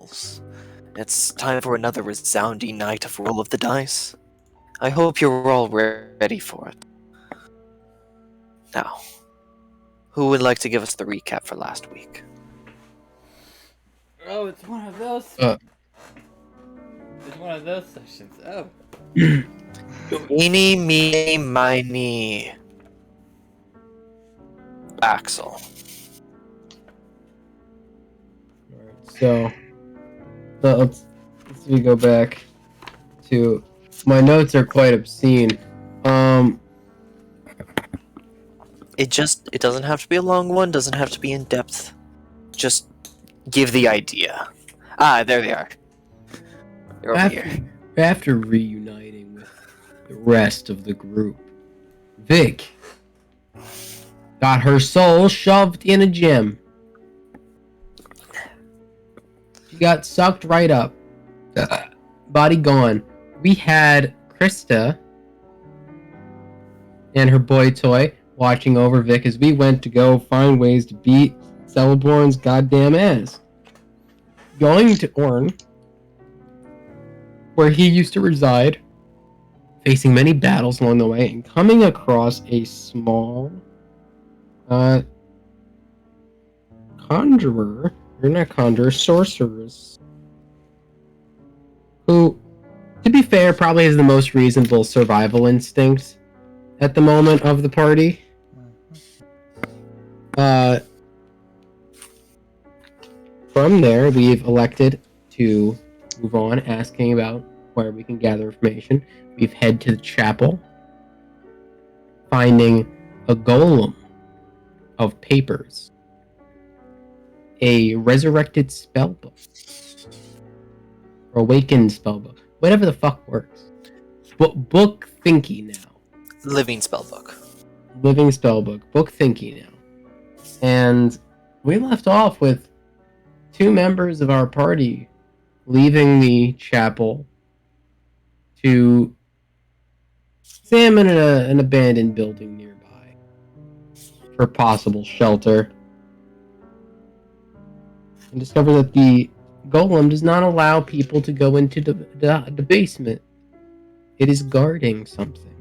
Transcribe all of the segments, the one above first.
rolls. It's time for another resounding night of roll of the dice. I hope you're all ready for it. Now, who would like to give us the recap for last week? Oh, it's one of those. Uh. It's one of those sessions. Oh. Eeny, meeny, miny, Axel. So let's go back to my notes are quite obscene. It doesn't have to be a long one, doesn't have to be in depth. Just give the idea. Ah, there they are. They're over here. After reuniting with the rest of the group, Vic got her soul shoved in a gem. She got sucked right up. Body gone. We had Krista and her boy toy watching over Vic as we went to go find ways to beat Celeborn's goddamn ass. Going to Orn, where he used to reside, facing many battles along the way, and coming across a small conjurer, or not conjurer, sorceress, who, to be fair, probably has the most reasonable survival instinct at the moment of the party. From there, we've elected to move on, asking about where we can gather information. We've head to the chapel, finding a golem of papers, a resurrected spellbook, or awakened spellbook, whatever the fuck works. Book thinky now. Living spellbook. Living spellbook, book thinky now. And we left off with two members of our party leaving the chapel to examine an abandoned building nearby for possible shelter, and discover that the golem does not allow people to go into the basement. It is guarding something.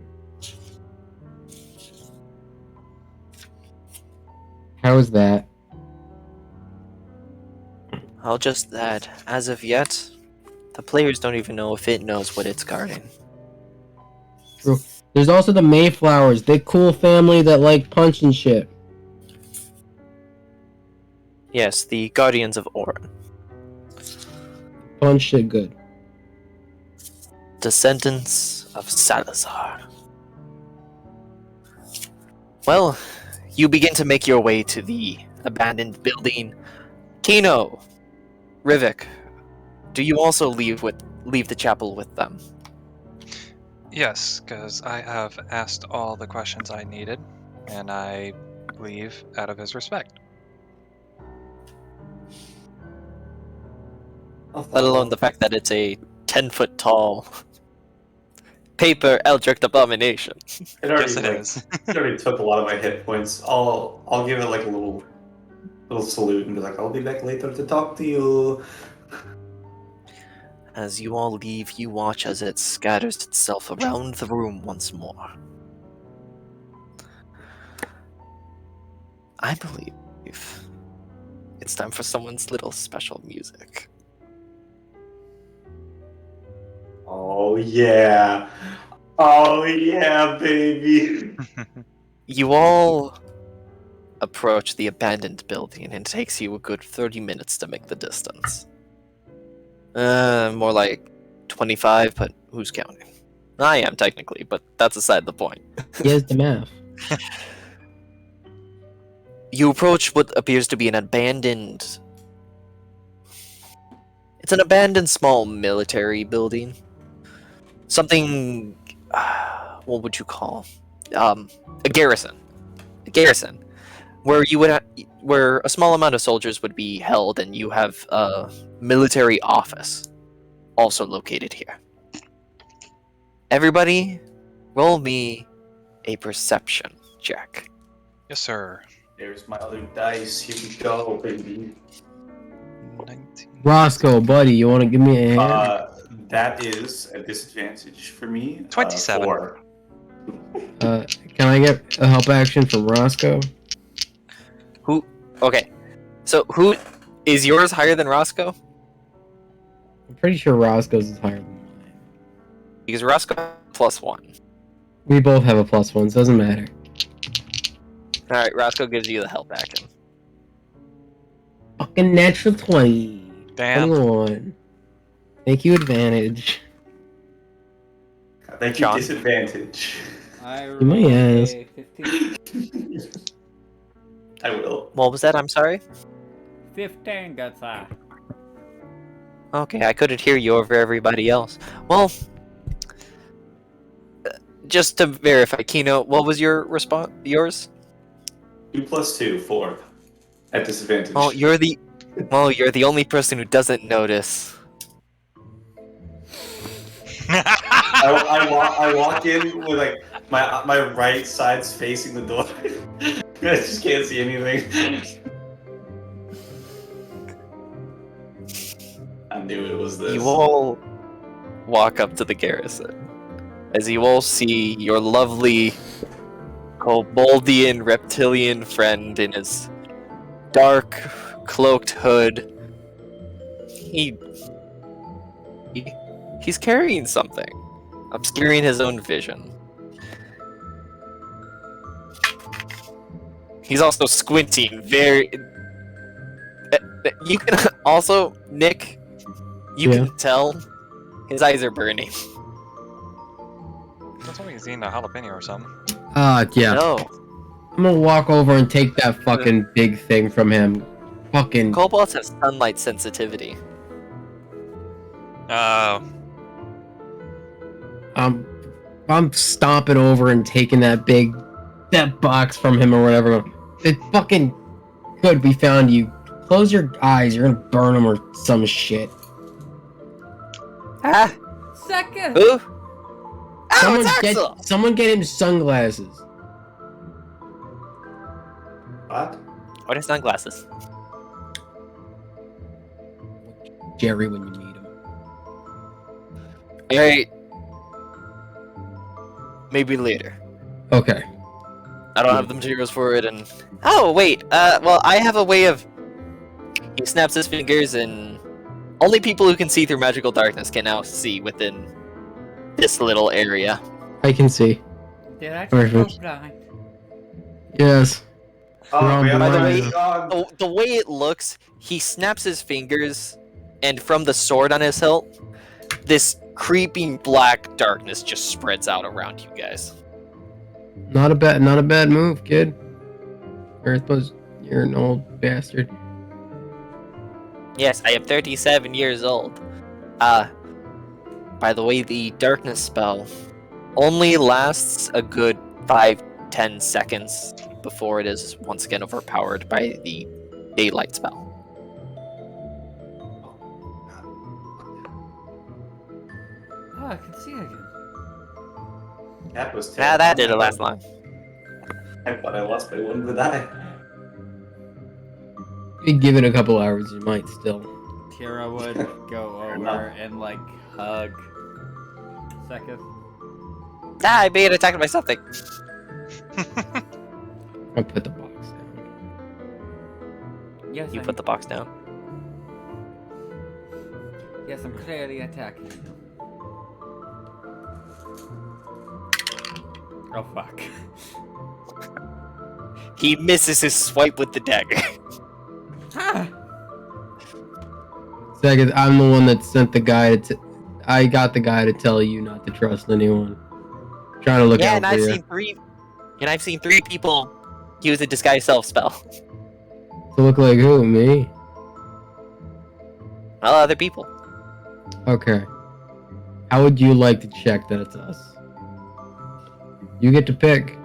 How is that? I'll just add, as of yet, the players don't even know if it knows what it's guarding. True. There's also the Mayflowers, the cool family that like punch and shit. Yes, the Guardians of Orin. Punch shit good. Descendants of Salazar. Well, you begin to make your way to the abandoned building. Tino, Rivik, do you also leave the chapel with them? Yes, because I have asked all the questions I needed, and I leave out of his respect. Let alone the fact that it's a 10-foot tall paper Eldritch abomination. Yes, it is. It already took a lot of my hit points. I'll give it like a little salute and be like, I'll be back later to talk to you. As you all leave, you watch as it scatters itself around the room once more. I believe it's time for someone's little special music. Oh yeah. Oh yeah, baby. You all approach the abandoned building, and it takes you a good 30 minutes to make the distance. More like 25, but who's counting? I am, technically, but that's aside the point. Here's the math. You approach what appears to be an abandoned... It's an abandoned small military building. Something... what would you call? A garrison. A garrison. Where you would where a small amount of soldiers would be held, and you have a military office also located here. Everybody, roll me a perception check. Yes, sir. There's my other dice. Here we go, baby. 19. Roscoe, buddy, you want to give me a hand? That is a disadvantage for me. 27. 4. Can I get a help action from Roscoe? Who? Okay. So who is yours higher than Roscoe? I'm pretty sure Roscoe's is higher than mine. Because Roscoe +1. We both have a +1, so it doesn't matter. All right, Roscoe gives you the help action. Fucking natural 20. Damn. 21. Thank you, advantage. Thank you, John? disadvantage. I You may rolled ask. a 15. I will. What was that? I'm sorry. 15 gets Okay, I couldn't hear you over everybody else. Well, just to verify, Kino, what was your response? Yours? 2 + 2, 4. At disadvantage. Oh, you're the only person who doesn't notice. I walk in with like my right side's facing the door. I just can't see anything. I knew it was this. You all walk up to the garrison, as you all see your lovely Koboldian reptilian friend in his dark cloaked hood. He's carrying something, obscuring his own vision. He's also squinting very. You can also, Nick, you Yeah. can tell his eyes are burning. That's when he's eating a jalapeno or something. Yeah. No, I'm gonna walk over and take that fucking big thing from him. Fucking. kobolds have sunlight sensitivity. I'm stomping over and taking that box from him or whatever. It fucking good. We found you. Close your eyes. You're gonna burn them or some shit. Ah, Second! who? Oh, it's Axel! Someone get him sunglasses. What? What are sunglasses? Jerry, when you meet him. Alright. Maybe later. Okay. I don't have the materials for it, and oh wait, well I have a way of. He snaps his fingers, and only people who can see through magical darkness can now see within this little area. I can see. Did I just go Perfect. blind? Yes. Oh, Wrong man, By the my way- God. The way it looks, he snaps his fingers, and from the sword on his hilt, this creeping black darkness just spreads out around you guys. Not a bad move, kid. Earthbuzz, you're an old bastard. Yes, I am 37 years old. By the way, the darkness spell only lasts a good 5-10 seconds before it is once again overpowered by the daylight spell. Oh, I can see again. That was Ah, that didn't last long. I thought I lost my one to die. You give it a couple hours, you might still. Kira would go over and like hug Second. Ah, I being attacked by something. I'll put the box down. Yes, You put the box down. Yes, I'm clearly attacking you. Oh fuck. He misses his swipe with the dagger. Ah! Second, I'm the one that sent the guy to. I got the guy to tell you not to trust anyone. Trying to look Yeah, out and for I've seen three people use a disguise self spell. To look like who? Me? Well, other people. Okay. How would you like to check that it's us? You get to pick.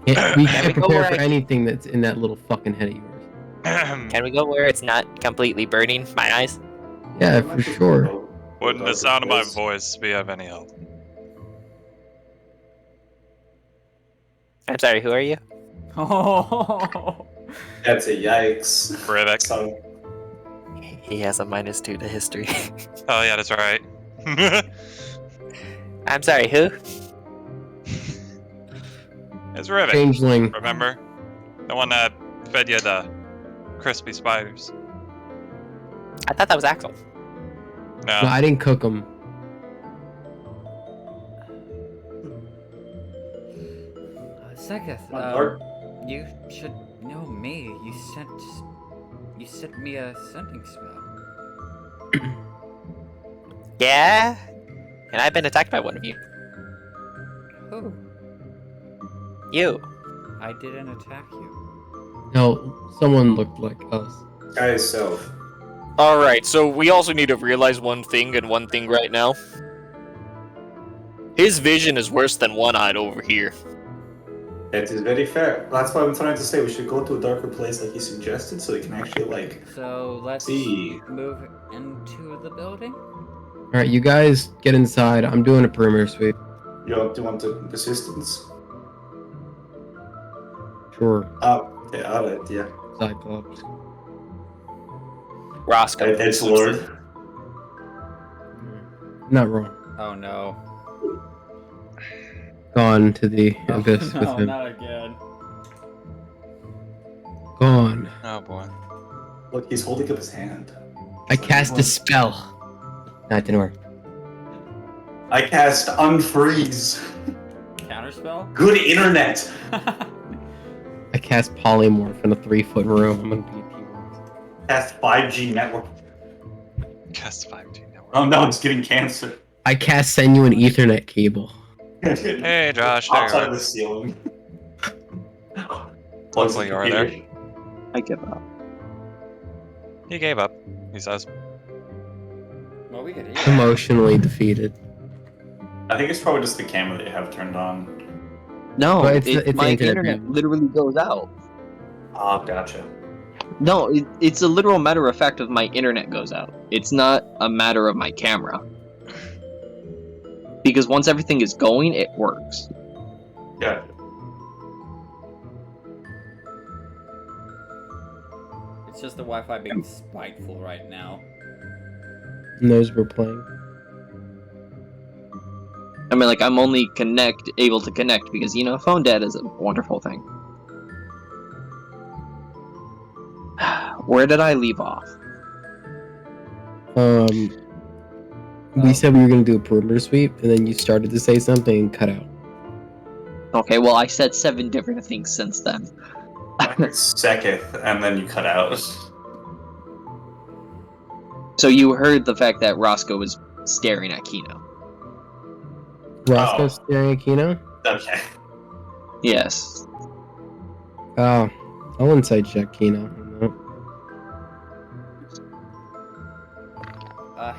We Can we can't go prepare where for I- anything that's in that little fucking head of yours. Can we go where it's not completely burning my eyes? Yeah, for sure. Wouldn't the sound of my voice be of any help? I'm sorry, who are you? Oh. That's a yikes. Brevik. So, He has a -2 to history. Oh yeah, that's right. I'm sorry, who? It's Rivet. Changeling. Remember? The one that fed you the crispy spiders. I thought that was Axel. No. No, I didn't cook them. Seketh, Art. you should know me. You sent me a sending spell. Yeah? And I've been attacked by one of you. Who? You. I didn't attack you. No, someone looked like us. Guy self. Alright, so we also need to realize one thing and one thing right now. His vision is worse than One-Eyed over here. It is very fair. That's why I'm trying to say we should go to a darker place like he suggested so we can actually, like, So let's see. move into the building. Alright, you guys get inside. I'm doing a perimeter sweep. Do you want assistance? Sure. Yeah, alright, yeah. Cyclops. Roscoe. It's Lord. Not wrong. Oh no. Gone to the abyss with No, him. not again. Gone. Oh boy. Look, he's holding up his hand. I cast a spell. That didn't work. I cast Unfreeze. Counterspell? Good internet. I cast polymorph in a 3-foot room. I'm gonna be a T-Rex. Cast 5G network. Cast 5G network. Oh no, it's getting cancer. I cast send you an Ethernet cable. Hey Josh, there you Outside are. the ceiling. Luckily you are there. I give up. He gave up, he says. Well, we could Emotionally defeated. I think it's probably just the camera that you have turned on. No, But it's the my internet internet bandwidth. literally goes out. Oh, gotcha. No, it's a literal matter of fact of my internet goes out. It's not a matter of my camera. Because once everything is going, it works. Yeah. It's just the Wi-Fi being spiteful right now. Knows we're playing. I mean, like, I'm only able to connect because, phone data is a wonderful thing. Where did I leave off? We said we were gonna do a perimeter sweep, and then you started to say something and cut out. Okay, well, I said 7 different things since then. Seketh, and then you cut out. So you heard the fact that Roscoe was staring at Kino. Roscoe Oh. staring at Kino? Okay. Yes. Oh, I'll inside check Kino.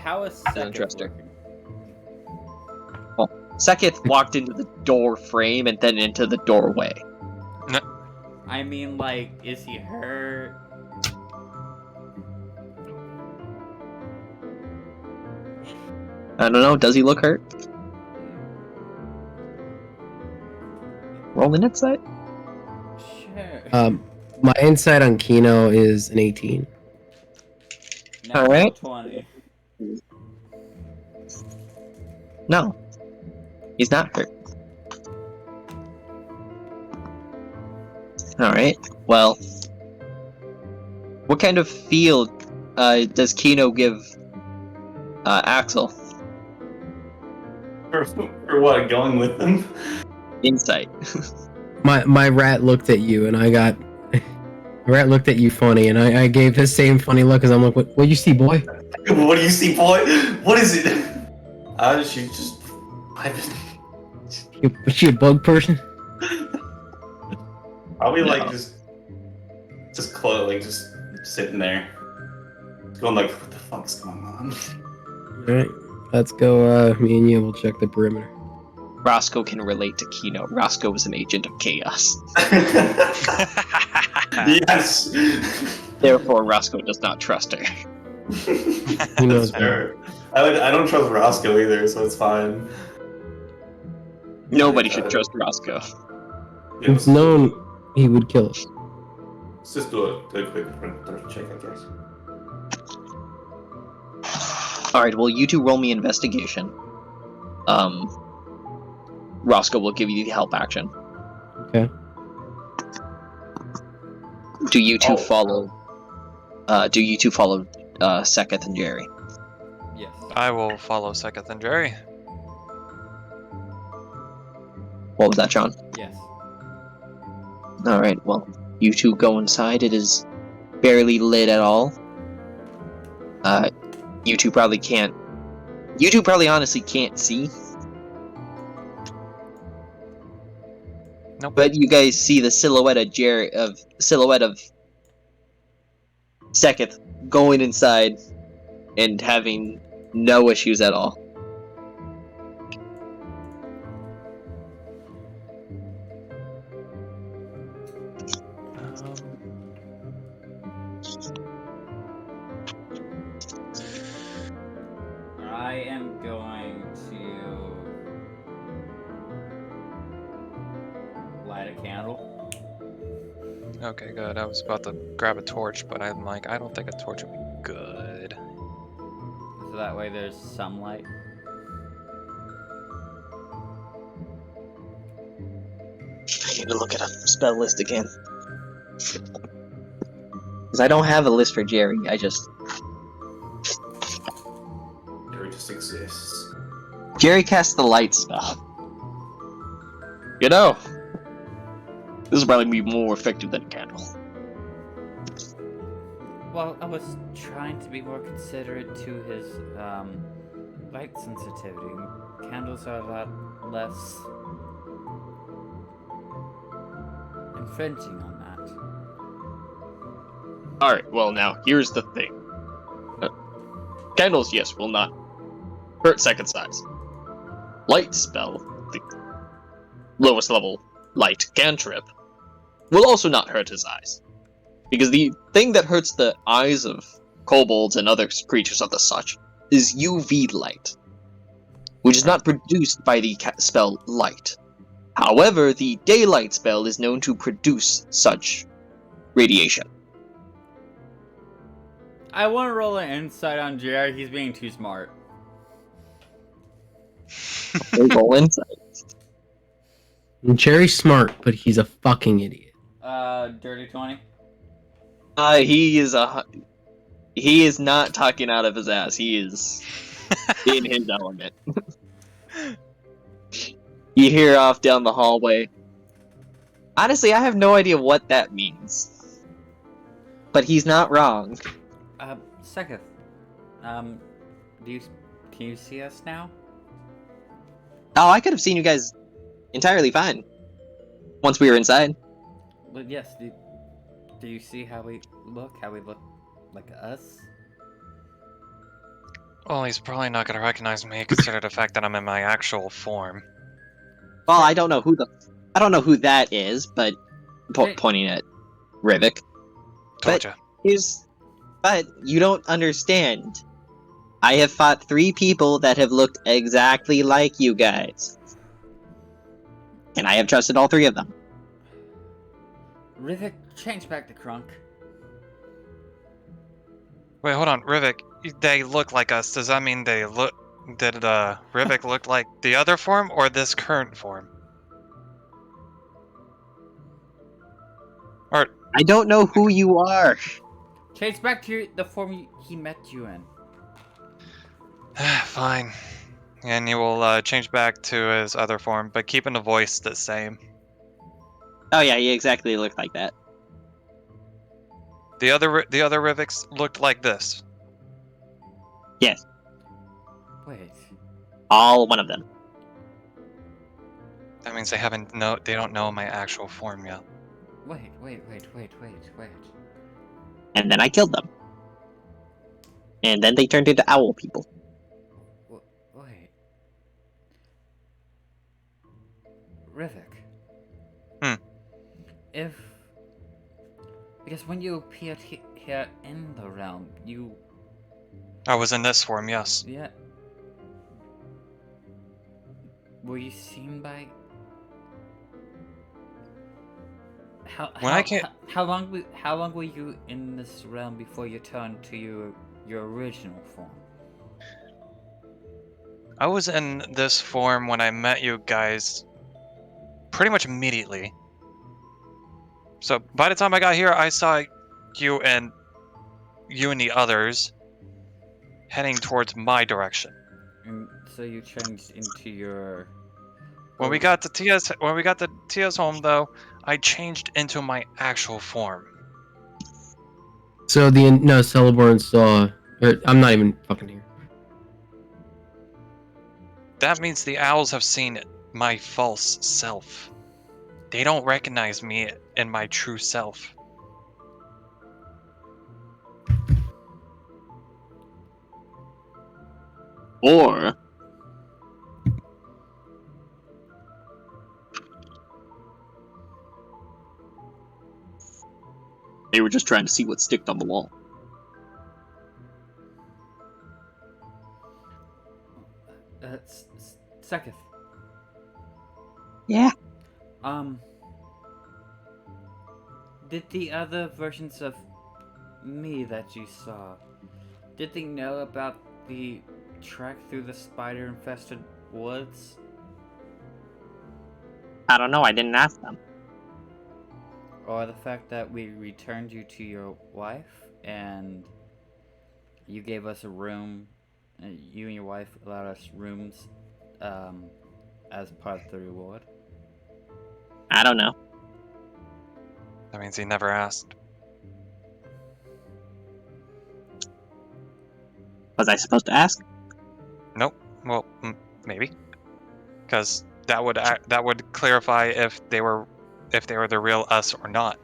How is Doesn't second trust her. working? Seketh walked into the door frame and then into the doorway. I mean, like, is he hurt? I don't know, does he look hurt? Roll an insight. Sure. My insight on Kino is an 18. Natural alright. 20. No. He's not hurt. Alright, well. What kind of feel does Kino give Axel? For what? Going with them? Insight. My rat looked at you, and I got. Rat looked at you funny, and I gave his same funny look as I'm like, what you see, boy? What do you see, boy? What is it? She just. Was she a bug person? Probably No. like just sitting there, going like, what the fuck's going on? Alright, let's go, me and you will check the perimeter. Roscoe can relate to Kino. Roscoe is an agent of chaos. Yes. Therefore, Roscoe does not trust her. He knows That's fair. I don't trust Roscoe either, so it's fine. Nobody should trust Roscoe. Yeah, It's known he would kill us. Let's just do a quick perimeter check, I guess. Alright, well, you two roll me investigation. Roscoe will give you the help action. Okay. Do you two Oh. follow... Seketh and Jerry? Yes. I will follow Seketh and Jerry. What was that, John? Yes. Alright, well, you two go inside. It is barely lit at all. You two probably honestly can't see. Nope. But you guys see the silhouette of Seketh going inside and having no issues at all. I am going to light a candle. Okay, good. I was about to grab a torch, but I'm like, I don't think a torch would be good. So that way there's some light. I need to look at a spell list again. Because I don't have a list for Jerry, It just exists. Jerry casts the light spell. You know, this will probably be more effective than a candle. Well, I was trying to be more considerate to his light sensitivity. Candles are a lot less infringing on that. Alright, well now, here's the thing. Candles, yes, will not hurt second size. Light spell, the lowest level light cantrip, will also not hurt his eyes. Because the thing that hurts the eyes of kobolds and other creatures of the such is UV light, which is not produced by the spell light. However, the daylight spell is known to produce such radiation. I want to roll an insight on Jared. He's being too smart. Roll insight. Jerry's smart, but he's a fucking idiot. Dirty 20. He is not talking out of his ass. He is in his element. You hear off down the hallway. Honestly, I have no idea what that means. But he's not wrong. Seketh, can you see us now? Oh, I could have seen you guys entirely fine. Once we were inside. But yes, do you see how we look? How we look like us? Well, he's probably not gonna recognize me, considering the fact that I'm in my actual form. Well, I don't know who that is, but pointing at Rivik. Told ya. But you don't understand. I have fought 3 people that have looked exactly like you guys. And I have trusted all 3 of them. Rivik, change back to Crunk. Wait, hold on, Rivik. They look like us. Does that mean they look? Did Rivik look like the other form or this current form? Or I don't know who you are. Change back to the form he met you in. fine. And he will change back to his other form, but keeping the voice the same. Oh yeah, you exactly look like that. The other Riviks looked like this. Yes, Wait. all one of them. That means they don't know my actual form yet. Wait. And then I killed them. And then they turned into owl people. Wait. Rivik. Because when you appeared here in the realm, I was in this form, yes. yeah. Were you seen by? How long were you in this realm before you turned to your original form? I was in this form when I met you guys pretty much immediately. So by the time I got here, I saw you and the others heading towards my direction. And so you changed into your. When we got to Tia's home, though, I changed into my actual form. So Celeborn saw. I'm not even fucking here. That means the owls have seen my false self. They don't recognize me in my true self. Or they were just trying to see what sticked on the wall. Seketh. Yeah. Did the other versions of me that you saw, did they know about the trek through the spider-infested woods? I don't know, I didn't ask them. Or the fact that we returned you to your wife and you gave us a room, you and your wife allowed us rooms as part of the reward? I don't know. That means he never asked. Was I supposed to ask? Nope. Well, maybe, because that would clarify if they were the real us or not.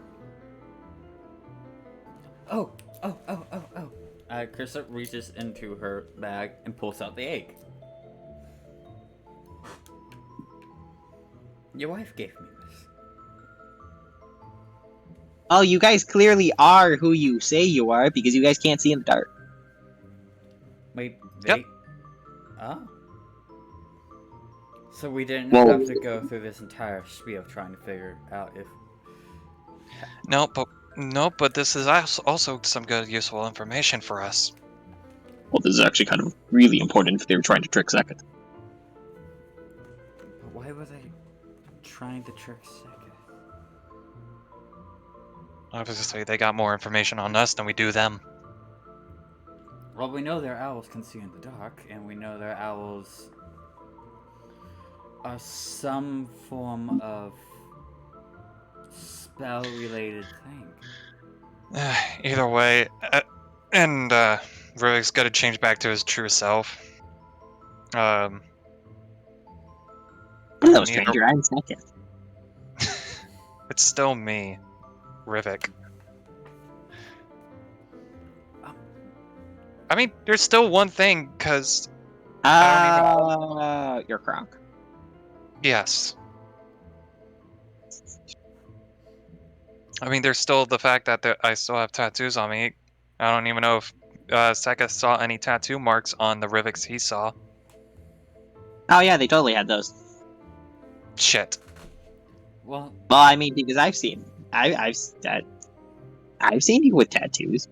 Oh. Krista reaches into her bag and pulls out the egg. Your wife gave me this. Oh, you guys clearly are who you say you are because you guys can't see in the dark. Wait, Yep. Oh. So we didn't Well- have to go through this entire spiel trying to figure out if... No, but this is also some good, useful information for us. Well, this is actually kind of really important if they were trying to trick Seketh. But why were they trying to trick Seketh? Obviously, they got more information on us than we do them. Well, we know their owls can see in the dark, and we know their owls are some form of spell-related thing. Either way, and Ruik's got to change back to his true self. Hello, Neither- stranger. I'm Seketh. It's still me, Rivik. I mean, there's still one thing, because You're Kronk. yes. I mean, there's still the fact that I still have tattoos on me. I don't even know if Seketh saw any tattoo marks on the Riviks he saw. Oh yeah, they totally had those. Shit. Well, I mean, because I've seen you with tattoos.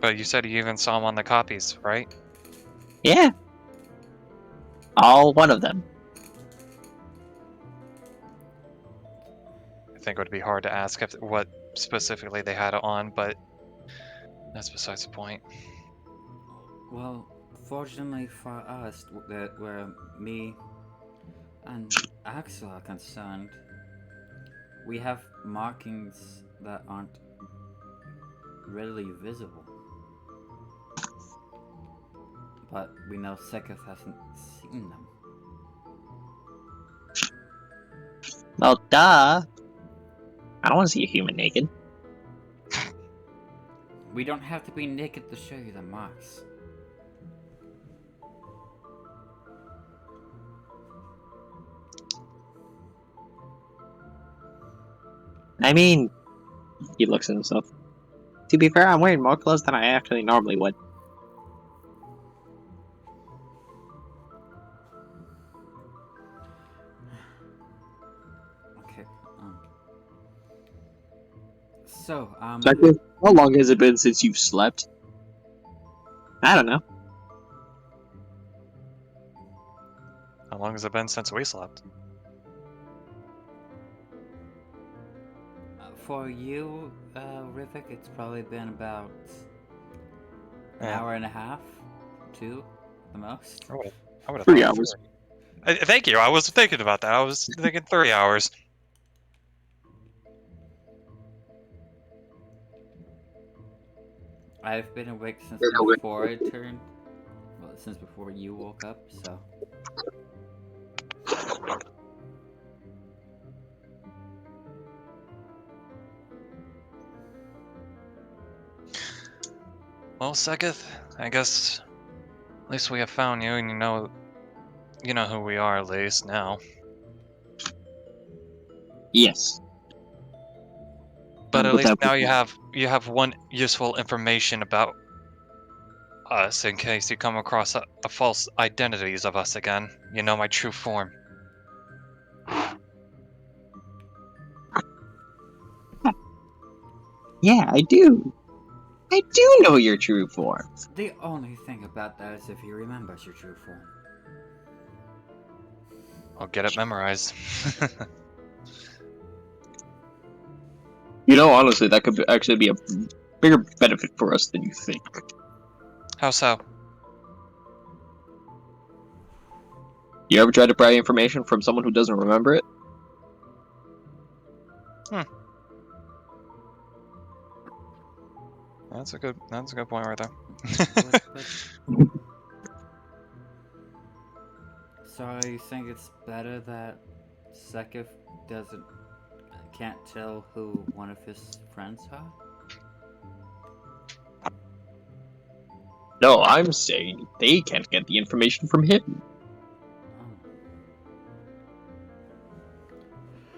But you said you even saw them on the copies, right? Yeah. All one of them. I think it would be hard to ask what specifically they had it on, but that's besides the point. well, fortunately for us, that where me and Axel are concerned, we have markings that aren't readily visible. But we know Seketh hasn't seen them. Well, duh. I don't want to see a human naked. We don't have to be naked to show you the marks. I mean, he looks at himself. To be fair, I'm wearing more clothes than I actually normally would. Okay. So, How long has it been since you've slept? I don't know. long has it been since we slept? For you, Rivik, it's probably been about an Yeah. hour and a half, 2, the most. I would have 3 thought hours. 3. Thank you. I was thinking about that. I was thinking 3 hours. I've been awake since Yeah, we're- before I turned. Well, since before you woke up, so. Well, Seketh, I guess at least we have found you, and you know who we are at least now. Yes. But at But least that now was- you have one useful information about us in case you come across a false identities of us again. You know my true form. Yeah, I do. I do know your true form. The only thing about that is if he remembers your true form. I'll get it memorized. You know, honestly, that could actually be a bigger benefit for us than you think. How so? You ever tried to pry information from someone who doesn't remember it? That's a good point right there. But- So are you saying it's better that Sekif can't tell who one of his friends are? No, I'm saying they can't get the information from him. Oh.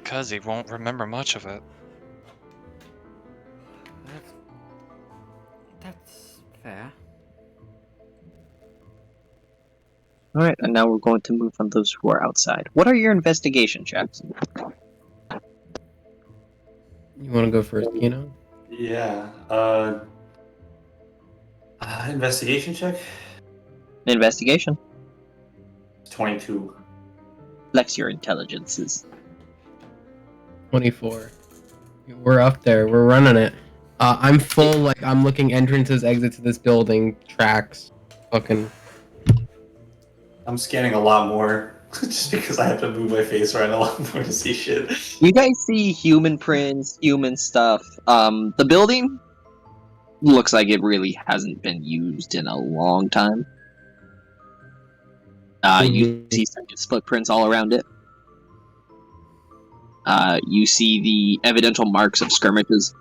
Because he won't remember much of it. That's fair. Alright, and now we're going to move on those who are outside. What are your investigation checks? You want to go first, Kino? Yeah. Investigation check. Investigation. 22. Flex your intelligences. 24. We're up there. We're running it. I'm full. Like I'm looking entrances, exits to this building, tracks, fucking. I'm scanning a lot more just because I have to move my face around a lot more to see shit. You guys see human prints, human stuff. The building looks like it really hasn't been used in a long time. You see Sekith's footprints all around it. You see the evidential marks of skirmishes.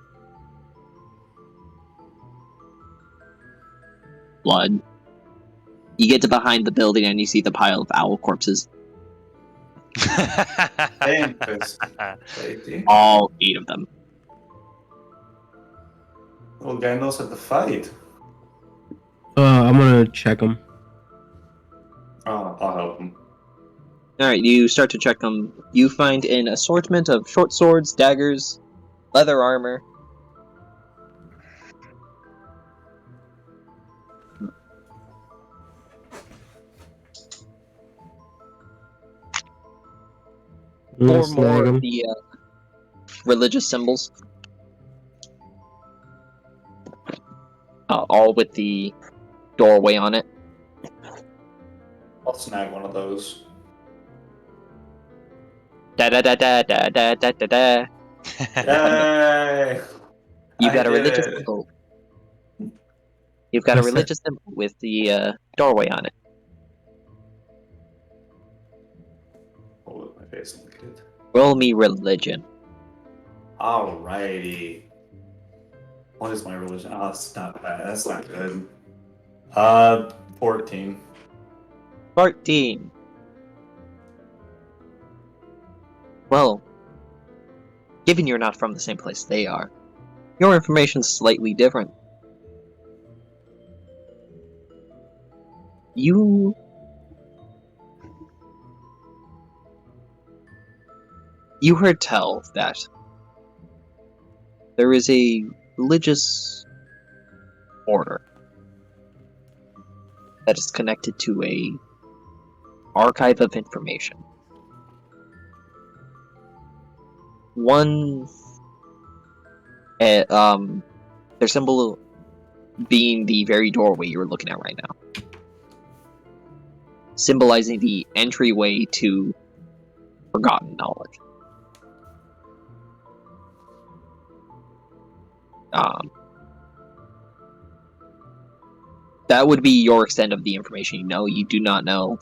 Blood. You get to behind the building and you see the pile of owl corpses. Interesting. All 8 of them. Little guy knows how to fight. I'm gonna check them. Oh, I'll help him. Alright, you start to check them. You find an assortment of short swords, daggers, leather armor. Four more of the religious symbols. All with the doorway on it. I'll snag one of those. Da da da da da da da da da. Yay! You've I got a did religious it. symbol. You've got a What's that? religious symbol with the doorway on it. Oh, my face looks good. Roll me religion. Alrighty. What is my religion? Oh, that's not bad. That's not good. 14. 14. Well, given you're not from the same place they are, your information's slightly different. You heard tell that there is a religious order that is connected to a Archive of information. One, their symbol being the very doorway you're looking at right now, symbolizing the entryway to forgotten knowledge. That would be your extent of the information you know. You do not know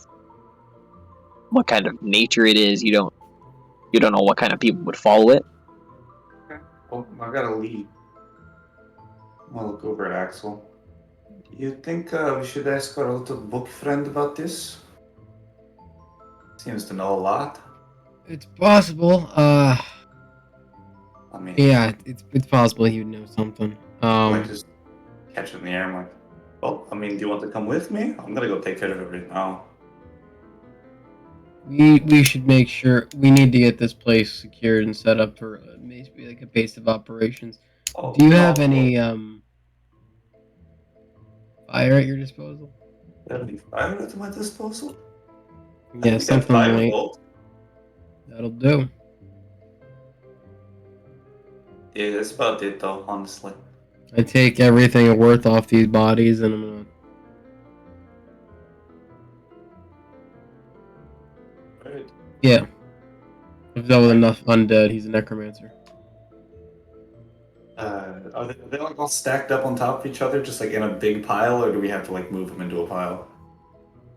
what kind of nature it is. You don't know what kind of people would follow it. Well, I got a lead. I'll look over at Axel. You think we should ask our little book friend about this? Seems to know a lot. It's possible. I mean, Yeah, it's possible he would know something. I might just catch it in the air. I'm like, well, I mean, do you want to come with me? I'm gonna go take care of it right now. We should make sure we need to get this place secured and set up for maybe like a base of operations. Oh, Do you have no, any fire at your disposal? Any fire at my disposal? I Yeah, think something I have like 5 that'll do. Yeah, that's about it though, honestly. I take everything of worth off these bodies and I'm gonna. Right. Yeah. I've dealt with enough undead. He's a necromancer. Are they like all stacked up on top of each other, just like in a big pile, or do we have to like move them into a pile?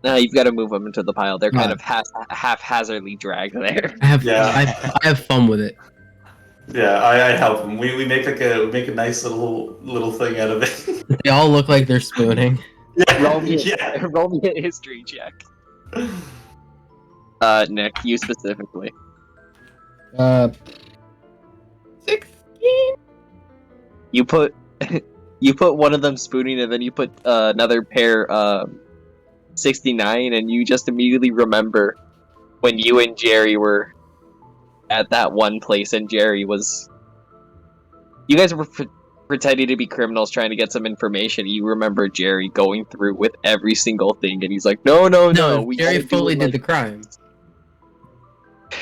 No, you've got to move them into the pile. They're kind Right. of haphazardly dragged there. I have Yeah. I have fun with it. Yeah, I help them. We make like a nice little thing out of it. They all look like they're spooning. Roll me, Yeah. roll me a history check. Nick, you specifically. 16. You put one of them spooning, and then you put another pair 69, and you just immediately remember when you and Jerry were at that one place, and Jerry was. You guys were pretending to be criminals trying to get some information. You remember Jerry going through with every single thing, and he's like, "No, we Jerry gotta do fully it did like-" the crime.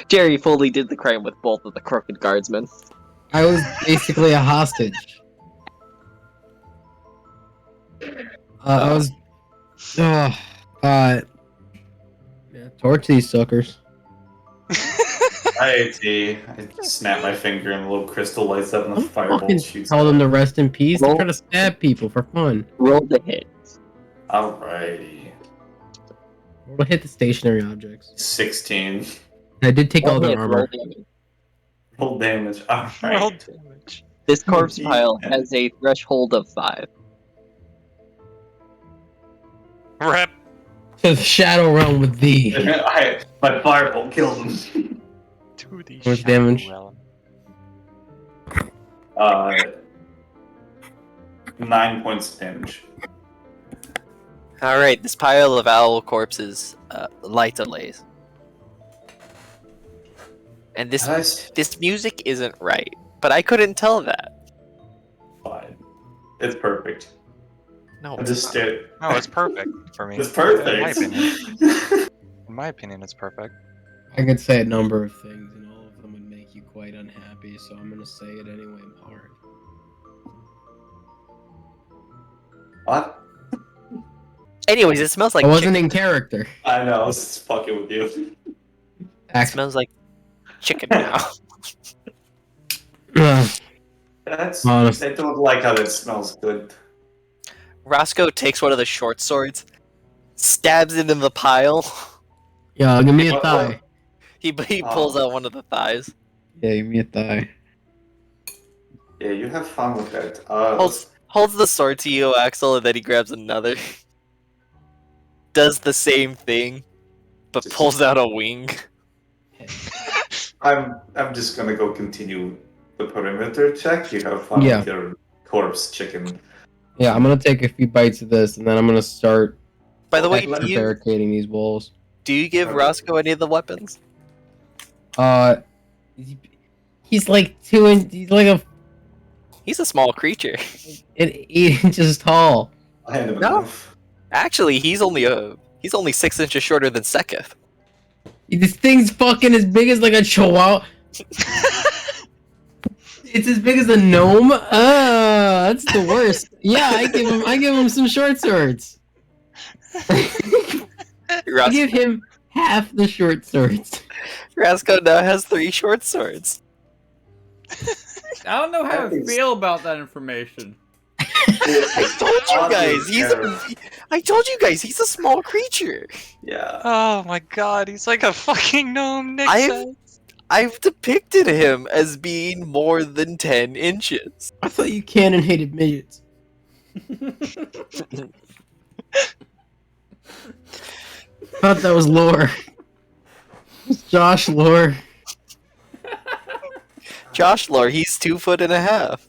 Jerry fully did the crime with both of the crooked guardsmen. I was basically a hostage. I was. Yeah, torch these suckers. I snap my finger and the little crystal lights up and the Don't fireball fucking shoots. tell them to rest in peace. They Roll- try to stab people for fun. Roll the hit. Alrighty. We'll hit the stationary objects. 16. I did take all Roll their hit, roll armor. damage. Full damage. Roll Alright. damage. This corpse Yeah. pile has a threshold of 5. Rep. To the shadow realm with thee. My fireball killed him. To the How much shadow damage? realm. 9 points of damage. All right, this pile of owl corpses lights ablaze, and Nice. this music isn't right, but I couldn't tell that. Fine. It's perfect. No, I it's just not. did. No, it's perfect for me. It's perfect. In my opinion, it's perfect. I could say a number of things, and all of them would make you quite unhappy, so I'm gonna say it anyway in part. What? Anyways, it smells like I wasn't chicken. in character. I know, I was just fucking with you. It Ax- smells like chicken now. That's. Honest. I don't like how that smells good. Roscoe takes one of the short swords, stabs it in the pile. Yeah, give me a What- thigh. He Oh. pulls out one of the thighs. Yeah, give me a thigh. Yeah, you have fun with that. Holds the sword to you, Axel, and then he grabs another. Does the same thing, but pulls out a wing. I'm just gonna go continue the perimeter check. You have fun Yeah. with your corpse chicken. Yeah, I'm gonna take a few bites of this, and then I'm gonna start By the way, barricading these walls. do you give Roscoe any of the weapons? He's like 2 inches. He's like He's a small creature. 8 inches tall. I hand him a No. knife. Actually, he's only 6 inches shorter than Seketh. This thing's fucking as big as like a chihuahua. It's as big as a gnome. That's the worst. Yeah, I give him some short swords. I give him half the short swords. Rasco now has 3 short swords. I don't know how That I is- feel about that information. I told you guys he's a small creature. Yeah. Oh my god, he's like a fucking gnome, Nick said. I've depicted him as being more than 10 inches. I thought you canon hated midgets. Thought that was lore. It's Josh lore. Josh Lore, he's 2.5 feet.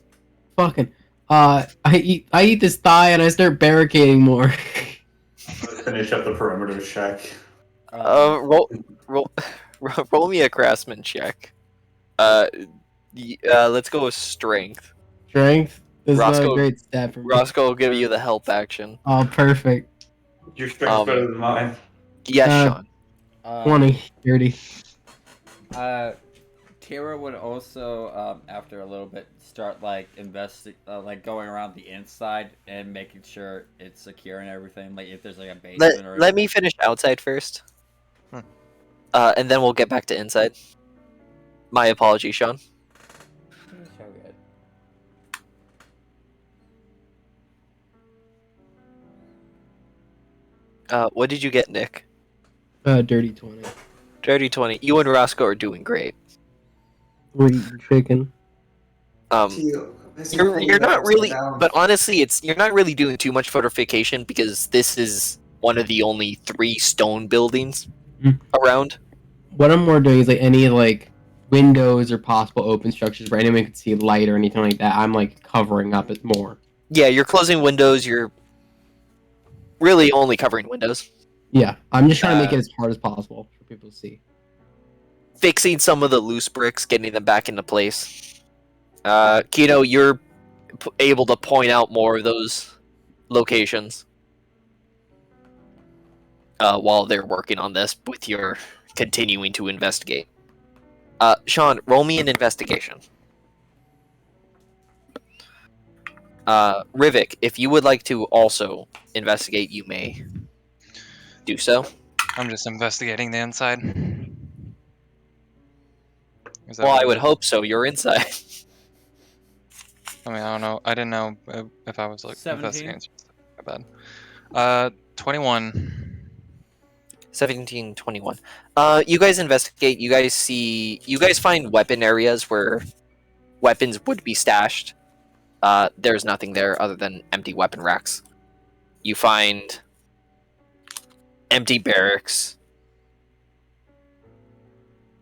Fucking. I eat this thigh and I start barricading more. Finish up the perimeter check. Roll me a craftsman check. Let's go with strength. Strength. This is not Roscoe- a great stat for me. Roscoe will give you the help action. Oh, perfect. Your strength's better than mine. Yes, Uh, Sean. 20, 30. Tira would also, after a little bit, start like like going around the inside and making sure it's secure and everything. Like if there's like a basement or Let me finish outside first. And then we'll get back to inside. My apologies, Sean. It's so good. What did you get, Nick? Dirty 20. Dirty 20. You and Roscoe are doing great. We're eating chicken. You're not really, but honestly, you're not really doing too much fortification because this is one of the only 3 stone buildings around. What I'm more doing is like any like windows or possible open structures where anyone can see light or anything like that. I'm like covering up it more. Yeah, you're closing windows. You're really only covering windows. Yeah, I'm just trying to make it as hard as possible for people to see. Fixing some of the loose bricks, getting them back into place. Kino, you're able to point out more of those locations while they're working on this with your continuing to investigate. Sean, roll me an investigation. Rivik, if you would like to also investigate, you may do so. I'm just investigating the inside. Is that Well, I what it would is? hope so. You're inside. I mean, I don't know. I didn't know if I was like 17? investigating. My bad. 21. 1721. You guys investigate. You guys find weapon areas where weapons would be stashed. There's nothing there other than empty weapon racks. You find empty barracks.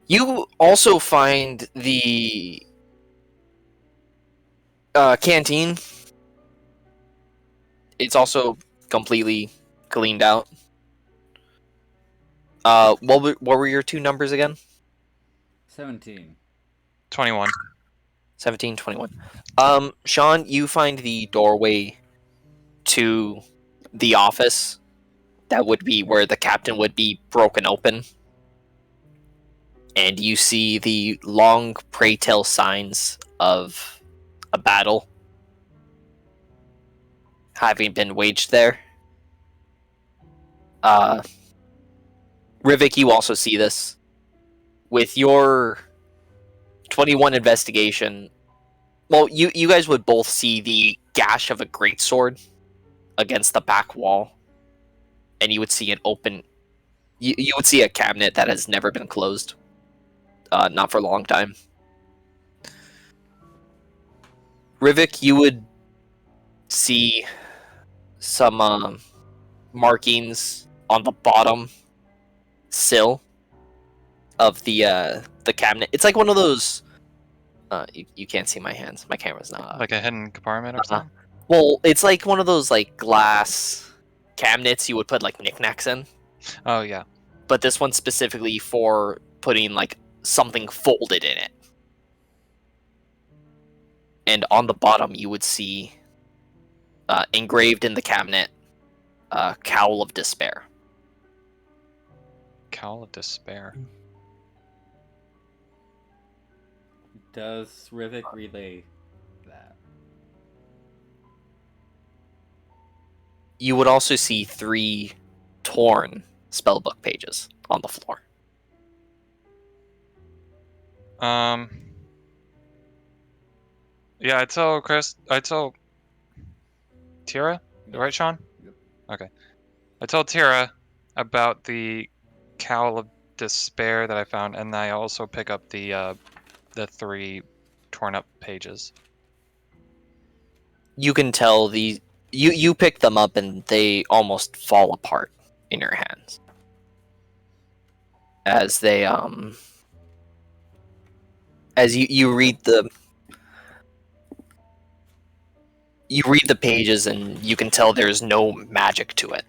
You also find the canteen. It's also completely cleaned out. What were your 2 numbers again? 17. 21. 17, 21. Sean, you find the doorway to the office. That would be where the captain would be broken open. And you see the long pray tell signs of a battle having been waged there. Rivik, you also see this. With your 21 investigation, well, you guys would both see the gash of a greatsword against the back wall. And you would see an open... You would see a cabinet that has never been closed. Not for a long time. Rivik, you would see some markings on the bottom sill of the cabinet. It's like one of those. You can't see my hands. My camera's not. Like a hidden compartment or something? Well, it's like one of those like glass cabinets you would put like knickknacks in. Oh, yeah. But this one's specifically for putting like something folded in it. And on the bottom, you would see engraved in the cabinet, Cowl of Despair. Cowl of Despair. Does Rivik relay that? You would also see 3 torn spellbook pages on the floor. Yeah, I tell Tira, right, Sean? Yep. Okay. I tell Tira about the Cowl of Despair that I found, and I also pick up the 3 torn up pages. You can tell you pick them up and they almost fall apart in your hands as they as you read the pages, and you can tell there's no magic to it,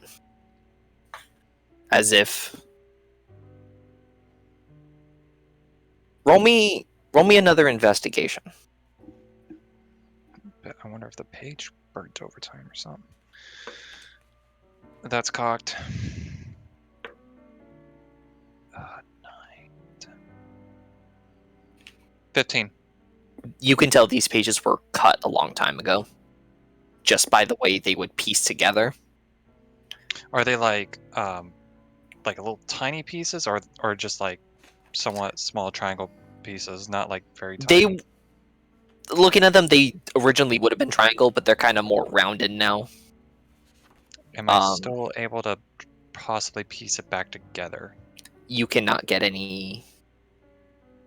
as if roll me another investigation. But I wonder if the page burnt over time or something. That's cocked. 9, 10. 15. You can tell these pages were cut a long time ago, just by the way they would piece together. Are they like little tiny pieces, or just like somewhat small triangle pieces, not like very tiny? Looking at them, they originally would have been triangle, but they're kind of more rounded now. Am I still able to possibly piece it back together? You cannot get any.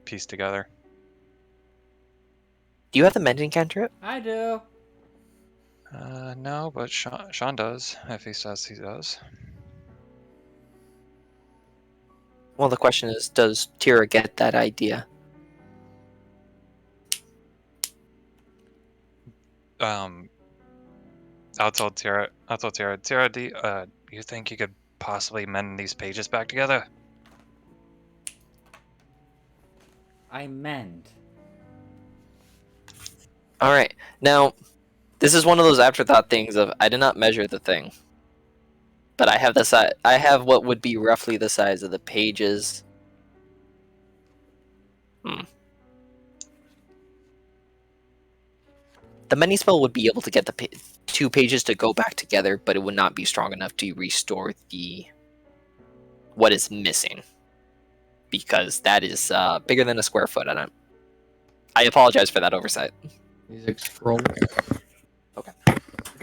Piece together. Do you have the mending cantrip? I do. No, but Sean does, if he says he does. Well, the question is, does Tira get that idea? I'll tell Tira. Tira, do you think you could possibly mend these pages back together? I mend. All right. Now, this is one of those afterthought things of I did not measure the thing, but I have the size. I have what would be roughly the size of the pages. The many spell would be able to get the 2 pages to go back together, but it would not be strong enough to restore what is missing, because that is bigger than a square foot. And I apologize for that oversight. Music scroll. Okay.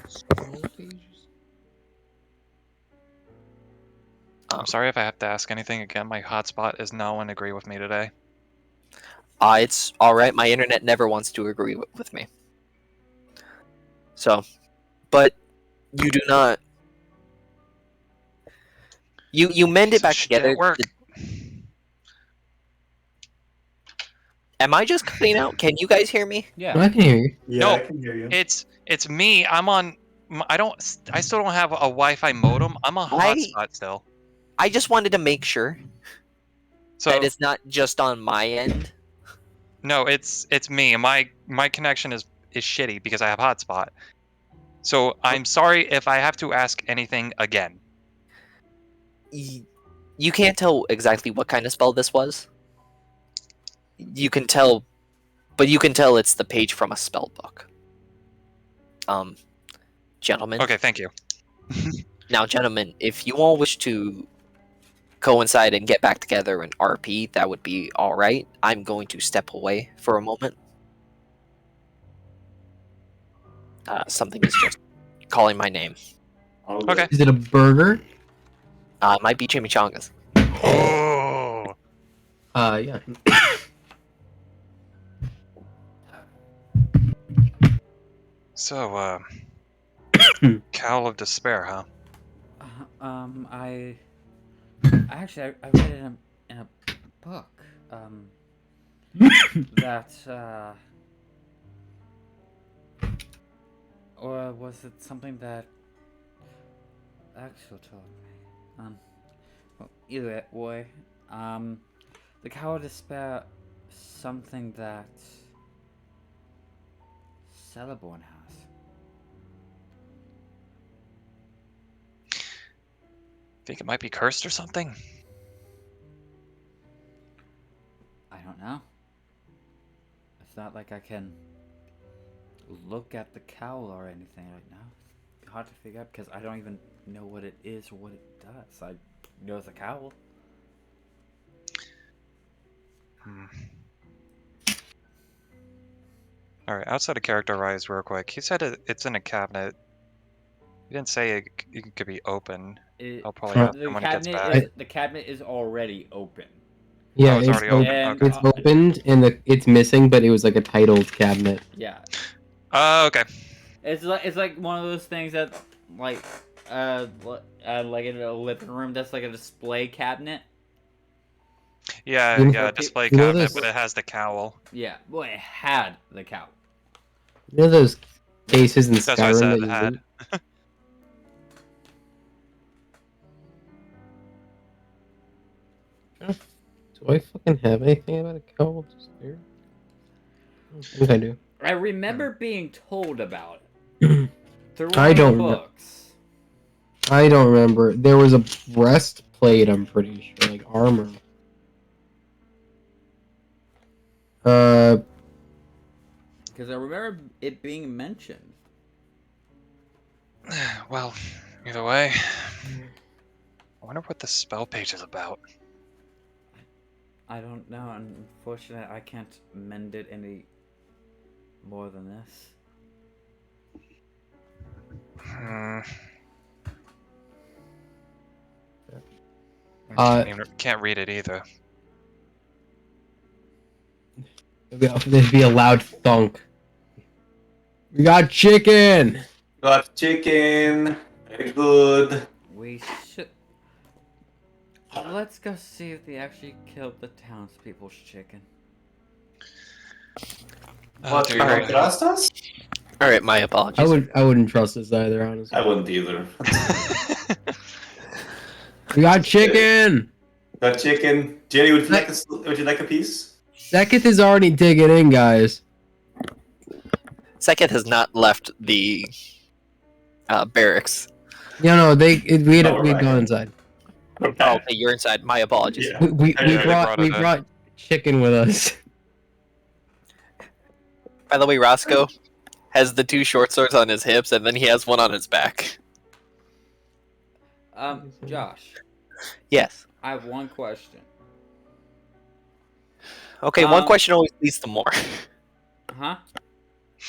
Scroll pages. I'm sorry if I have to ask anything again. My hotspot is no one agree with me today. It's all right. My internet never wants to agree with me. So, but you do not. You mend it back together. Work. Am I just cutting out? Can you guys hear me? Yeah. I can hear you. Yeah, No, I can hear you. It's me. I'm on. I still don't have a Wi-Fi modem. I'm on hotspot still. I just wanted to make sure So that it's not just on my end. no, it's me. My connection is shitty because I have hotspot. So I'm sorry if I have to ask anything again. You can't tell exactly what kind of spell this was. You can tell, but you can tell it's the page from a spell book. Gentlemen. Okay, thank you. Now, gentlemen, if you all wish to coincide and get back together in RP, that would be all right. I'm going to step away for a moment. Something is just calling my name. Okay. Is it a burger? It might be chimichangas. Oh. Yeah. So, Cowl of Despair, huh? I actually I read it in a book. That or was it something that Axel told me? Well, either way, the Cowl of Despair, something that Celeborn has. Think it might be cursed or something? don't know. It's not like I can look at the cowl or anything right now. It's hard to figure out because I don't even know what it is or what it does. I know it's a cowl. Alright, outside of character rise real quick. He said it's in a cabinet. He didn't say it could be open. I'll probably ask him when he gets back. The cabinet is already open. Yeah, Oh, it's already open. And, Okay. it's opened and it's missing, but it was like a titled cabinet. Yeah. Okay. It's like one of those things that like in a living room that's like a display cabinet. Yeah, You know- yeah, display you know cabinet, this- but it has the cowl. Yeah. Well, it had the cowl. You know those cases in That's what I Skyrim said, that it you had. loot? Do I fucking have anything about a cowl just there? I don't think I do. I remember being told about it through one I of the don't remember. books. I don't remember. There was a breastplate, I'm pretty sure, like armor. Because I remember it being mentioned. Well, either way. I wonder what the spell page is about. I don't know. Unfortunately, I can't mend it any more than this. Can't read it either. There'd be a loud thunk. We got chicken! Got chicken. Very good. We should. Let's go see if they actually killed the townspeople's chicken. What, dear you don't God. trust us? All right, my apologies. I wouldn't trust this either, honestly. I wouldn't either. We got chicken! Got chicken. Jerry, would you like a piece? Sekith is already digging in, guys. Sekith has not left the barracks. Yeah, no, we'd Alright. go inside. Okay. Oh, okay, you're inside. My apologies. Yeah. We Yeah, brought brought chicken with us. By the way, Roscoe has the 2 short swords on his hips, and then he has one on his back. Josh, Yes. I have one question. Okay, one Um, question always leads to more. Huh?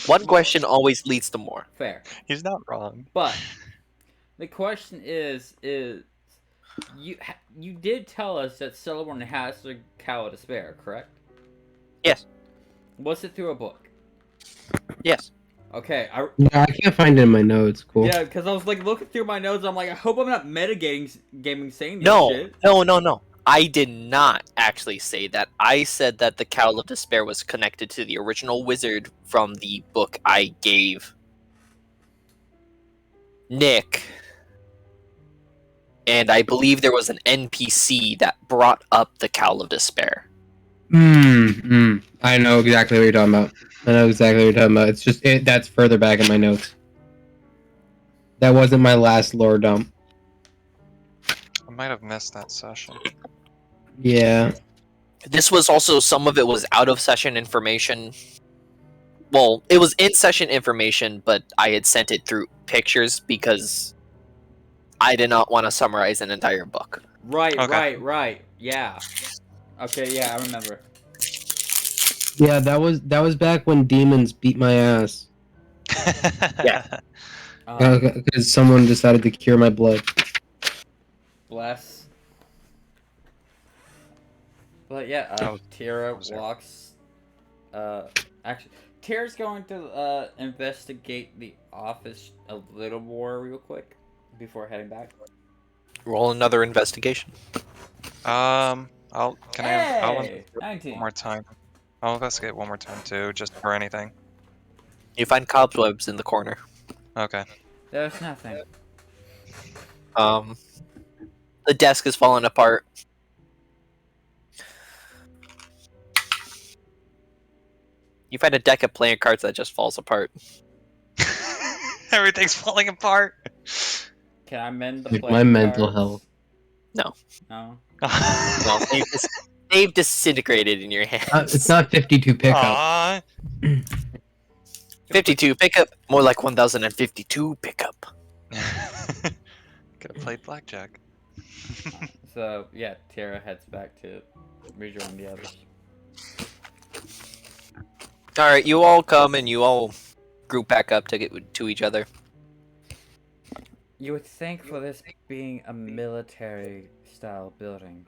One question always leads to more. Fair. He's not wrong. But the question is you did tell us that Celeborn has a cowl to spare, correct? Yes. Was it through a book? Yes. Okay, Yeah, I can't find it in my notes. Cool. yeah, because I was like looking through my notes. I'm like, I hope I'm not gaming saying this No, shit. no. I did not actually say that. I said that the Cowl of Despair was connected to the original wizard from the book I gave Nick. And I believe there was an NPC that brought up the Cowl of Despair. I know exactly what you're talking about. It's just that's further back in my notes. That wasn't my last lore dump. I might have missed that session. Yeah. This was also, some of it was out of session information. Well, it was in session information, but I had sent it through pictures because I did not want to summarize an entire book. Right, Okay. right. Yeah. Okay, yeah, I remember. Yeah, that was back when demons beat my ass. Yeah. Because someone decided to cure my blood. Bless. But yeah, That was- Tira was there. walks. Actually, Tira's going to investigate the office a little more real quick before heading back. Roll another investigation. I'll Hey, investigate 19. one more time. I'll investigate one more time too, just for anything. You find cobwebs in the corner. Okay. There's nothing. The desk is falling apart. You find a deck of playing cards that just falls apart. Everything's falling apart. Can I mend the Like playing my mental cards? health. No. No, They've disintegrated in your hands. It's not 52 pickup. Aw. 52 pickup, more like 1052 pickup. Could have played blackjack. So yeah, Tara heads back to rejoin the others. All right, you all come and you all group back up to get to each other. You would think for this being a military-style building,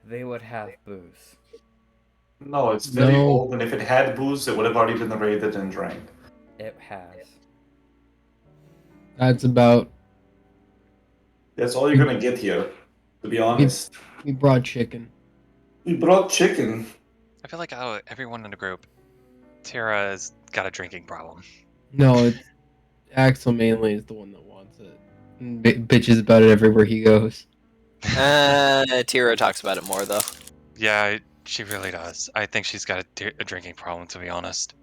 they would have booze. No, it's very No. old, and if it had booze, it would have already been raided and drank. It has. That's about. That's all you're gonna get here, to be honest. We brought chicken. We brought chicken. I feel like out of everyone in the group, Tara has got a drinking problem. No, it's Axel mainly is the one that wants it. And bitches about it everywhere he goes. Tira talks about it more though. Yeah, she really does. I think she's got a drinking problem, to be honest.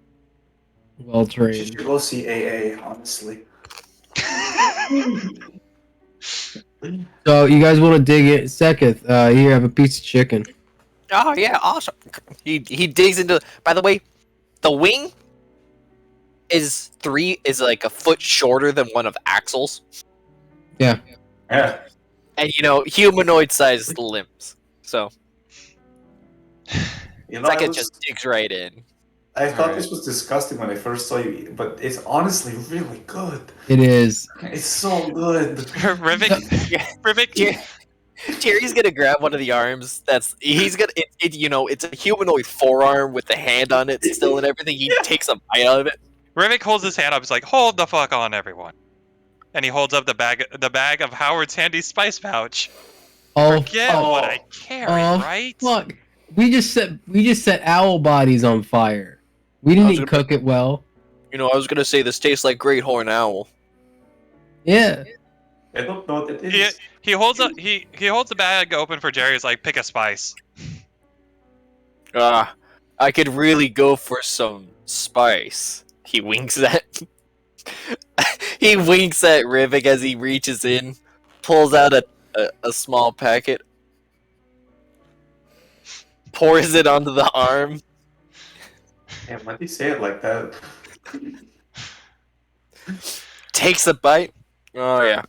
Well You trained. should go see AA, honestly. So you guys want to dig it? Seketh, here, have a piece of chicken. Oh yeah, awesome. He digs into. By the way, the wing is like a foot shorter than one of Axel's, Yeah. and humanoid-sized limbs. So You it's know, like I it was- just digs right in. I thought Alright. this was disgusting when I first saw you eat, but it's honestly really good. It is. It's so good. Rivik, Terry's gonna grab one of the arms. He's gonna. It's a humanoid forearm with the hand on it still and everything. He takes a bite out of it. Rivik holds his hand up. He's like, "Hold the fuck on, everyone!" And he holds up the bag of Howard's handy spice pouch. Oh, Forget what I carry, oh, right? fuck! We just set owl bodies on fire. We didn't I was even cook it well. I was gonna say this tastes like Great Horn Owl. Yeah. I don't know what it is. He holds up. He holds the bag open for Jerry. He's like, "Pick a spice." I could really go for some spice. He winks at. He winks at Rivik as he reaches in, pulls out a small packet, pours it onto the arm. Yeah, why do you say it like that? Takes a bite. Oh yeah.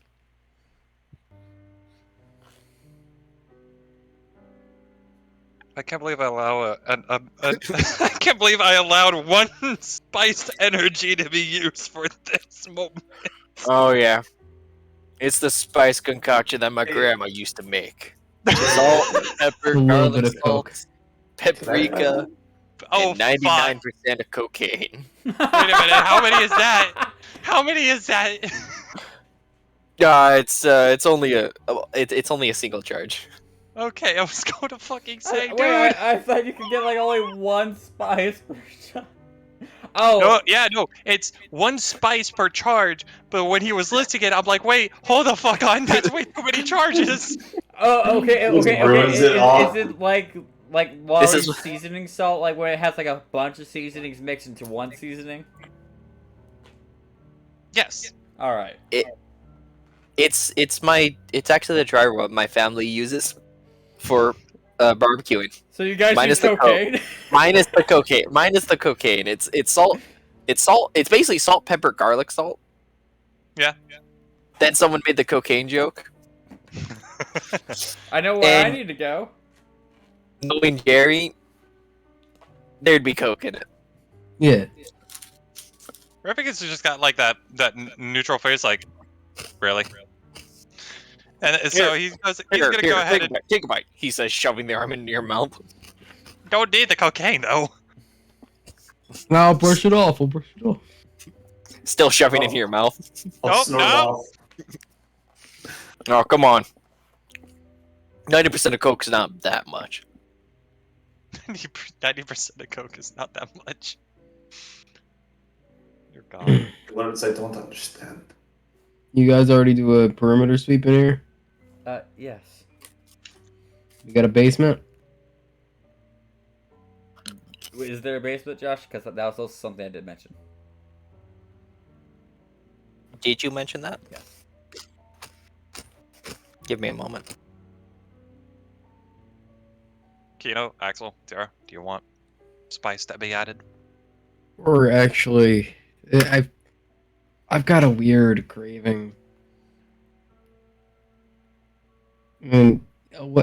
I can't believe I allow I can't believe I allowed one spiced energy to be used for this moment. Oh yeah. It's the spice concoction that my grandma used to make. Salt, pepper, A little garlic bit of coke. salt, paprika, Oh, and fuck. 99% of cocaine. Wait a minute. How many is that? How many is that? It's only a single charge. Okay, I was going to fucking say, dude. Wait, I thought you could get like only one spice per shot. Oh, No, yeah, no, it's one spice per charge. But when he was listing it, I'm like, wait, hold the fuck on. That's way too many charges. oh, okay. Just ruins it all. Is it like Wallace This is- seasoning salt, like where it has like a bunch of seasonings mixed into one seasoning? Yes. All right. It's actually the dry rub my family uses for barbecuing. So you guys Minus use the coke. cocaine? Minus the cocaine. Minus the cocaine. It's salt. It's salt. It's basically salt, pepper, garlic salt. Yeah. Then someone made the cocaine joke. I know where I And- need to go. Knowing Jerry, there'd be coke in it. Yeah. Rivik has just got like that neutral face, like, really? And so Here, he's gonna Here, go ahead take and take a bite. He says, shoving the arm into your mouth. don't need the cocaine though. Now I'll brush it off. We'll brush it off. Still shoving it into your mouth. I'll Oh, snort no. off. Oh, come on. 90% of coke's not that much. 90% of coke is not that much. You're gone. Words I don't understand. You guys already do a perimeter sweep in here? Yes. You got a basement? Wait, is there a basement, Josh? Because that was also something I did mention. Did you mention that? Yes. Give me a moment. Kino, Axel, Tara, do you want spice to be added? Or actually, I've got a weird craving. And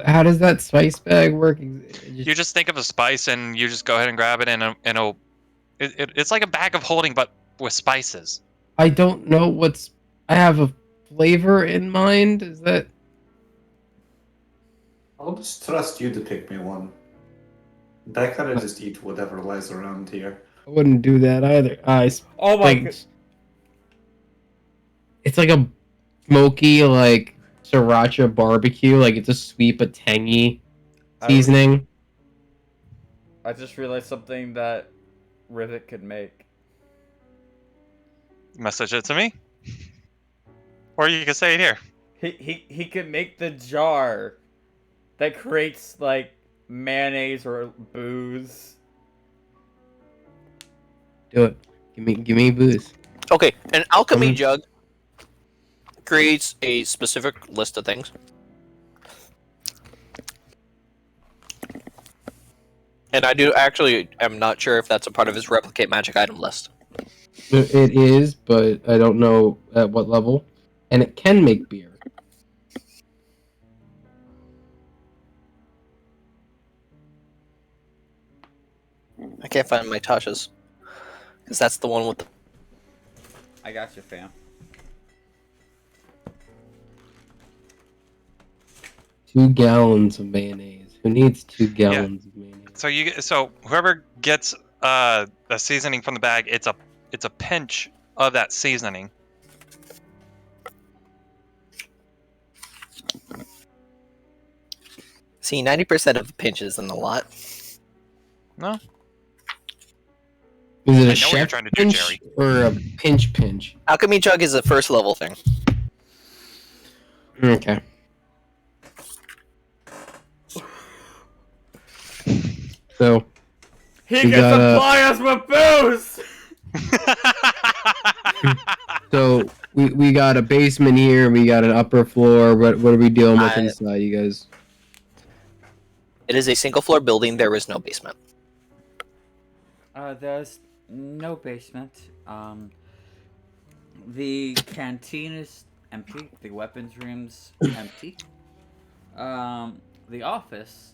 how does that spice bag work? You just think of a spice and you just go ahead and grab it, and it's like a bag of holding, but with spices. I don't know what's. I have a flavor in mind. Is that? I'll just trust you to pick me one. I kind of just eat whatever lies around here. I wouldn't do that either. Oh my god. It's like a smoky, like sriracha barbecue. Like it's a sweet but tangy seasoning. I just realized something that Rivet could make. Message it to me, or you can say it here. He could make the jar that creates like mayonnaise or booze. Do it. Give me booze. Okay, an alchemy Mhm. jug creates a specific list of things. And I'm not sure if that's a part of his replicate magic item list. It is, but I don't know at what level. And it can make beer. I can't find my Tasha's. Because that's the one with the... I got you, fam. 2 gallons of mayonnaise. Who needs 2 gallons of mayonnaise? So whoever gets the seasoning from the bag, it's a pinch of that seasoning. See, 90% of the pinch isn't a lot. No, Is it I know a what you're chef trying to do, pinch Jerry. or a pinch? Alchemy jug is a first level thing. Okay. So He We can got, supply us with booze! so we got a basement here. We got an upper floor. What are we dealing with I- inside, you guys? It is a single floor building, there is no basement. There's no basement. The canteen is empty. The weapons room's empty. The office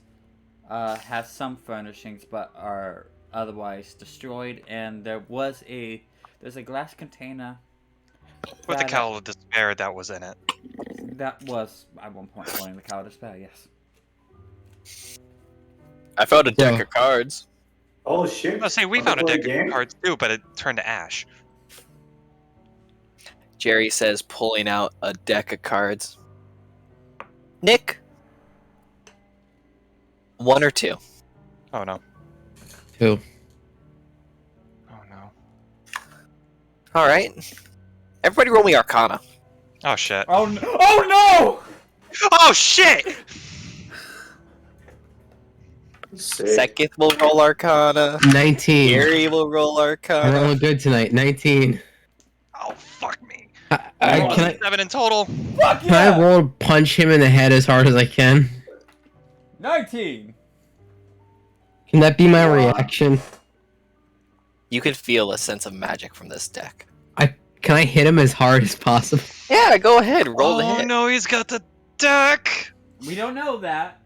has some furnishings, but are otherwise destroyed. And there's a glass container With the that- cowl of despair that was in it. that was at one point holding the cow despair. Yes. I found a deck Yeah. of cards. Oh shit! Oh, see, we Wanna found a play deck game? of cards too, but it turned to ash. Jerry says, pulling out a deck of cards. Nick? 1 or 2? Oh no. 2. Oh no. Alright. Everybody roll me Arcana. Oh shit. Oh no! Oh Oh shit! Sick. Second will roll Arcana. 19. Gary will roll I'm Arcana. rolling good tonight. 19. Oh fuck me. Can 7 in total. no! Fuck I yeah! roll to punch him in the head as hard as I can? 19. Can that be my reaction? You can feel a sense of magic from this deck. Can I hit him as hard as possible? Yeah, go ahead. Roll the Oh hit. no, he's got the deck. We don't know that.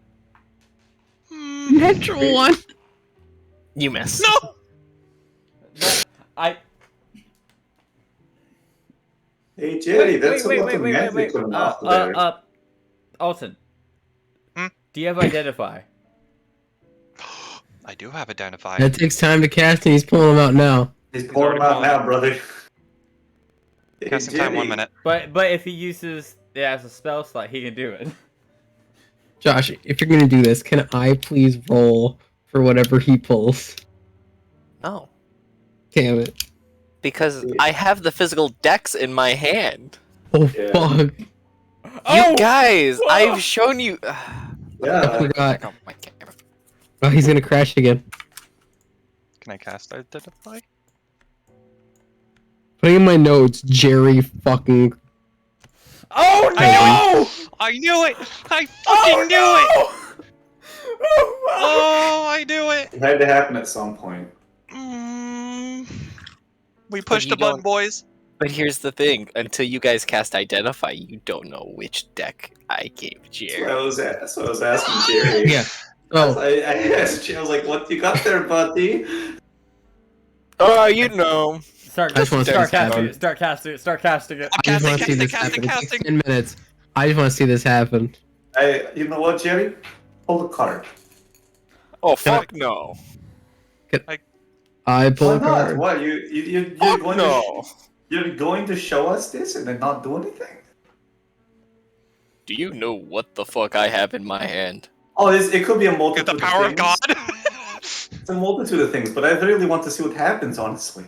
Natural 1. You miss. No. But Hey Jerry, that's a lot of wait. magic coming off there. Alton. Hmm? Do you have identify? I do have identify. That takes time to cast, and he's pulling them out now. He's pouring them out already now, brother. Hey, Casting time 1 Jerry. minute. But if he uses it as a spell slot, he can do it. Josh, if you're gonna do this, can I please roll for whatever he pulls? No. Damn it. Because I have the physical decks in my hand. Oh, Yeah. fuck. You guys, Whoa! I've shown you. I Yeah. forgot. Back on my camera. Oh, he's gonna crash again. Can I cast identify? Putting in my notes, Jerry fucking... Oh I no! I knew it! I fucking Oh knew it! Oh, I knew it. It had to happen at some point. We pushed you a button, don't- boys. But here's the thing: until you guys cast Identify, you don't know which deck I gave Jerry. That's what I was asking Jerry. Yeah. Oh, I asked Jerry, I was like, "What you got there, buddy?" Oh, you know. Start, I just wanna see start this happen. casting it. Start casting it. Start casting it. I'm I just want to see casting, this casting, happen. It takes casting. 10 minutes. I just want to see this happen. You know what, Jerry? Pull a card. Oh fuck no! I pull Why a not? card. What you're Fuck going no! you're going to show us this and then not do anything? Do you know what the fuck I have in my hand? Oh, it could be a Get multitude. the power of things. God. It's a multitude of things, but I really want to see what happens. Honestly,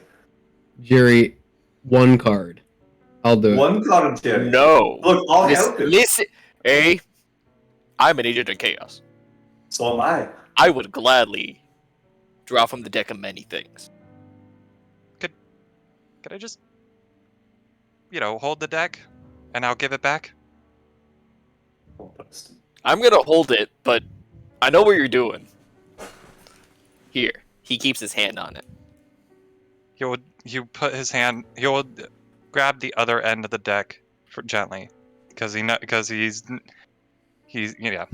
Jerry, one card. I'll do it. one card, Jerry. No. Look, I'll help you. Listen, hey, I'm an agent of chaos. So am I. I would gladly draw from the deck of many things. Could I just, hold the deck, and I'll give it back? I'm gonna hold it, but I know what you're doing. Here, he keeps his hand on it. You put his hand. He'll grab the other end of the deck gently, because he's yeah.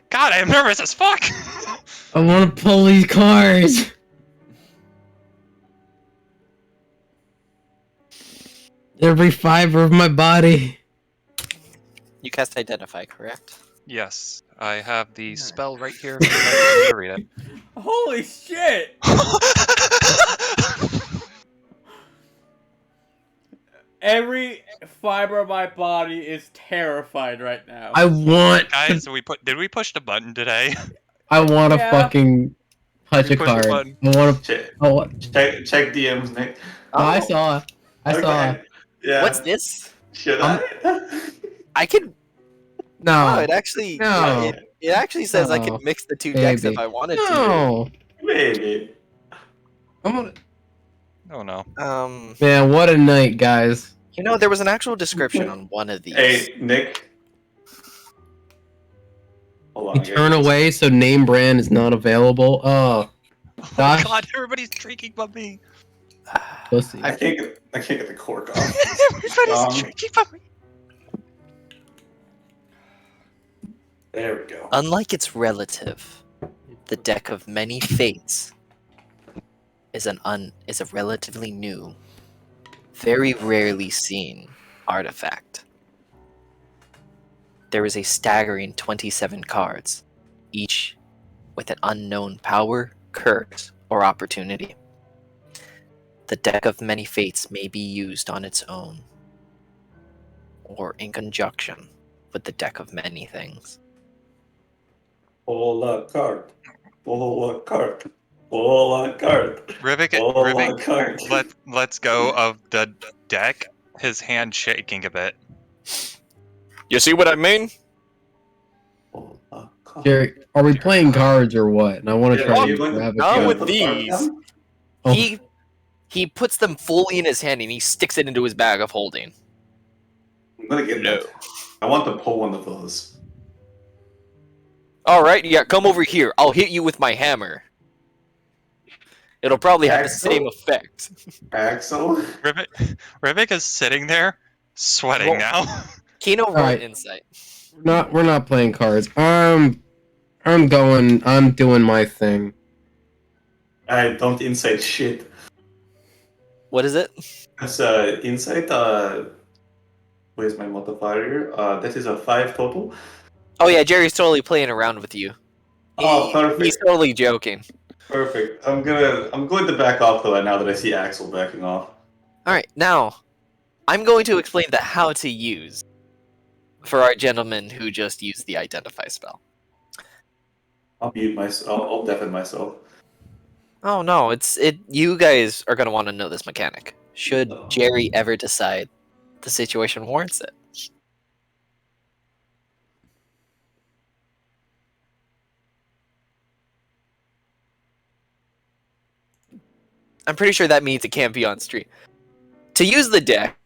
God, I am nervous as fuck. I want to pull these cards. Every fiber of my body. You cast Identify, correct? Yes, I have the spell right here. If you'd like to read it. Holy shit! Every fiber of my body is terrified right now. I want. Guys, did we push the button today? I want to Yeah. fucking touch We a push the card. button. I want to. Check, Oh, what? check DMs, Nick. Oh, I saw. I saw. Okay. Yeah. What's this? Should I? I could. No. Oh, it actually. No. It actually says I No. could mix the two decks if Baby. I wanted to. No. Maybe. I'm gonna. Oh no. Man, what a night, guys. There was an actual description on one of these. Hey, Nick. Hold on. You I turn gotta- away so name brand is not available. Oh, Oh Gosh. God, everybody's drinking but me. pussy. I can't get the cork off. Everybody's drinking but me. There we go. Unlike its relative, the deck of many fates is a relatively new, very rarely seen artifact. There is a staggering 27 cards, each with an unknown power, curse, or opportunity. The deck of many fates may be used on its own, or in conjunction with the deck of many things. Pull a card. Pull a card. Pull a card. Rivik, Pull a Rivik, card. let's go of the deck. His hand shaking a bit. You see what I mean? Pull a card. Jerry, are we playing cards or what? And I want to Yeah, try are you to going to- grab Not a You with wanna card. put the card these. down? Oh. He puts them fully in his hand and he sticks it into his bag of holding. I'm gonna get No. that. I want to pull one of those. All right, yeah, come over here. I'll hit you with my hammer. It'll probably have the Axel? same effect. Axel. Rivik is sitting there, sweating Roll. now. Kino, roll Alright. insight. We're not playing cards. I'm doing my thing. I don't insight shit. What is it? That's insight. Where's my modifier? That is a 5 total. Oh yeah, Jerry's totally playing around with you. Oh, perfect. He's totally joking. Perfect. I'm going to back off though now that I see Axel backing off. All right, now I'm going to explain the how to use for our gentleman who just used the identify spell. I'll mute myself. I'll deafen myself. Oh no, you guys are gonna want to know this mechanic. Should Jerry ever decide the situation warrants it. I'm pretty sure that means it can't be on stream. To use the deck,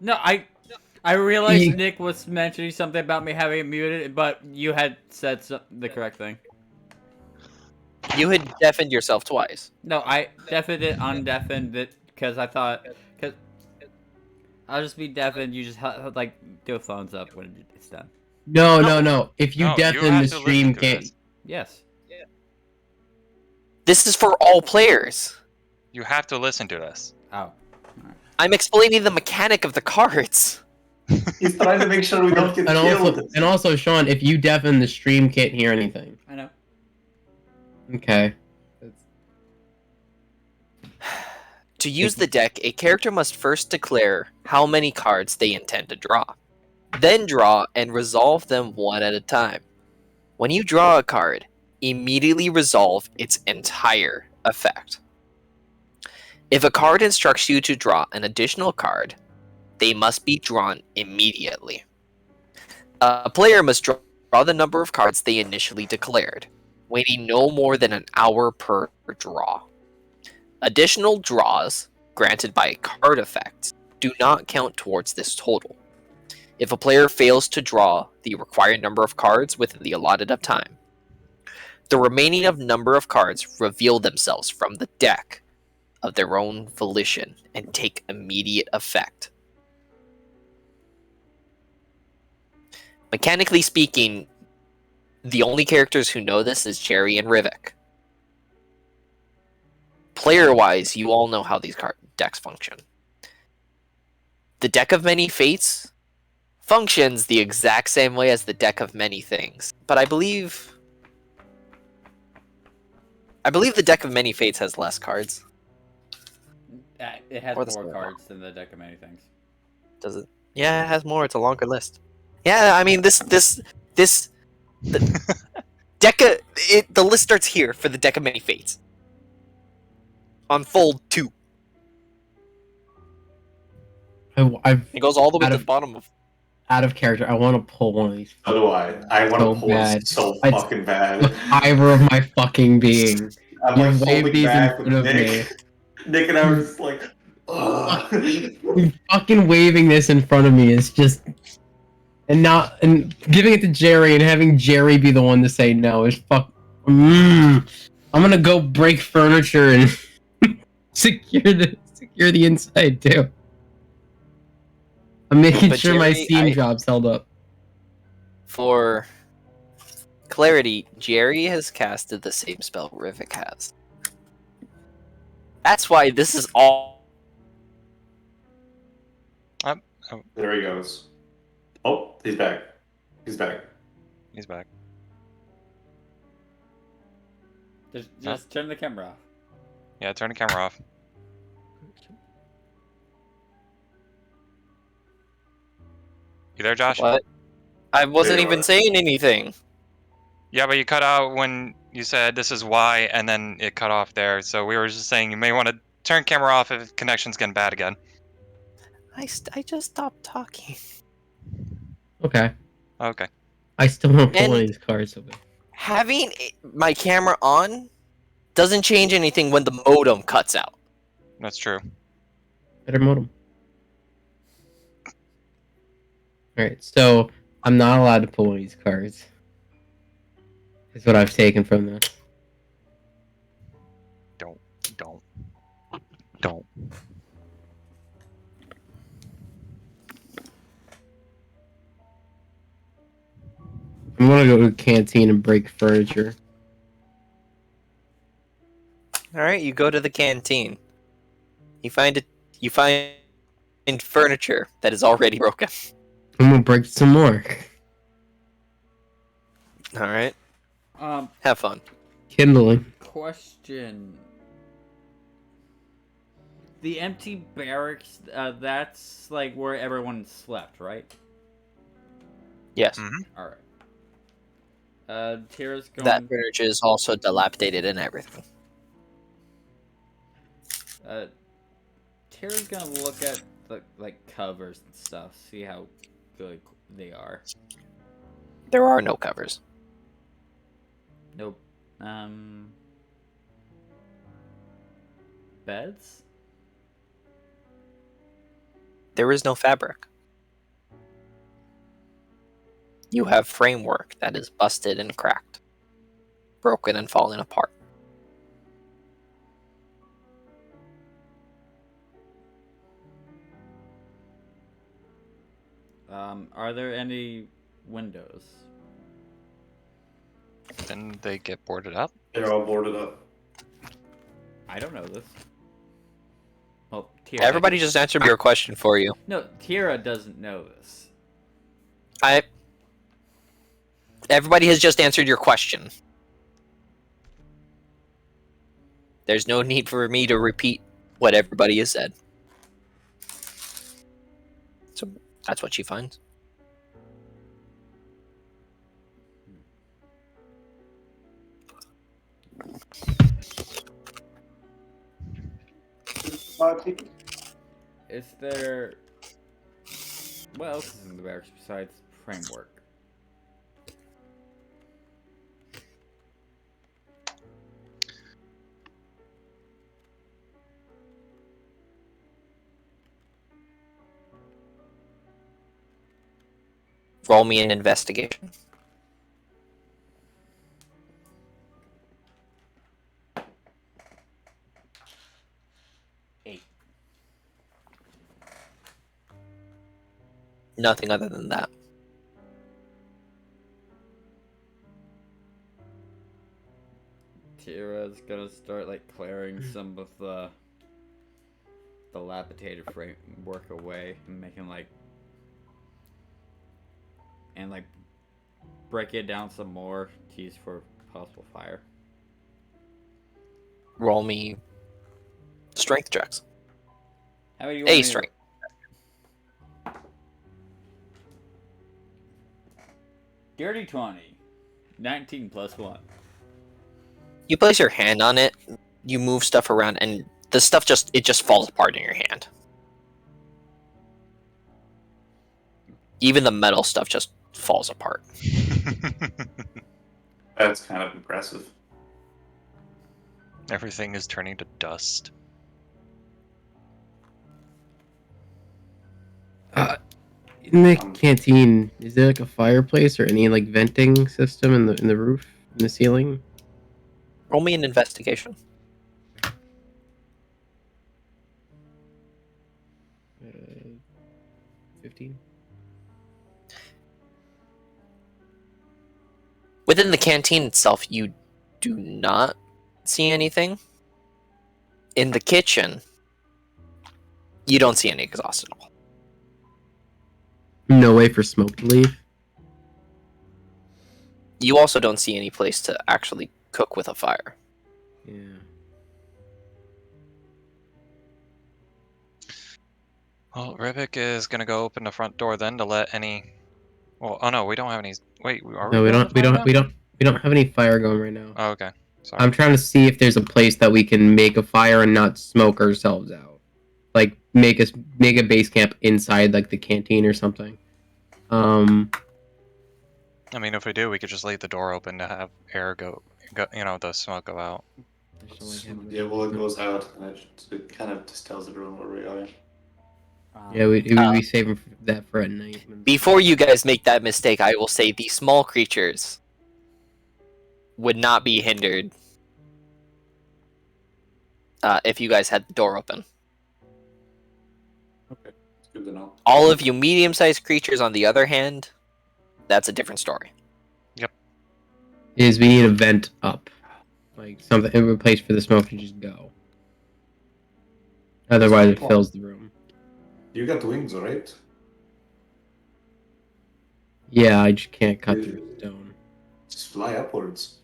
No, I realized You- Nick was mentioning something about me having it muted, but you had said the correct thing. You had deafened yourself twice. No, I deafened it, undeafened it, because I thought, because I'll just be deafened. You just like do a thumbs up when it's done. No, No. no. If you No, you deafen have the to listen stream, to can't. this. Yes. This is for all players. You have to listen to this. Oh. I'm explaining the mechanic of the cards. He's trying to make sure we don't get And killed. also, Sean, if you deafen the stream, can't hear anything. I know. Okay. To use the deck, a character must first declare how many cards they intend to draw. Then draw and resolve them one at a time. When you draw a card, immediately resolve its entire effect. If a card instructs you to draw an additional card, they must be drawn immediately. A player must draw the number of cards they initially declared, waiting no more than an hour per draw. Additional draws, granted by card effects, do not count towards this total. If a player fails to draw the required number of cards within the allotted of time, the remaining number of cards reveal themselves from the deck of their own volition and take immediate effect. Mechanically speaking, the only characters who know this is Jerry and Rivik. Player-wise, you all know how these card decks function. The Deck of Many Fates functions the exact same way as the Deck of Many Things, but I believe the Deck of Many Fates has less cards. It has Or the more same cards than the deck of many things. Does it? Yeah, it has more. It's a longer list. Yeah, I mean the the list starts here for the Deck of Many Fates. On fold 2. I've It goes all the way Out to of- the bottom of. out of character. I want to pull one of these. So do I. I want So to pull bad. it so It's- fucking The bad. fiber of my fucking being. I'm You like wave holding these in back with front of Nick. Nick and I were just like, ugh. You fucking waving this in front of me is just, and giving it to Jerry and having Jerry be the one to say no is fuck. I'm gonna go break furniture and secure the inside too. I'm making But sure my Jerry, Steam job's held up. For clarity, Jerry has casted the same spell Rivik has. That's why this is all. There he goes. Oh, he's back. He's back. He's back. Just turn the camera off. Yeah, turn the camera off. You there, Josh? What? I wasn't There you even are. saying anything. Yeah, but you cut out when you said this is why, and then it cut off there. So we were just saying you may want to turn camera off if connection's getting bad again. I just stopped talking. Okay. Okay. I still want to pull And- one of these cards. So bad. Having my camera on doesn't change anything when the modem cuts out. That's true. Better modem. Alright, so I'm not allowed to pull one of these cards. Is what I've taken from this. Don't. I'm gonna go to the canteen and break furniture. All right, you go to the canteen. You find furniture that is already broken. I'm gonna break some more. All right, Um, have fun. Kindling. question. The empty barracks, that's like where everyone slept, right? Yes, Alright. Tira's going... that furniture is also dilapidated and everything. Tira's gonna look at the, like, covers and stuff, see how good they are. There are no covers. Nope. Beds? There is no fabric. You have framework that is busted and cracked, broken and falling apart. Are there any windows? Then they get boarded up. They're all boarded up. I don't know this. Well, Tira. Everybody just answered your question for you. No, Tira doesn't know this. Everybody has just answered your question. There's no need for me to repeat what everybody has said. So that's what she finds. Is there... What else is in the barracks besides framework? Roll me an investigation. Nothing other than that. Tira's gonna start like clearing some of the dilapidated framework away and making like break it down some more to use for possible fire. Roll me strength checks. How do you want me A to- strength. Dirty 20. 19 plus 1. You place your hand on it, you move stuff around, and the stuff just falls apart in your hand. Even the metal stuff just falls apart. That's kind of impressive. Everything is turning to dust. In the canteen, is there like a fireplace or any like venting system in the roof, in the ceiling? Roll me an investigation. 15. Within the canteen itself, you do not see anything. In the kitchen, you don't see any exhaust at all. No way for smoke to leave. You also don't see any place to actually cook with a fire. Yeah. Well, Rivik is gonna go open the front door then to let any. Well, oh no, we don't have any. Wait, are No, we going don't. We to fire don't. We don't. We don't have any fire going right now. now? Oh, okay. Sorry. I'm trying to see if there's a place that we can make a fire and not smoke ourselves out. Like make a base camp inside like the canteen or something. I mean, if we do, we could just leave the door open to have air go the smoke go out. Yeah, well, it goes out, and it kind of just tells everyone where we are. Yeah, we save that for at night. Before you guys make that mistake, I will say the small creatures would not be hindered if you guys had the door open. Okay, it's good to know. All of you medium-sized creatures, on the other hand, that's a different story. Is we need a vent up, like something a place for the smoke to just go. Otherwise, it fills the room. You got wings, right? Yeah, I just can't cut through stone. Just fly upwards.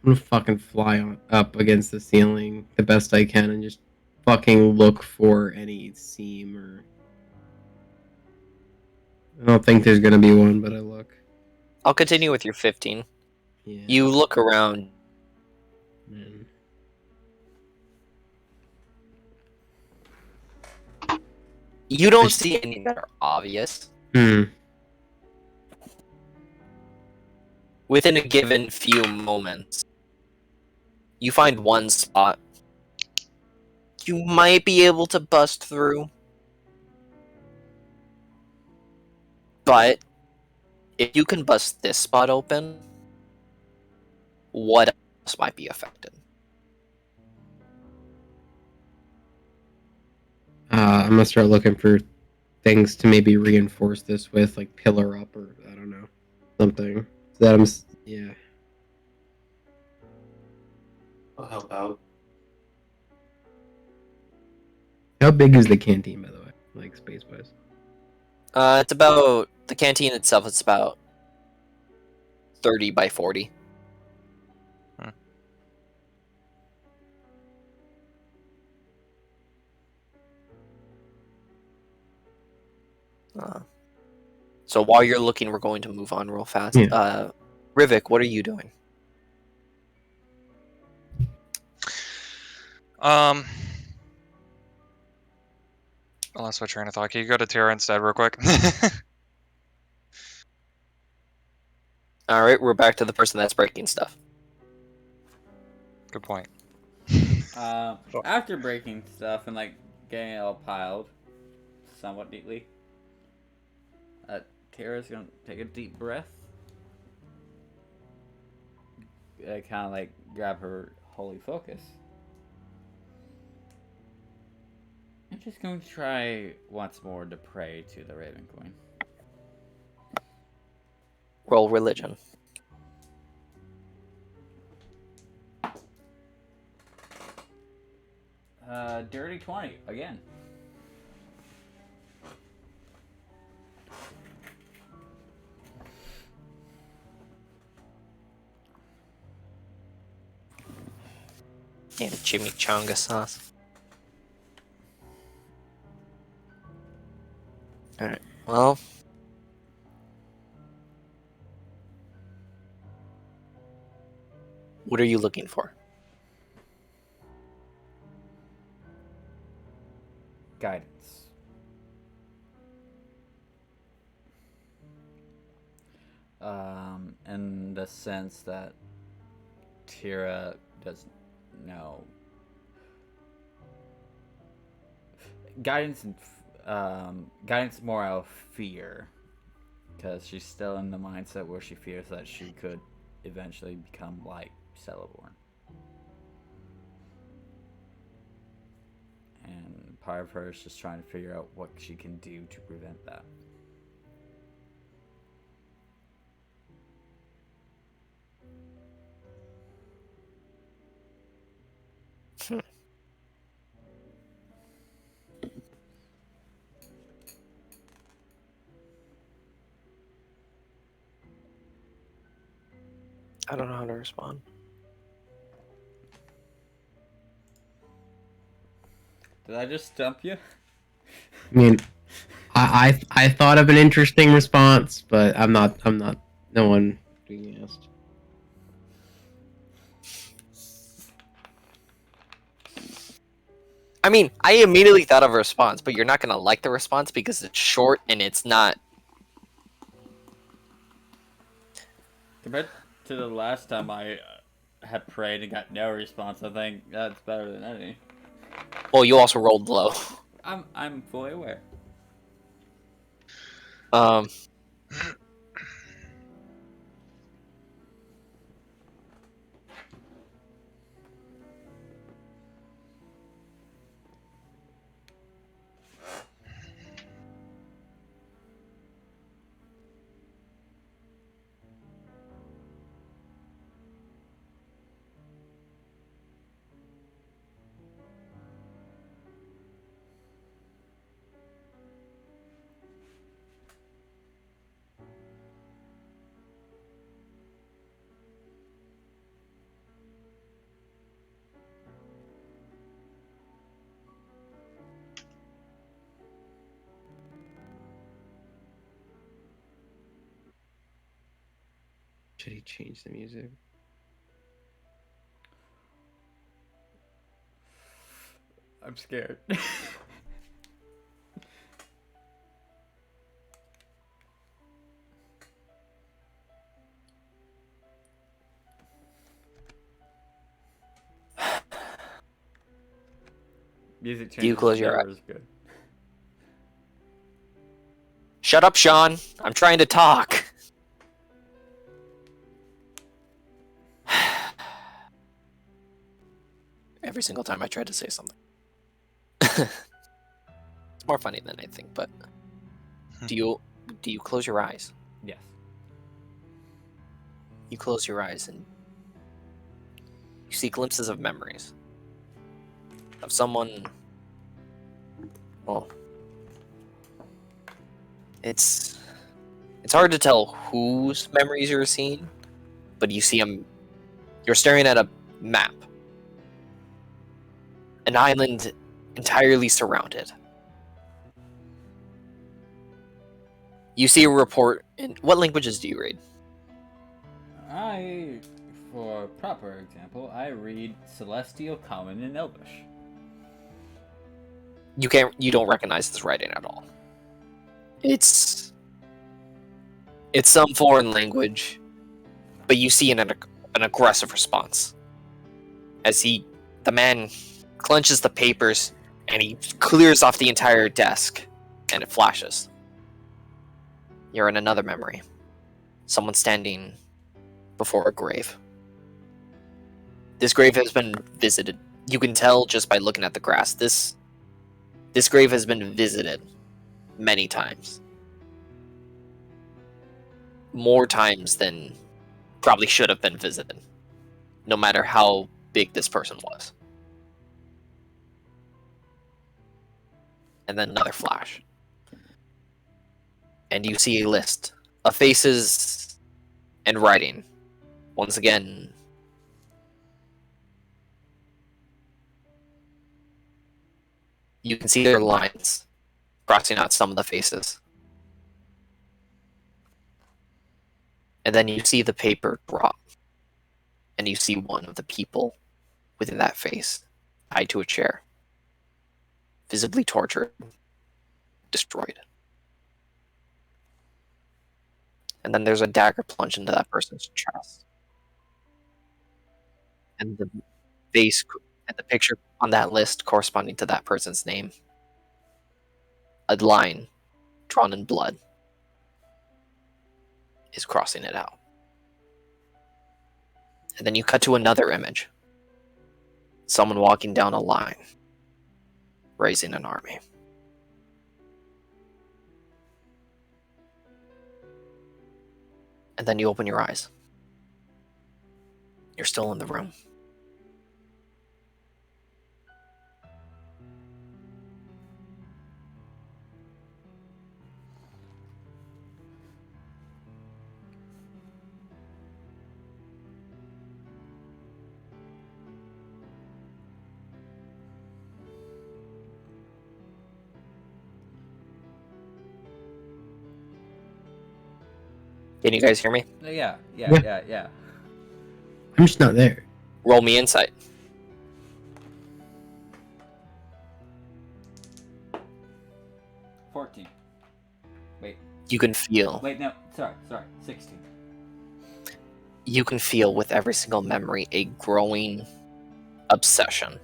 I'm gonna fucking fly up against the ceiling the best I can and just fucking look for any seam or. I don't think there's gonna be one, but I look. I'll continue with your 15. Yeah. You look around. Man. You don't see any that are obvious. Within a given few moments, you find one spot you might be able to bust through. But if you can bust this spot open, what else might be affected? I'm gonna start looking for things to maybe reinforce this with, like pillar up or I don't know, something. So that yeah. I'll help out. How big is the canteen, by the way, like space wise? It's about the canteen itself. It's about 30 by 40. Hmm. So while you're looking, we're going to move on real fast. Yeah. Rivik, what are you doing? I lost my train of thought. Can you go to Tira instead, real quick? All right, we're back to the person that's breaking stuff. Good point. After breaking stuff and like getting it all piled somewhat neatly, Tara's gonna take a deep breath. Kind of like grab her holy focus. I'm just going to try once more to pray to the Raven Queen. Roll religion. Dirty 20 again. And a chimichanga sauce. Alright, well. What are you looking for? Guidance. In the sense that Tira doesn't know. Guidance and guidance more out of fear, because she's still in the mindset where she fears that she could eventually become like Celeborn. And part of her is just trying to figure out what she can do to prevent that. I don't know how to respond. Did I just stump you? I mean, I thought of an interesting response, but I'm not. No one being asked. I mean, I immediately thought of a response, but you're not going to like the response because it's short and it's not. Compared to the last time I had prayed and got no response, I think that's better than any. Well, you also rolled low. I'm fully aware. Um. Should he change the music? I'm scared. Music changes. Do you close your never is good. Shut up, Sean. I'm trying to talk. Every single time I try to say something. It's more funny than I think, but do you close your eyes? Yes. You close your eyes and you see glimpses of memories of someone. Well, it's hard to tell whose memories you're seeing, but you see them. You're staring at a map, an island entirely surrounded. You see a report. In what languages do you read? For proper example, I read Celestial, Common, and Elvish. You don't recognize this writing at all. It's some foreign language, but you see an aggressive response as the man clenches the papers and he clears off the entire desk, and it flashes. You're in another memory. Someone standing before a grave. This grave has been visited. You can tell just by looking at the grass. This grave has been visited many times. More times than probably should have been visited. No matter how big this person was. And then another flash. And you see a list of faces and writing. Once again, you can see their lines crossing out some of the faces. And then you see the paper drop. And you see one of the people within that face tied to a chair. Visibly tortured. Destroyed. And then there's a dagger plunged into that person's chest. And the face and the picture on that list corresponding to that person's name. A line drawn in blood is crossing it out. And then you cut to another image. Someone walking down a line, raising an army. And then you open your eyes. You're still in the room. Can you guys hear me? Yeah. I'm just not there. Roll me insight. 14. Wait. You can feel. Wait, no. Sorry. 16. You can feel with every single memory a growing obsession.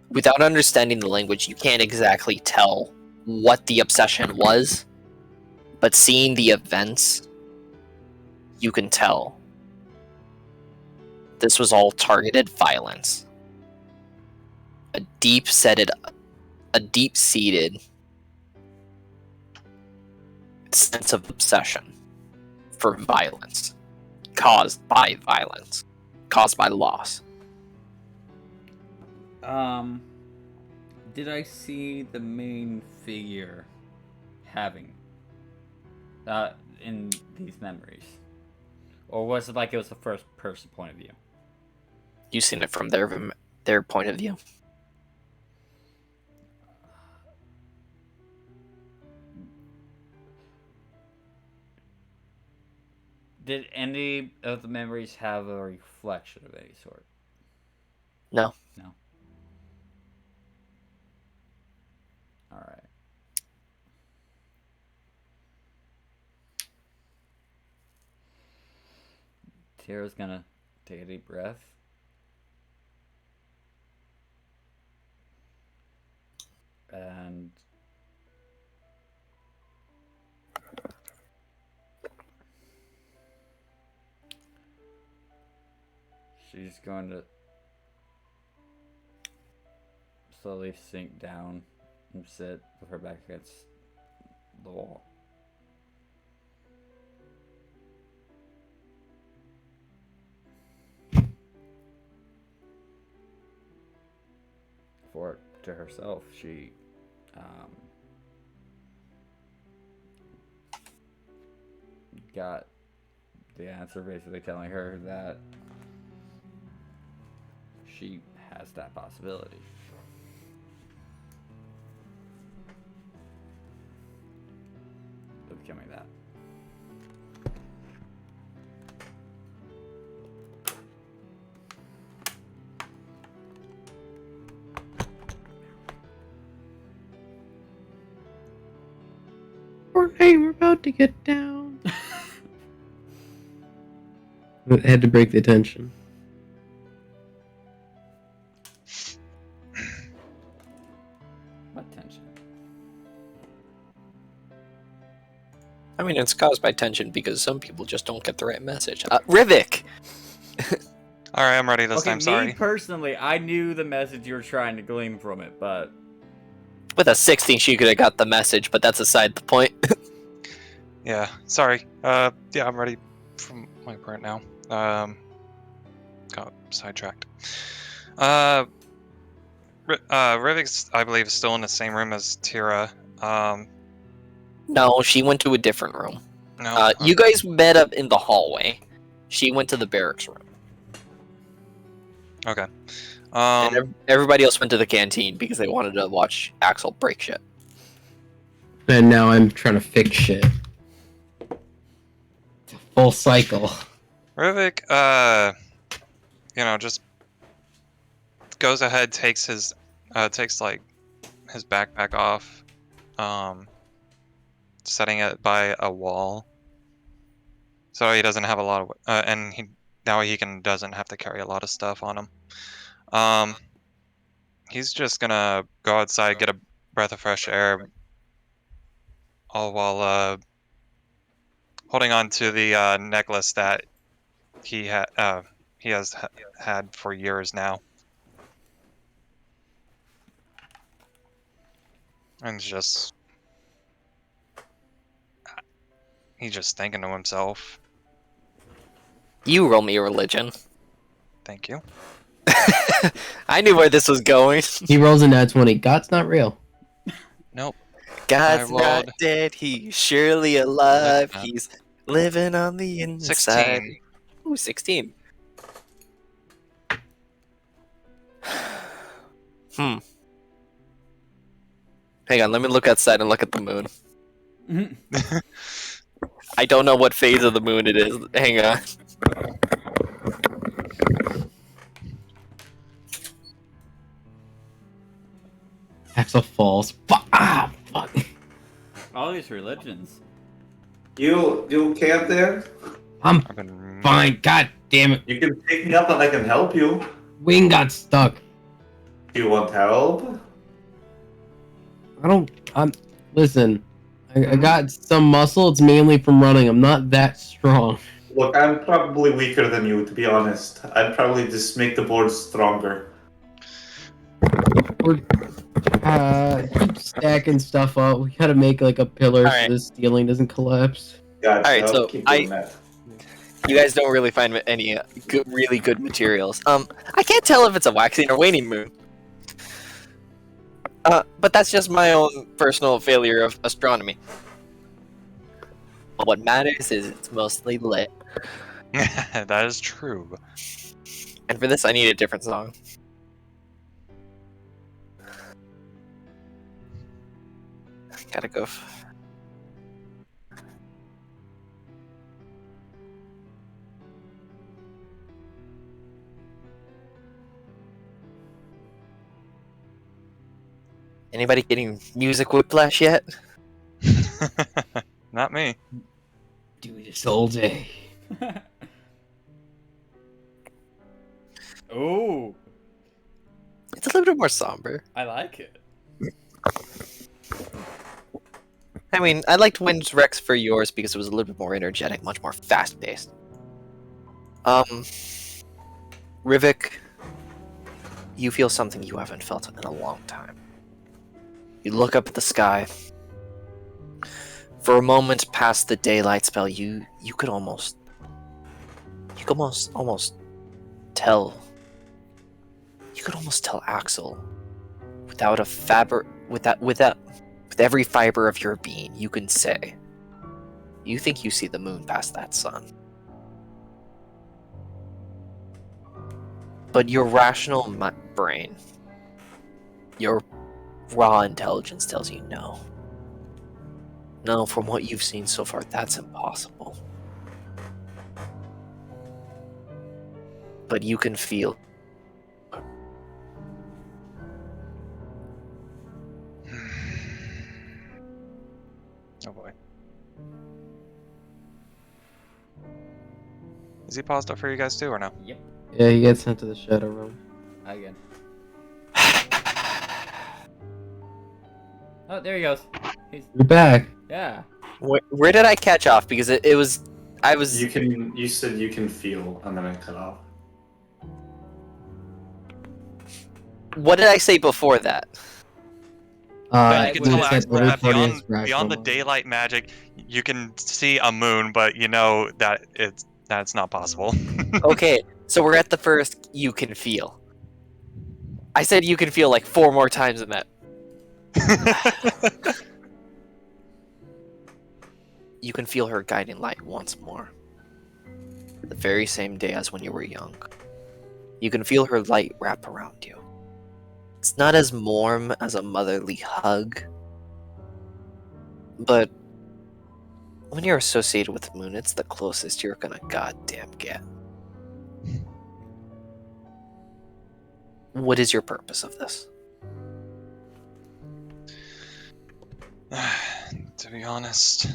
Without understanding the language, you can't exactly tell what the obsession was, but seeing the events, you can tell. This was all targeted violence. A deep-seated sense of obsession for violence, caused by loss. Did I see the main figure having in these memories? Or was it like it was the first person point of view? You've seen it from their point of view. Did any of the memories have a reflection of any sort? No. No. Alright. Tara's gonna take a deep breath She's going to slowly sink down and sit with her back against the wall. For to herself, she got the answer basically telling her that she has that possibility. Of becoming that. Hey, we're about to get down. I had to break the tension. What tension? I mean, it's caused by tension because some people just don't get the right message. Rivik! All right, I'm ready this Okay, time. me Sorry. personally, I knew the message you were trying to glean from it, but With a 16, she could have got the message, but that's aside the point. Yeah, sorry. Yeah, I'm ready for my part now. Got sidetracked. Rivik's, I believe, is still in the same room as Tira. No, she went to a different room. No. You guys met up in the hallway. She went to the barracks room. Okay. And everybody else went to the canteen because they wanted to watch Axel break shit. And now I'm trying to fix shit. It's a full cycle. Rivik, just goes ahead, takes his backpack off, setting it by a wall, so he doesn't have a lot of, and doesn't have to carry a lot of stuff on him. He's just gonna go outside, get a breath of fresh air, all while holding on to the necklace that he has had for years now. And he's just thinking to himself. You roll me a religion. Thank you. I knew where this was going. He rolls a nat 20. God's not real. Nope. God's I not rolled- dead. He's surely alive. Uh, He's living on the inside. 16. Ooh, 16. Hang on, let me look outside and look at the moon. I don't know what phase of the moon it is. Hang on. Axel falls. Fuck. Ah, fuck. all these religions. You okay up there? I'm I've been fine. God damn it. You can pick me up and I can help you. Wing got stuck. Do you want help? Listen. I got some muscle. It's mainly from running. I'm not that strong. Look, I'm probably weaker than you, to be honest. I'd probably just make the board stronger. Keep stacking stuff up. We gotta make like a pillar Alright. so the ceiling doesn't collapse. Gotcha. Alright, so I'll keep doing that. You guys don't really find any really good materials. I can't tell if it's a waxing or waning moon. But that's just my own personal failure of astronomy. But what matters is it's mostly lit. that is true. And for this, I need a different song. Gotta go. Anybody getting music whiplash yet? Not me. Do this all day. Ooh, It's a little bit more somber. I like it. I mean, I liked Wind's Rex for yours because it was a little bit more energetic, much more fast-paced. Rivik, you feel something you haven't felt in a long time. You look up at the sky. For a moment past the daylight spell, you could almost tell. You could almost tell Axel without a fabric, with every fiber of your being, you can say, you think you see the moon past that sun. But your rational brain, your raw intelligence tells you no. No, from what you've seen so far, that's impossible. But you can feel. Oh boy. Is he paused up for you guys too, or no? Yep. Yeah, he gets sent to the shadow realm. Again. Oh, there he goes. He's You're back. yeah. Where did I catch off? Because it was. I was. You said you can feel, and then I cut off. What did I say before that? But you when can it tell said Axel every that party has beyond rational the mind. daylight magic, you can see a moon, but you know that that's not possible. Okay, so we're at the first you can feel. I said you can feel like 4 more times than that. You can feel her guiding light once more. The very same day as when you were young. You can feel her light wrap around you. It's not as warm as a motherly hug, but when you're associated with the moon, it's the closest you're gonna goddamn get. What is your purpose of this? To be honest,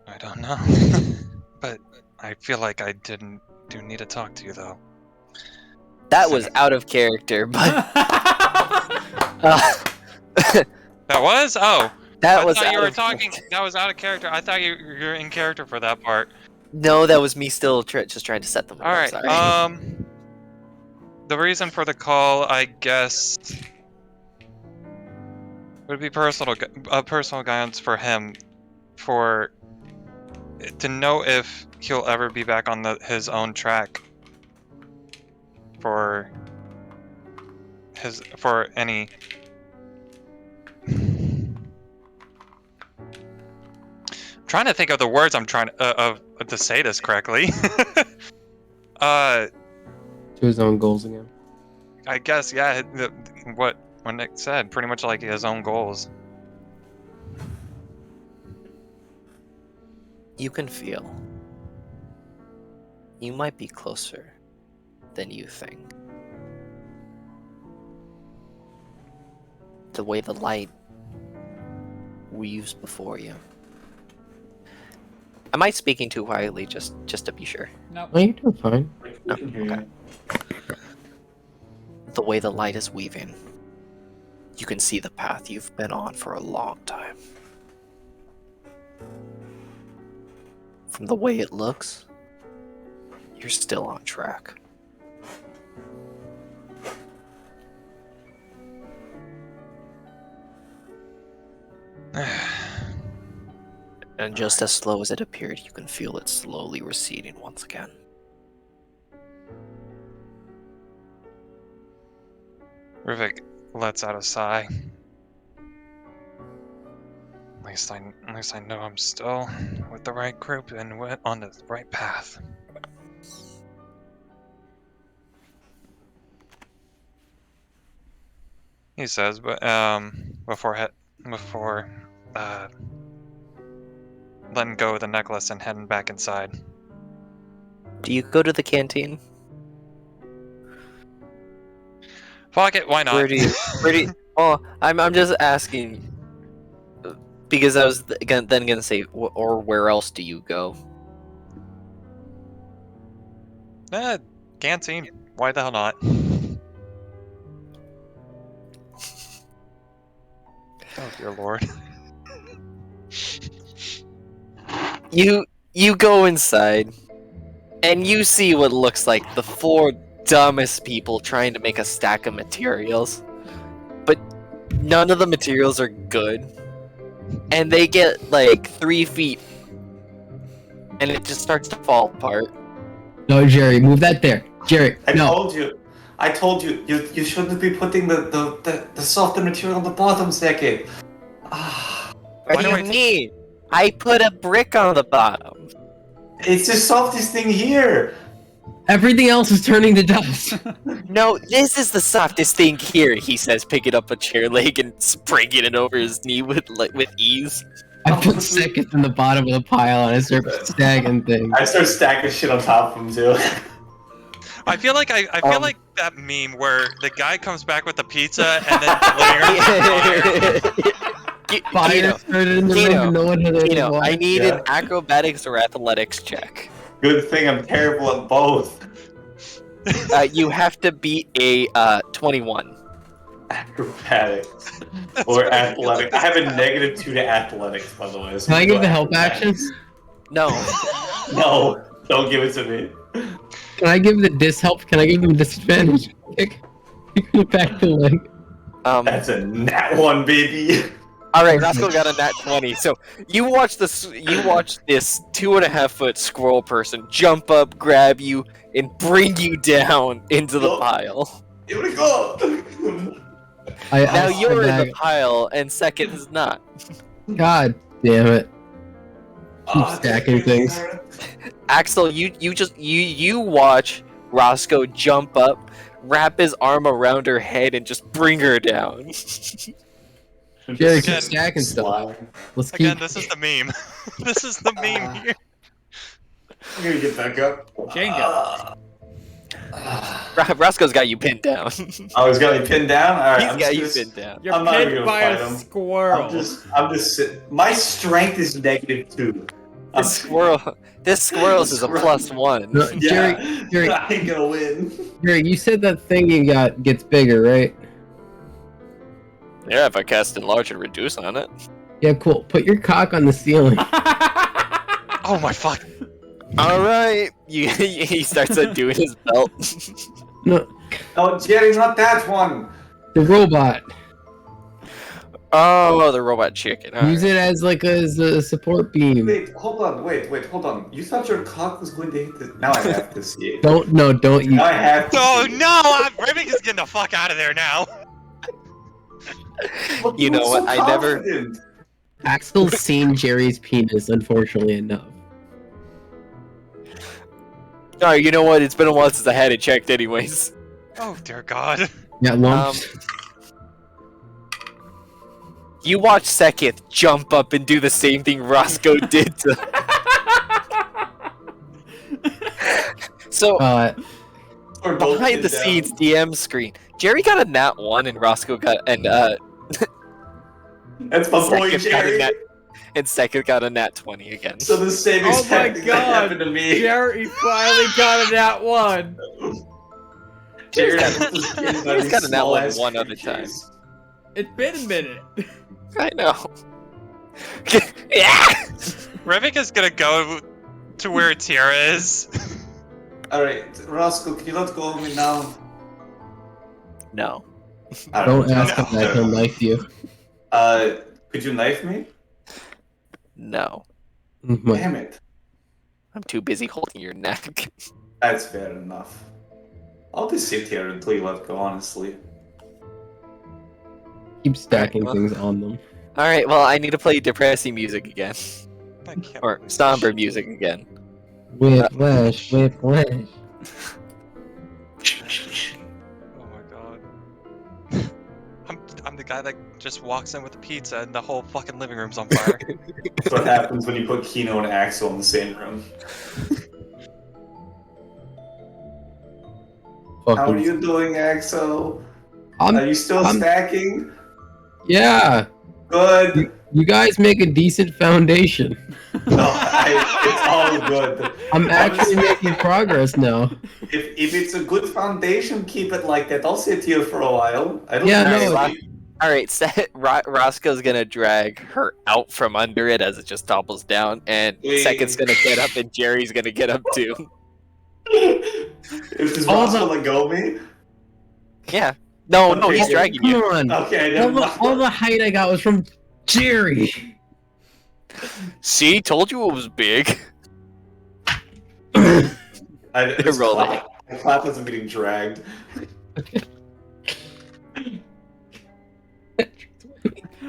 I don't know. But I feel like I do need to talk to you though. That was out of character, but uh, That was? Oh. that I was thought you out were of talking. character. That was out of character. I thought you're in character for that part. No, that was me still just trying to set them up. All right. Sorry. The reason for the call, I guess, would be personal guidance for him, for to know if he'll ever be back on his own track. For any. Trying to think of the words I'm trying to say this correctly. To his own goals again. I guess, yeah. What Nick said, pretty much like his own goals. You can feel. You might be closer than you think. The way the light weaves before you. Am I speaking too quietly, just to be sure? Nope. Oh, you're doing fine. We can hear okay. you. The way the light is weaving, you can see the path you've been on for a long time. From the way it looks, you're still on track. And just as slow as it appeared, you can feel it slowly receding once again. Rivik lets out a sigh. At least I know I'm still with the right group and on the right path. He says, but before letting go of the necklace and heading back inside. Do you go to the canteen? Fuck it, why not? Where do you? Oh, I'm just asking because I was then gonna say, or where else do you go? Canteen. Why the hell not? Oh dear lord. You go inside. and you see what looks like the four dumbest people trying to make a stack of materials, but none of the materials are good, and they get like 3 feet, and it just starts to fall apart. No, Jerry, move that there. Jerry, no. I told you, you shouldn't be putting the softer material on the bottom, Seki. Ah, What do you mean? I put a brick on the bottom. it's the softest thing here. Everything else is turning to dust. No, this is the softest thing here, he says, picking up a chair leg and springing it over his knee with ease. I put seconds in the bottom of the pile and I start stacking things. I start stacking shit on top of them too. I feel like I feel like that meme where the guy comes back with the pizza and then the living room Fire Kino, started in the Kino, room and no one had any Kino, water. I need Yeah. an acrobatics or athletics check. Good thing I'm terrible at both. You have to beat a 21. Acrobatics or athletics. I have a -2 to athletics, by the way. So Can I go give the help ahead. actions? No. No, don't give it to me. Can I give the help? Can I give them disadvantage? Kick it back to leg. That's a nat 1, baby. All right, Roscoe got a nat 20. So you watch this. You watch this 2.5-foot squirrel person jump up, grab you, and bring you down into the Look. pile. Here we go. Now you're in the back. pile, and second is not. God damn it. Ah, stacking things. Axel, you watch Roscoe jump up, wrap his arm around her head, and just bring her down. Jerry, Again, keep stacking stuff. Let's keep. Again, this is the meme. This is the meme here. I'm gonna get back up. Jenga. Roscoe's got you pinned down. Oh, he's got me pinned down. All right, He's I'm got just you gonna- pinned down. You're I'm not even pinned gonna by fight a him. squirrel. I'm just sitting. My strength is -2. I'm This squirrel's is a +1. No, Yeah, Jerry, I ain't gonna win. Jerry, you said that thing you got gets bigger, right? Yeah, if I cast enlarge and reduce on it. Yeah, cool. Put your cock on the ceiling. Oh my fuck. All right. He starts undoing his belt. No, Oh, Jerry, not that one. the robot. Oh, the robot chicken. All Use right. it as like a support beam. Wait, hold on. Wait, hold on. You thought your cock was going to hit this? Now I have to see it. Don't use. Now I have to Oh see it. no! Rivik is getting the fuck out of there now. But You know were what, I never- confident. Axel's seen Jerry's penis, unfortunately enough. All right, you know what? It's been a while since I had it checked, anyways. Oh dear God. Yeah, lumps. You watch Sekith jump up and do the same thing Roscoe did to. So Or both behind the sit down. scenes DM screen, Jerry got a nat 1 and Roscoe got That's my boy, Sekith got a Jerry. nat, and Sekith got a nat 20 again. So the same Oh my exact thing that God. happened to me. Jerry finally got it at one. Jerry He's got- was getting by he's these got an outline small-ass one other time. creatures. It's been a minute. I know. Yeah. Rivik is gonna go to where Tierra is. Alright, Roscoe, can you let go of me now? No. Don't ask no. him that, he'll knife you. Could you knife me? No. Mhm. Damn it. I'm too busy holding your neck. That's fair enough. I'll just sit here until you let go, honestly. Keep stacking Alright, things on them. All right. Well, I need to play depressing music again, I can't- or somber music again. Whiplash, whiplash. Oh my God. I'm the guy that just walks in with a pizza and the whole fucking living room's on fire. That's what happens when you put Kino and Axel in the same room. How are Fucking. you doing, Axel? Are I'm, you still I'm- stacking? yeah, Good. you guys make a decent foundation. No, it's all good. I'm actually making progress now. If it's a good foundation, keep it like that. I'll sit here for a while. I don't Yeah, think no, I'll it- All right. Roscoe's gonna drag her out from under it as it just topples down, and Wait. Sekith's gonna get up, and Jerry's gonna get up too. If this All Roscoe the- let go of me? Yeah. No, no, Okay, he's yeah. dragging Come you. on. Okay, never mind. All the height I got was from Jerry. See, told you it was big. This Roll it. clap, my clap wasn't getting dragged.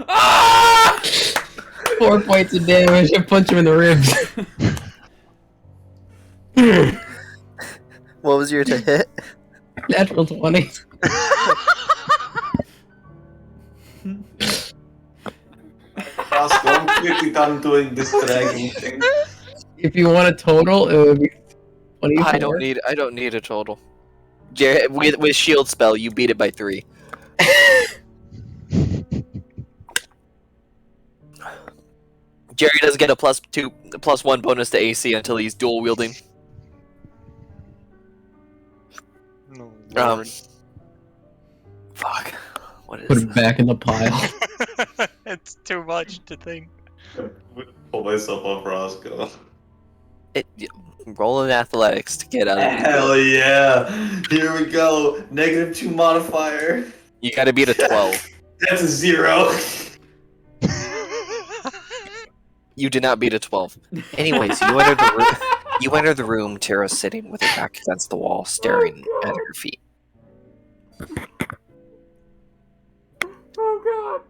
Ah! 4 points of damage. I punch him in the ribs. What was your to hit? Natural 20. Roscoe, I'm quickly done doing this dragging thing. If you want a total, it would be 24. I don't need a total. With shield spell, you beat it by 3. Jerry does get a +1 bonus to AC until he's dual wielding. No, Um, Lord. Fuck. What Put is it back in the pile. It's too much to think. Pull myself up, Roscoe. it? Rolling athletics to get out of these. Hell yeah! Here we go. -2 modifier. You gotta beat a 12. That's a 0. You did not beat a 12. Anyways, you enter the room. You enter the room. Tara's sitting with her back against the wall, staring at her feet. Oh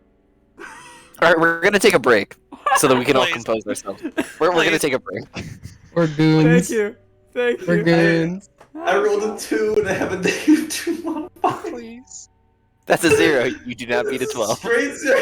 All right, we're gonna take a break so that we can all Please. compose ourselves. We're gonna Please. take a break. We're god. goons. Thank you. Thank We're you. goons. I rolled a 2 and I have a -2 modifier. Please. That's a 0. You do not beat a 12. Straight 0.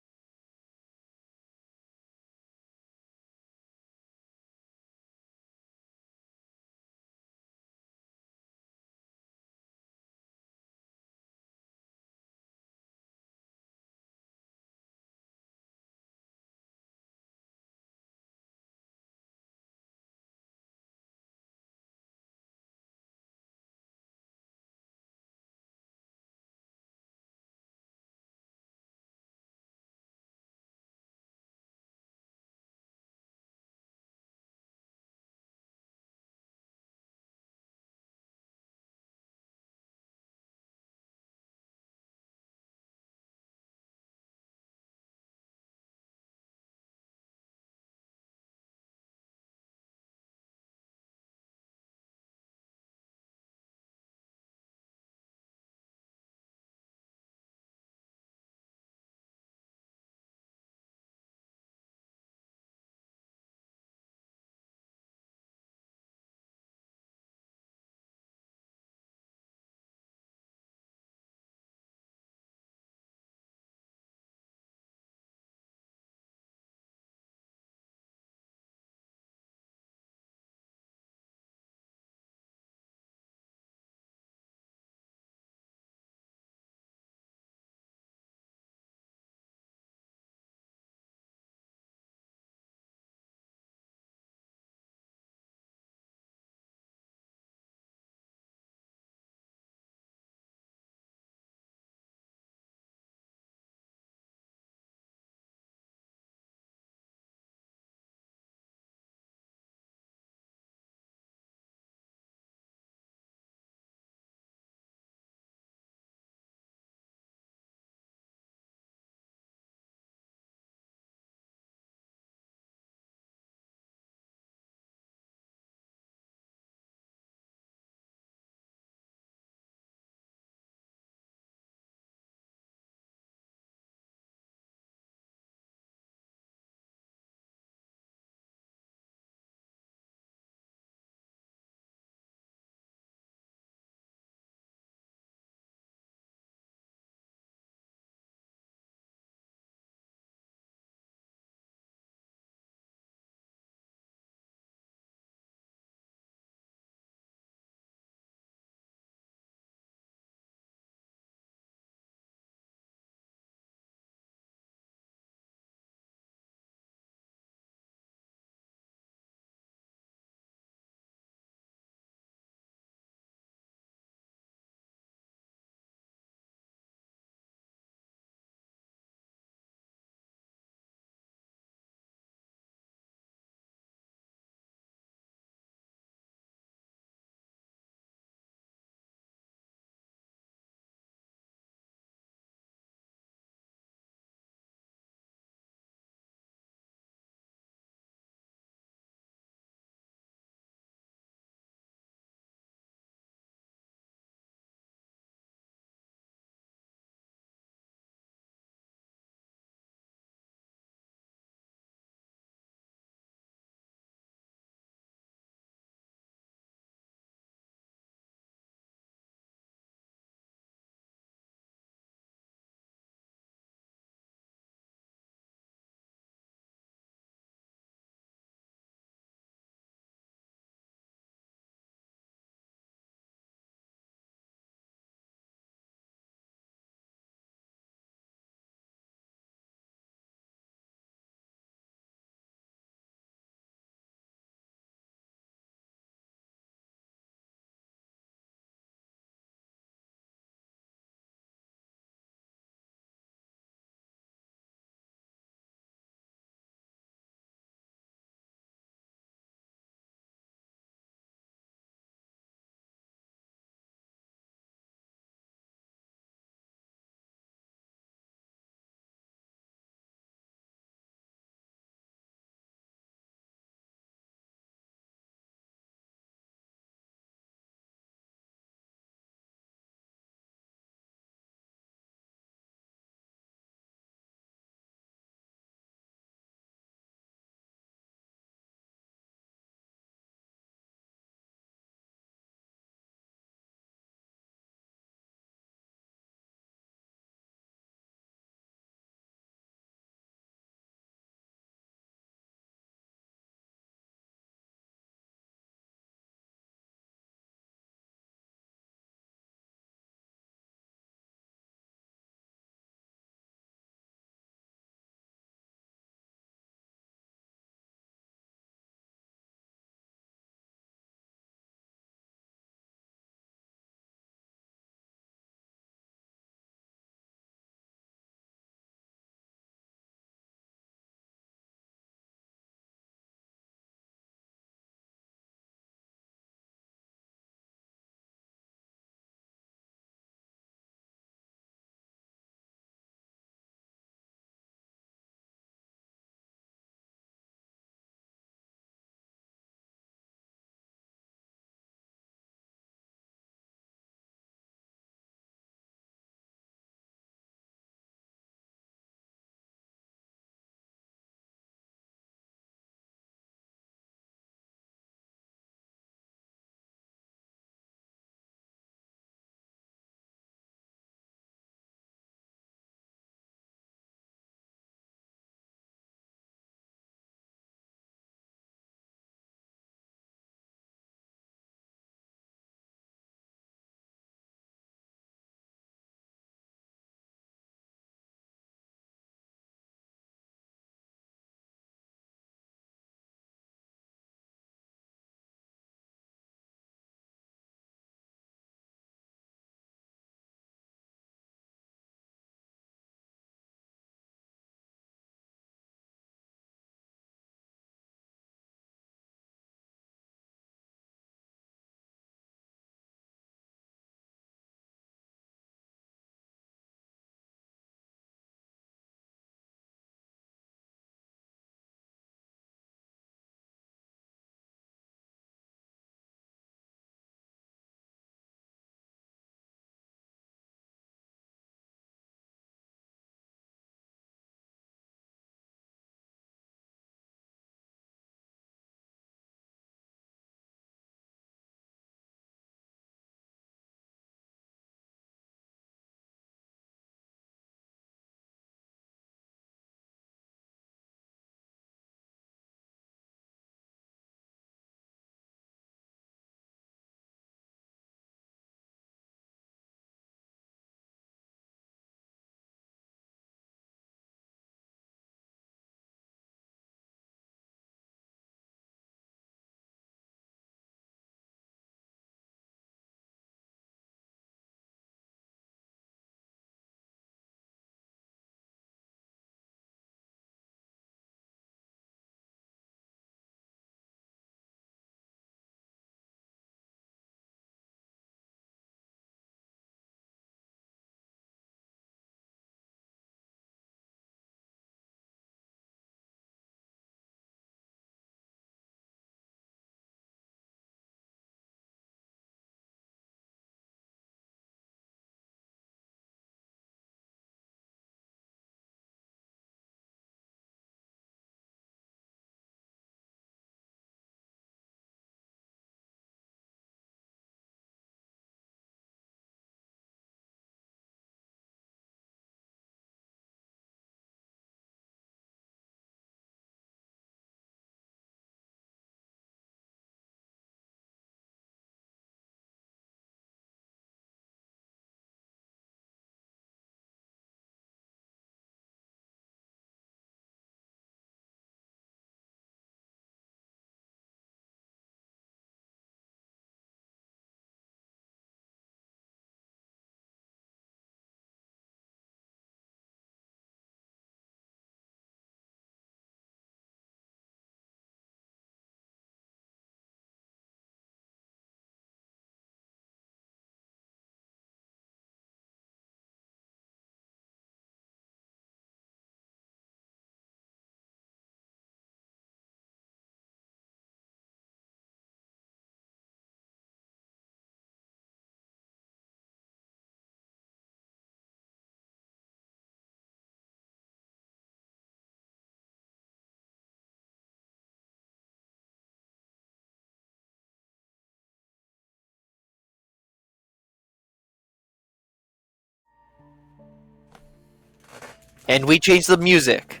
And we change the music.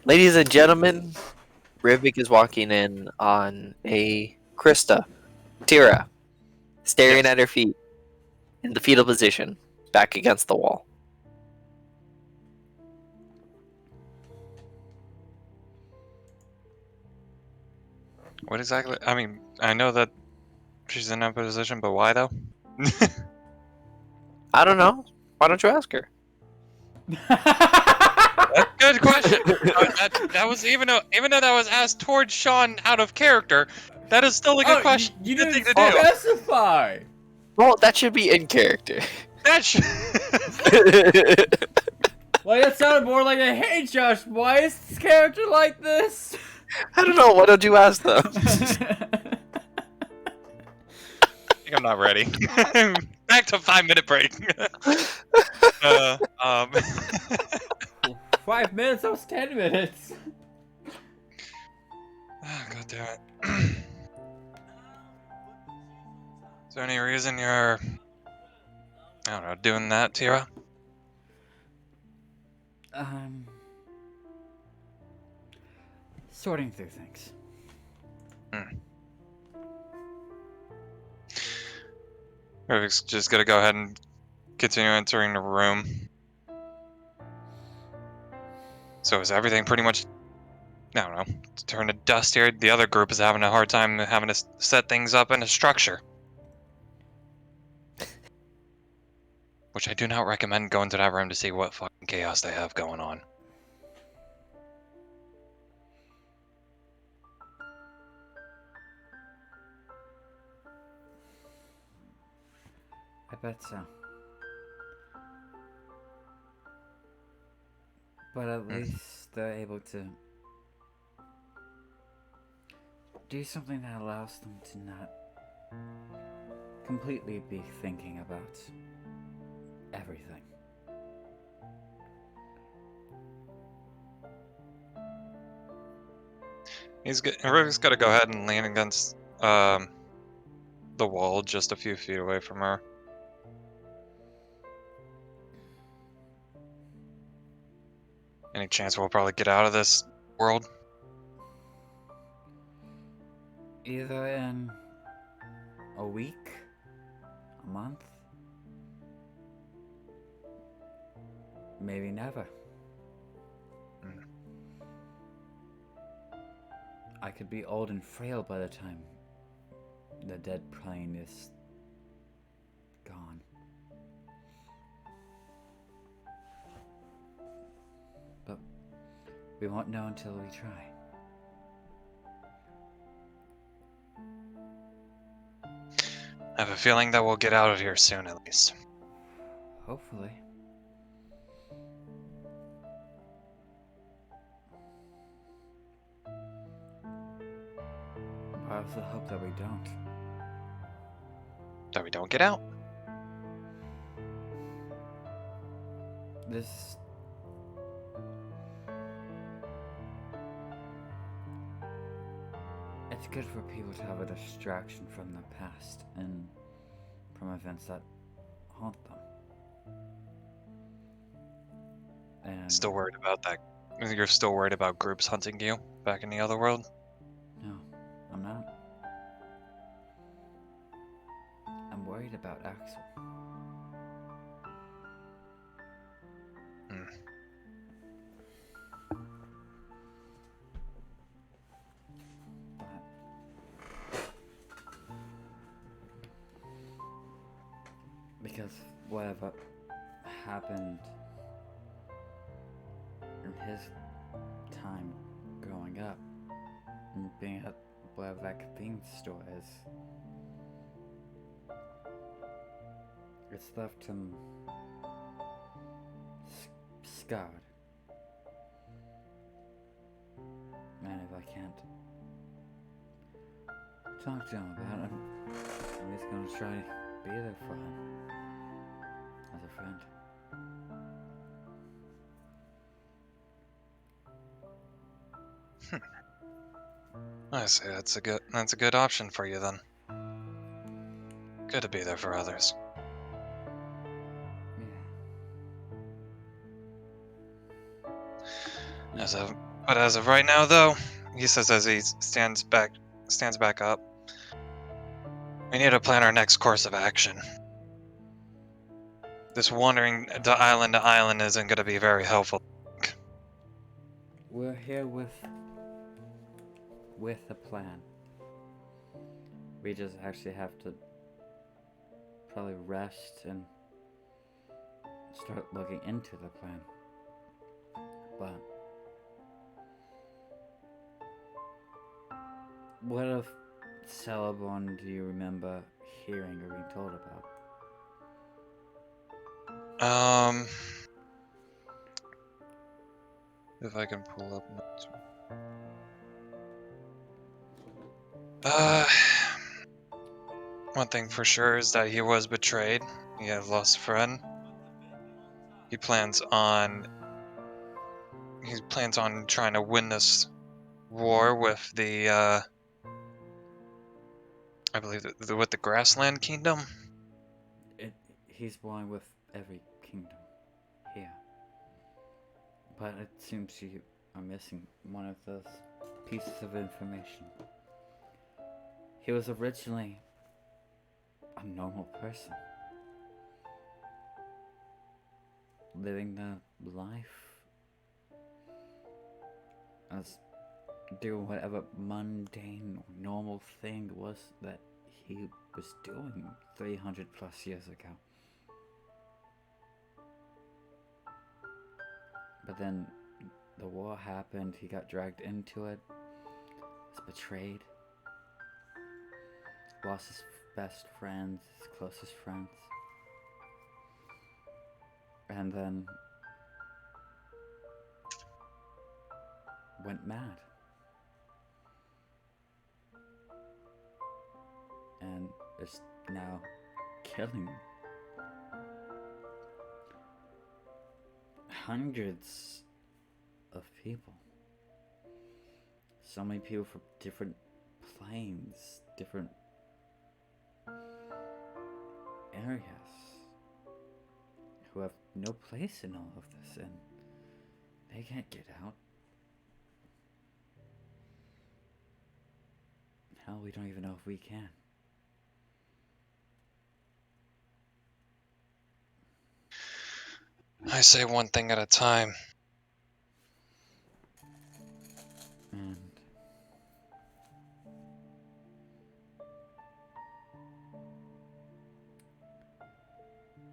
Ladies and gentlemen, Rivik is walking in on a Krista, Tira, staring Yes. at her feet in the fetal position, back against the wall. What exactly? I mean, I know that she's in that position, but why though? I don't know. Why don't you ask her? That's a good question. That was even though that was asked towards Sean out of character, that is still a good question. You Good didn't thing to do. specify. Well, that should be in character. That should... Like that sounded more like a hey Josh, why is this character like this? I don't know. Why don't you ask them? I think I'm not ready. Back to 5-minute break. 5 minutes, that was 10 minutes. God damn it. Is there any reason you're, I don't know, doing that, Tira? Sorting through things. Rivik's just gonna go ahead and continue entering the room. So is everything pretty much, I don't know, turned to dust here? The other group is having a hard time having to set things up in a structure. Which I do not recommend going to that room to see what fucking chaos they have going on. I bet so. But at least they're able to do something that allows them to not completely be thinking about everything. Rivik's got to go ahead and lean against the wall just a few feet away from her. Any chance we'll probably get out of this world? Either in a week, a month, maybe never. I could be old and frail by the time the dead plane is gone. But we won't know until we try. I have a feeling that we'll get out of here soon, at least. Hopefully. I also hope that we don't. That we don't get out? This... It's good for people to have a distraction from the past and from events that haunt them. And Still worried about that? You're still worried about groups hunting you back in the other world? no, I'm not. I'm worried about Axel. Because whatever happened in his time growing up and being at whatever that convenience store is, it's left him scarred. And if I can't talk to him about it, I'm just gonna try to be there for him as a friend. I say that's a good option for you then. Good to be there for others. Yeah. But as of right now, though, he says as he stands back up, we need to plan our next course of action. This wandering to island isn't going to be very helpful. We're here with a plan. We just actually have to probably rest and start looking into the plan. But what of Celebon do you remember hearing or being told about? If I can pull up notes. One thing for sure is that he was betrayed. He had lost a friend. He plans on trying to win this war with the I believe with the Grassland Kingdom. He's warring with every kingdom here. But it seems you are missing one of those pieces of information. He was originally a normal person, living the life as doing whatever mundane or normal thing was that he was doing 300 plus years ago. But then the war happened, he got dragged into it, was betrayed, lost his best friends, his closest friends, and then went mad. And is now killing hundreds of people. So many people from different planes, different areas, who have no place in all of this, and they can't get out. Hell, we don't even know if we can. I say one thing at a time. And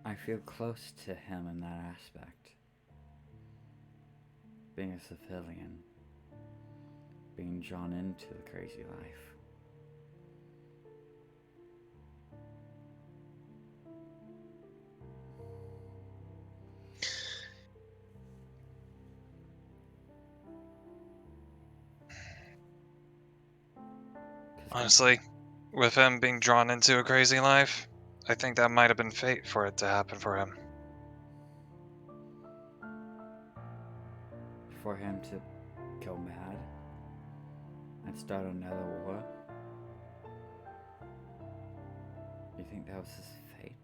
I feel close to him in that aspect. Being a civilian, being drawn into the crazy life. Honestly, with him being drawn into a crazy life, I think that might have been fate for it to happen for him. For him to go mad and start another war? You think that was his fate?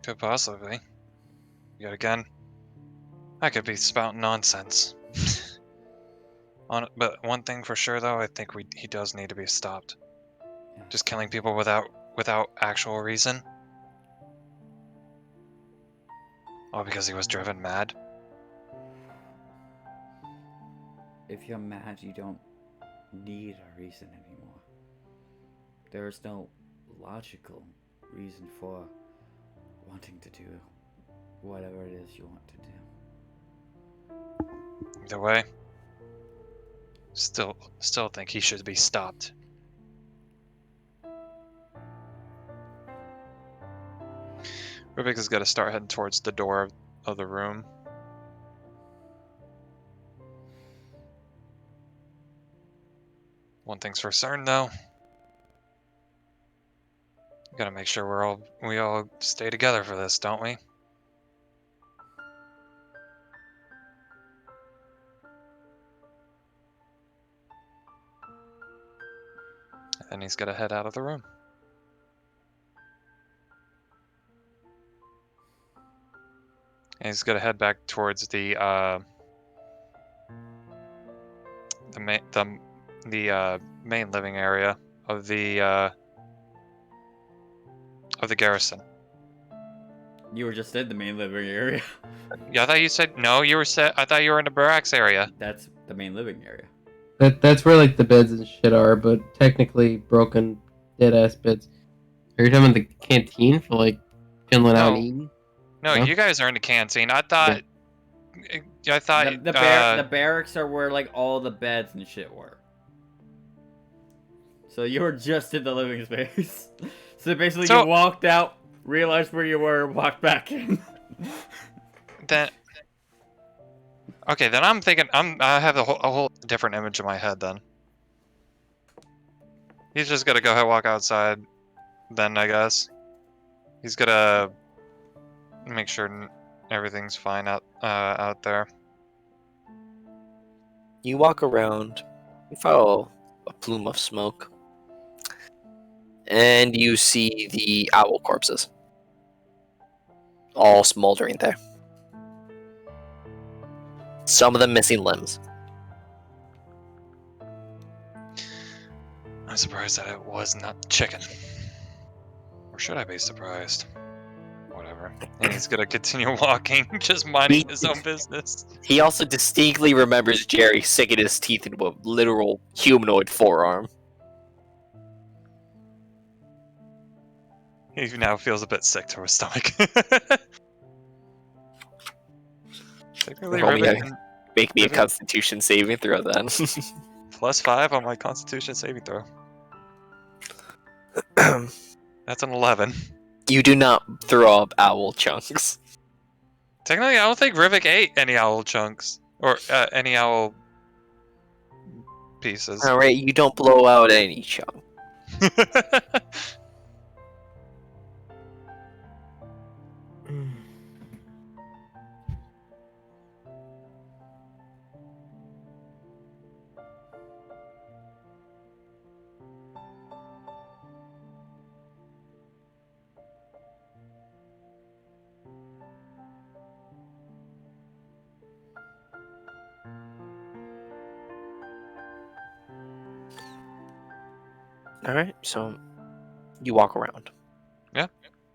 Could possibly. Yet again, I could be spouting nonsense. But one thing for sure, though, I think he does need to be stopped. Yeah. Just killing people without actual reason. All because he was driven mad. If you're mad, you don't need a reason anymore. There is no logical reason for wanting to do whatever it is you want to do. Either way, still think he should be stopped. Rubik has got to start heading towards the door of the room. One thing's for certain, though. We gotta make sure we all stay together for this, don't we? And he's gotta head out of the room. And he's gonna head back towards the main living area of the garrison. You were just in the main living area. Yeah, I thought you said no. You were set. I thought you were in the barracks area. That's the main living area. That's where like the beds and shit are, but technically broken dead ass beds. Are you talking about the canteen for like chilling out and No. eating? No, Huh? you guys are in the canteen. I thought. I thought. The barracks are where like all the beds and shit were. So you were just in the living space. So basically, So- you walked out, realized where you were, walked back in. Then. Okay, then I'm thinking I have a whole different image in my head. Then he's just gonna go ahead and walk outside. Then I guess he's gonna make sure everything's fine out there. You walk around, you follow a plume of smoke, and you see the owl corpses. All smoldering there. Some of them missing limbs. I'm surprised that it was not chicken. Or should I be surprised? Whatever. And he's gonna continue walking, just minding his own business. He also distinctly remembers Jerry sinking his teeth into a literal humanoid forearm. He now feels a bit sick to his stomach. Technically, Roll me Rivet a- can Make me a Really? Constitution saving throw then. +5 on my Constitution saving throw. That's an 11. You do not throw up owl chunks. Technically, I don't think Rivik ate any owl chunks or any owl pieces. Alright, you don't blow out any chunk. Alright, so you walk around. Yeah.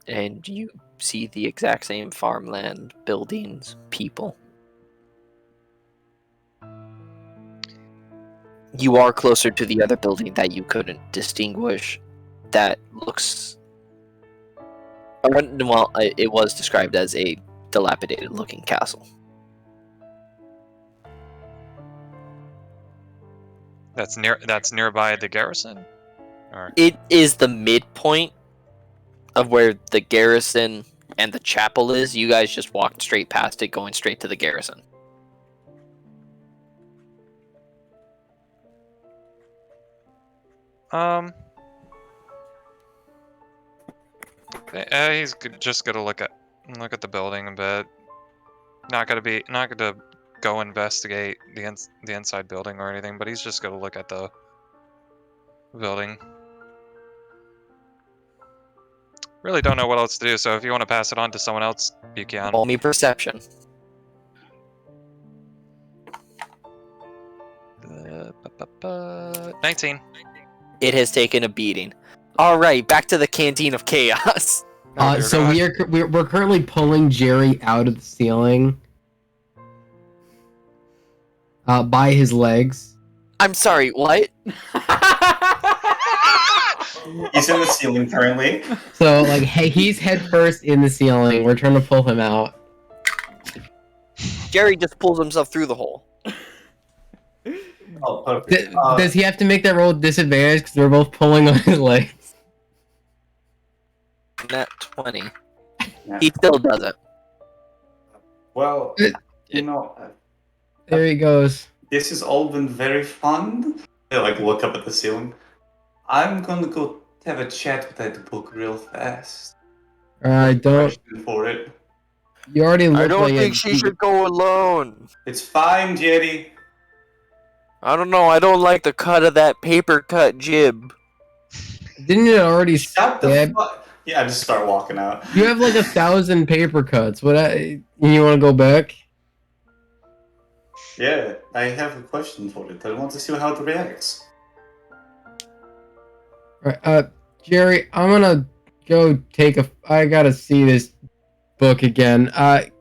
And you see the exact same farmland, buildings, people. You are closer to the other building that you couldn't distinguish. That looks. Well, it was described as a dilapidated looking castle. That's nearby the garrison? Or It is the midpoint of where the garrison and the chapel is. You guys just walked straight past it, going straight to the garrison. he's just gonna look at the building a bit. Not gonna go investigate the inside building or anything, but he's just gonna look at the building. Really don't know what else to do, so if you want to pass it on to someone else, you can. Roll me perception. 19. It has taken a beating. All right, back to the canteen of chaos. Oh, dear So God. we're currently pulling Jerry out of the ceiling by his legs. I'm sorry, what? He's in the ceiling currently. So like, hey, he's head first in the ceiling. We're trying to pull him out. Jerry just pulls himself through the hole. Oh, perfect. Does he have to make that roll with disadvantage because we're both pulling on his legs? Nat 20. Yeah. He still does it. Well, you know, There he goes. this has all been very fun. I like look up at the ceiling. I'm gonna go have a chat with that book real fast. Don't. Question for it. You already look I don't like think a, she should go alone. It's fine, Jerry. I don't know. I don't like the cut of that paper cut jib. Didn't it already Shut the stab? fuck. Yeah, I just start walking out. You have like 1,000 paper cuts. You want to go back? Yeah, I have a question for it. I want to see how it reacts. Right, Jerry, I'm gonna go I gotta see this book again.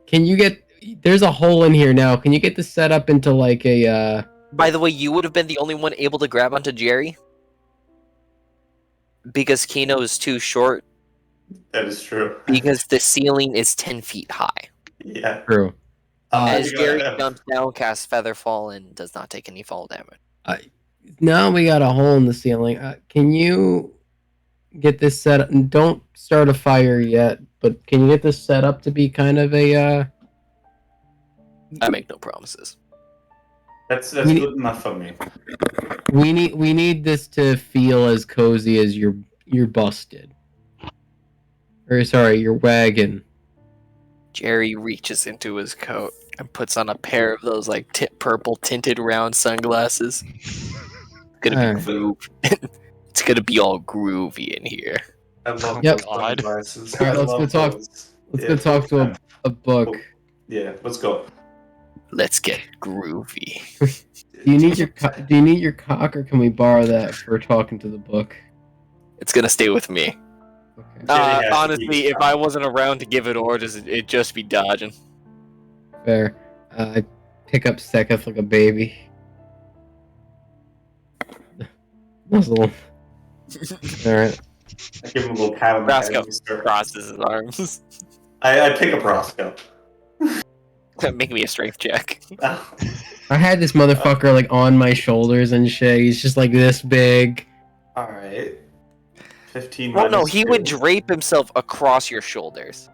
Can you get? There's a hole in here now. Can you get this set up into like a? By the way, you would have been the only one able to grab onto Jerry because Kino is too short. That is true. Because the ceiling is 10 feet high. Yeah. True. As you Jerry gotta- jumps down, casts Featherfall, and does not take any fall damage. Now we got a hole in the ceiling. Can you get this set up? And don't start a fire yet, but can you get this set up to be kind of a? I make no promises. That's We- good enough for me. We need this to feel as cozy as your busted. Or sorry, your wagon. Jerry reaches into his coat and puts on a pair of those like purple tinted round sunglasses. It's gonna be Alright. groove. It's gonna be all groovy in here. I love Yep. those sunglasses. Alright, I let's go love talk- those. Let's Yeah, go talk to a book. Yeah, let's go. Let's get groovy. Do you need your cock, or can we borrow that for talking to the book? It's gonna stay with me. Okay. Jerry has to Honestly, keep if I wasn't around to give it orders, it'd just be dodging. Fair. I pick up Seketh like a baby. Muzzle. Alright. I give him a little pat on the head. Roscoe and we start- crosses his arms. I pick up Roscoe. Make me a strength check. I had this motherfucker like on my shoulders and shit. He's just like this big. Alright. 15 Well, no, minus he 2. would drape himself across your shoulders.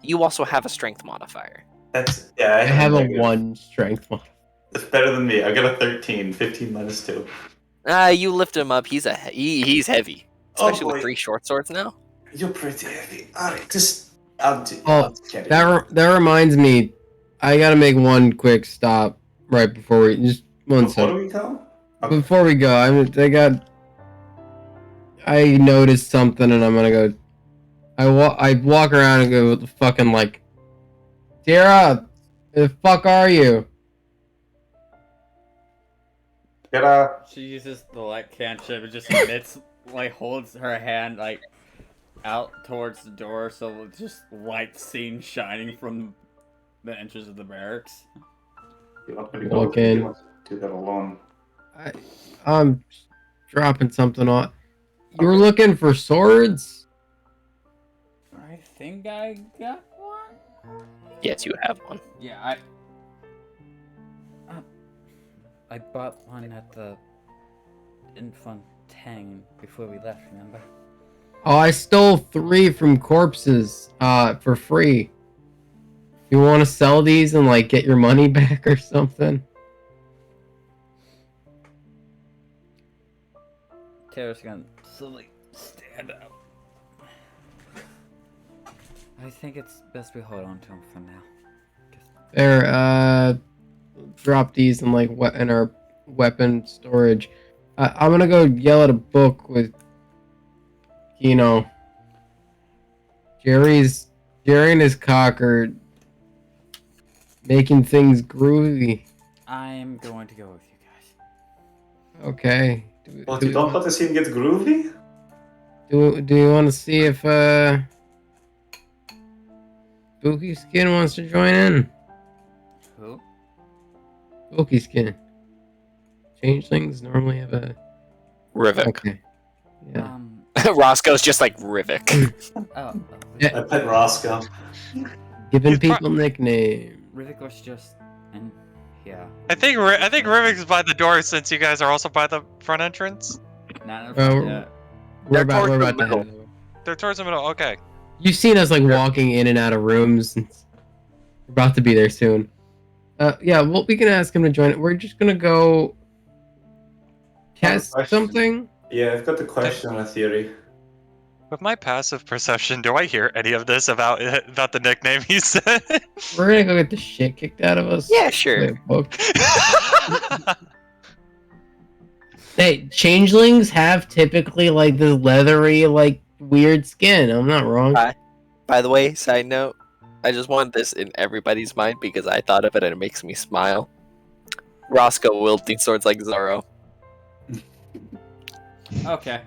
You also have a strength modifier. That's, yeah, I have a negative. 1 strength mod. It's better than me. I got a 13. 15 minus 2. You lift him up. He's he's heavy, especially boy. with 3 short swords now. You're pretty heavy. Alright, just. Oh, I'll get it. That reminds me, I gotta make one quick stop right before we just one Before second. we go? Before we go, I noticed something and I'm gonna go. I walk around and go with the fucking like, Tara, where the fuck are you? Get up. She uses the light cantrip and just emits, like, holds her hand, like, out towards the door, so it's just light seen shining from the entrance of the barracks. You want me to go? Walk in. You want to do that alone. I'm dropping something off. You were looking for swords? I think I got one? Yes, you have one. Yeah, I bought one at the Infontaine before we left, remember? Oh, I stole 3 from corpses, for free. You want to sell these and like get your money back or something? Tara's gonna slowly stand up. I think it's best we hold on to him for now. There, drop these in like in our weapon storage. I'm gonna go yell at a book with, Jerry and his cock are making things groovy. I'm going to go with you guys. Okay. Well, you don't want to see him get groovy? Do you want to see if Spooky Skin wants to join in? Who? Spooky Skin. Changelings normally have a. Rivik. Okay. Yeah. Roscoe's just like Rivik. Oh, Yeah. I pet Roscoe. Giving He's pro- people nicknames. Rivik was just in here. I think Rivik's by the door since you guys are also by the front entrance. Not in Oh. front yet. We're about towards the to middle. head over. They're towards the middle. Okay. You've seen us like walking in and out of rooms. We're about to be there soon. Yeah, well, we can ask him to join it. We're just gonna go test question. something. Yeah, I've got the question on a theory. With my passive perception, do I hear any of this about the nickname he said? We're gonna go get the shit kicked out of us. Yeah, sure. Wait, book. Hey, changelings have typically like this leathery like weird skin. I'm not wrong. By the way, side note, I just want this in everybody's mind because I thought of it and it makes me smile. Roscoe wielding swords like Zoro. Okay.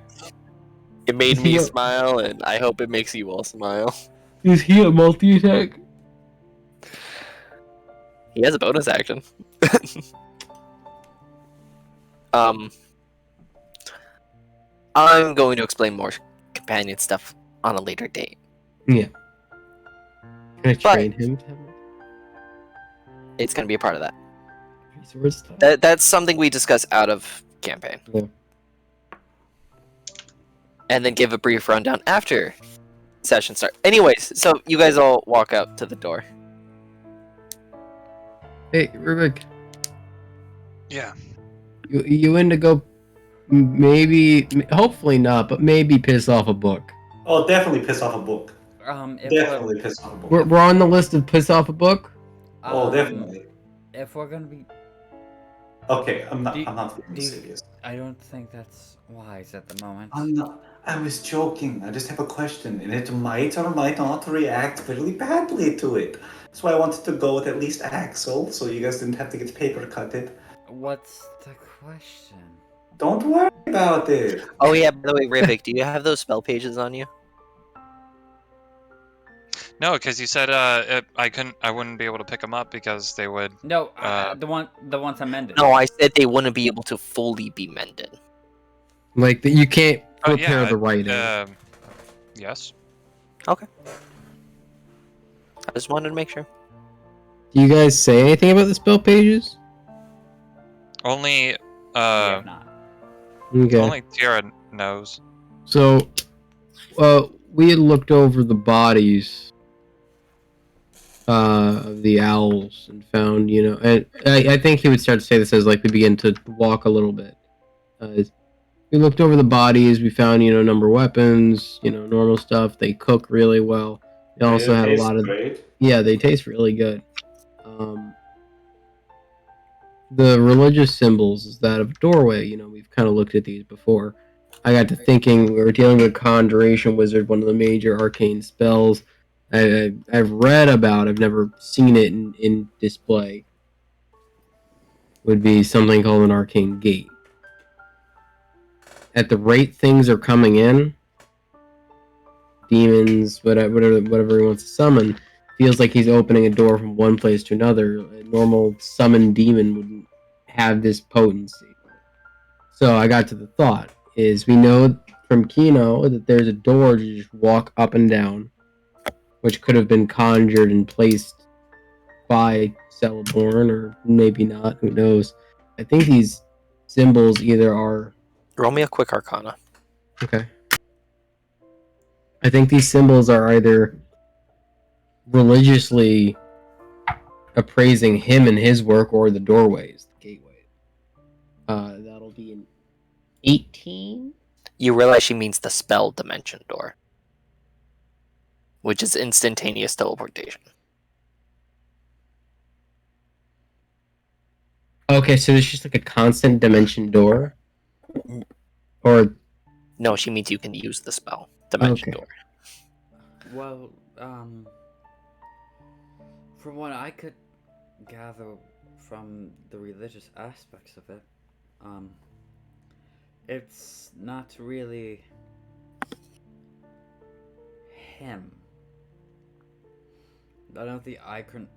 It made me Yeah. smile, and I hope it makes you all smile. Is he a multi-attack? He has a bonus action. I'm going to explain more companion stuff on a later date. Yeah. Can I But- train him to have It's going to be a part of that. swords stuff? That's something we discuss out of campaign. Yeah. And then give a brief rundown after session start. Anyways, so you guys all walk out to the door. Hey, Rubik, Yeah. you in to go? Maybe, hopefully not, but maybe piss off a book. Oh, definitely piss off a book. If Definitely piss off a book. We're on the list of piss off a book. Oh, definitely. If we're gonna be, Okay, I'm not. Do- I'm not being do- serious. I don't think that's wise at the moment. I'm not. I was joking. I just have a question, and it might or might not react really badly to it. That's why I wanted to go with at least Axel, so you guys didn't have to get paper cutted. What's the question? Don't worry about it. Oh yeah, by the way, Rivik, do you have those spell pages on you? No, because you said I wouldn't be able to pick them up because they would. No, the ones I mended. No, I said they wouldn't be able to fully be mended. Like that, you can't Oh, repair yeah, the writing. Yes. I just wanted to make sure. Do you guys say anything about the spell pages? Only We have not. Okay. only Tierra knows. So, we had looked over the bodies of the owls and found, and I think he would start to say this as like we begin to walk a little bit. We looked over the bodies. We found, number of weapons, normal stuff. They cook really well. They also It had a tastes lot of great. yeah. They taste really good. The religious symbols is that of a doorway. We've kind of looked at these before. I got to thinking we were dealing with Conjuration Wizard, one of the major arcane spells I've read about. I've never seen it in display. Would be something called an arcane gate. At the rate things are coming in, demons, whatever he wants to summon, feels like he's opening a door from one place to another. A normal summoned demon wouldn't have this potency. So I got to the thought, is we know from Kino that there's a door to just walk up and down, which could have been conjured and placed by Celeborn, or maybe not, who knows. I think these symbols either are... Roll me a quick Arcana. Okay. I think these symbols are either religiously appraising him and his work, or the doorways, the gateway. That'll be an 18. You realize she means the spell dimension door, which is instantaneous teleportation. Okay, so there's just like a constant dimension door, or No, she means you can use the spell dimension Okay. door. Well, from what I could gather from the religious aspects of it, it's not really him. None of the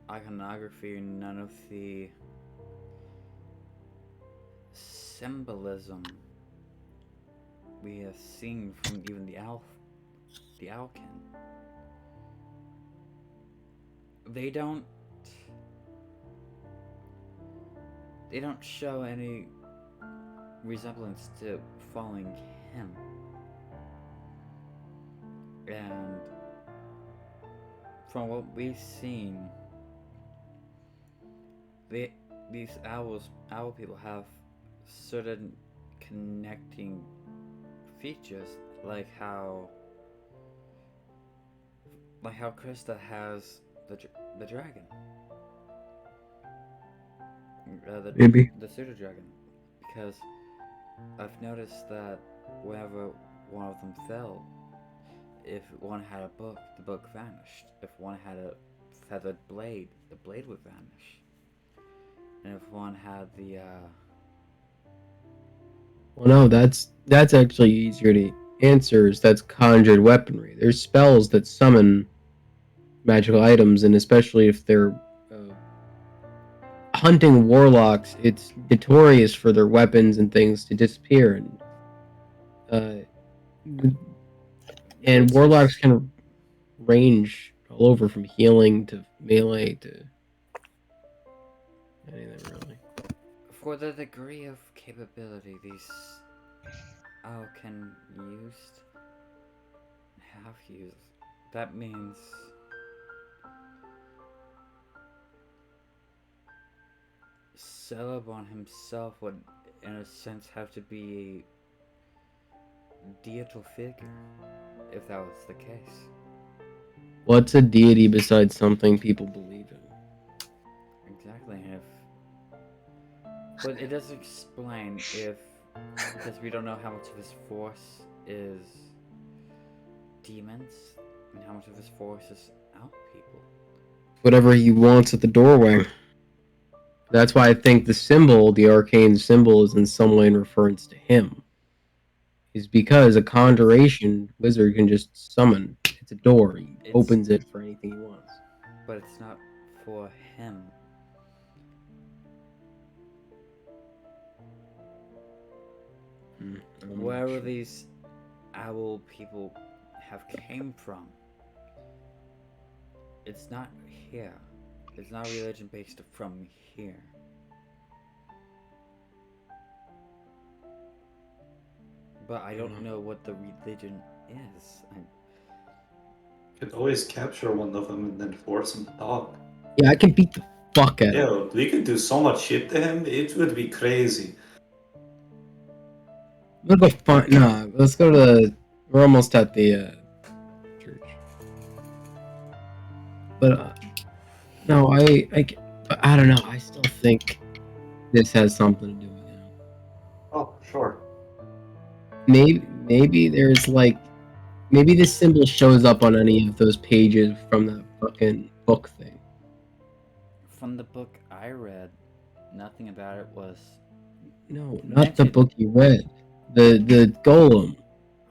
iconography, none of the symbolism we have seen from even the Owlkin. They don't show any resemblance to following him. And from what we've seen, these owl people have certain connecting features, like how Krista has the dragon, maybe. the pseudo dragon, because I've noticed that whenever one of them fell, if one had a book, the book vanished. If one had a feathered blade, the blade would vanish. And if one had the Well, no, that's actually easier to answer. That's conjured weaponry. There's spells that summon magical items, and especially if they're hunting warlocks, it's notorious for their weapons and things to disappear. And warlocks can range all over from healing to melee to anything really. for the degree of capability these can used have used, that means Celebon himself would, in a sense, have to be a deital figure, if that was the case. What's a deity besides something people believe in? Exactly, but it doesn't explain if, because we don't know how much of his force is demons, and how much of his force is out people. Whatever he wants at the doorway. That's why I think the symbol, the arcane symbol, is in some way in reference to him. Is because a conjuration wizard can just summon. It's a door. He opens it for anything he wants. But it's not for him. Wherever these owl people have came from, it's not here. It's not religion based from here. But I don't know what the religion is. Could always capture one of them and then force him to talk. Yeah, I can beat the fuck out of him. Yo, we could do so much shit to him, it would be crazy. I'm gonna go find. No, let's go to the. We're almost at the church. But no, I don't know. I still think this has something to do with him. Oh, sure. Maybe there's like, maybe this symbol shows up on any of those pages from that fucking book thing. From the book I read, nothing about it was. No, not the book you read. The golem.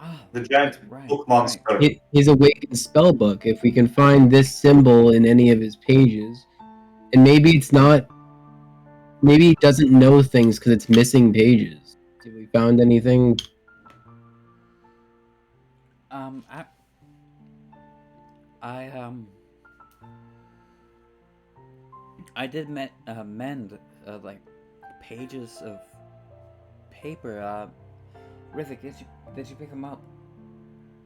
Oh, The giant book monster. His awakened spell book. If we can find this symbol in any of his pages, and maybe it's not. Maybe he doesn't know things because it's missing pages. Have we found anything? I did mend like pages of paper. Rivik, did you pick them up?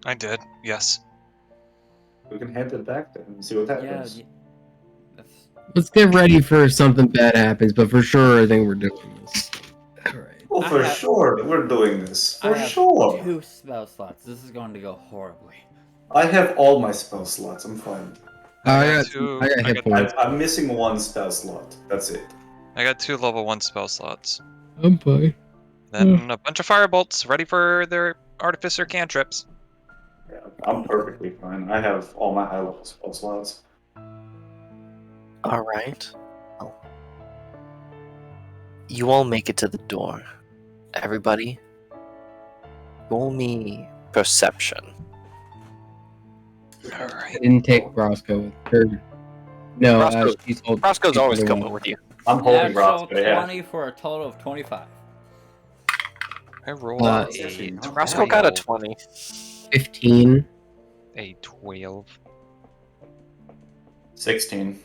I did, yes. We can hand it back to him and see what happens. Yeah. Let's get ready for something bad happens, but for sure, I think we're doing this. Alright. Oh, for sure, we're doing this. For sure. 2 spell slots. This is going to go horribly. I have all my spell slots. I'm fine. I got hit points. I'm missing 1 spell slot. That's it. I got 2 level 1 spell slots. I'm fine. Then a bunch of firebolts ready for their artificer cantrips. Yeah, I'm perfectly fine. I have all my high level spell slots. All right. Well, you all make it to the door. Everybody, roll me perception. All right. I didn't take Roscoe with her. No, Roscoe's always coming with you. I'm holding Natural Roscoe, yeah. 20 for a total of 25. I rolled actually a not Roscoe got a 20. 15. A 12. 16.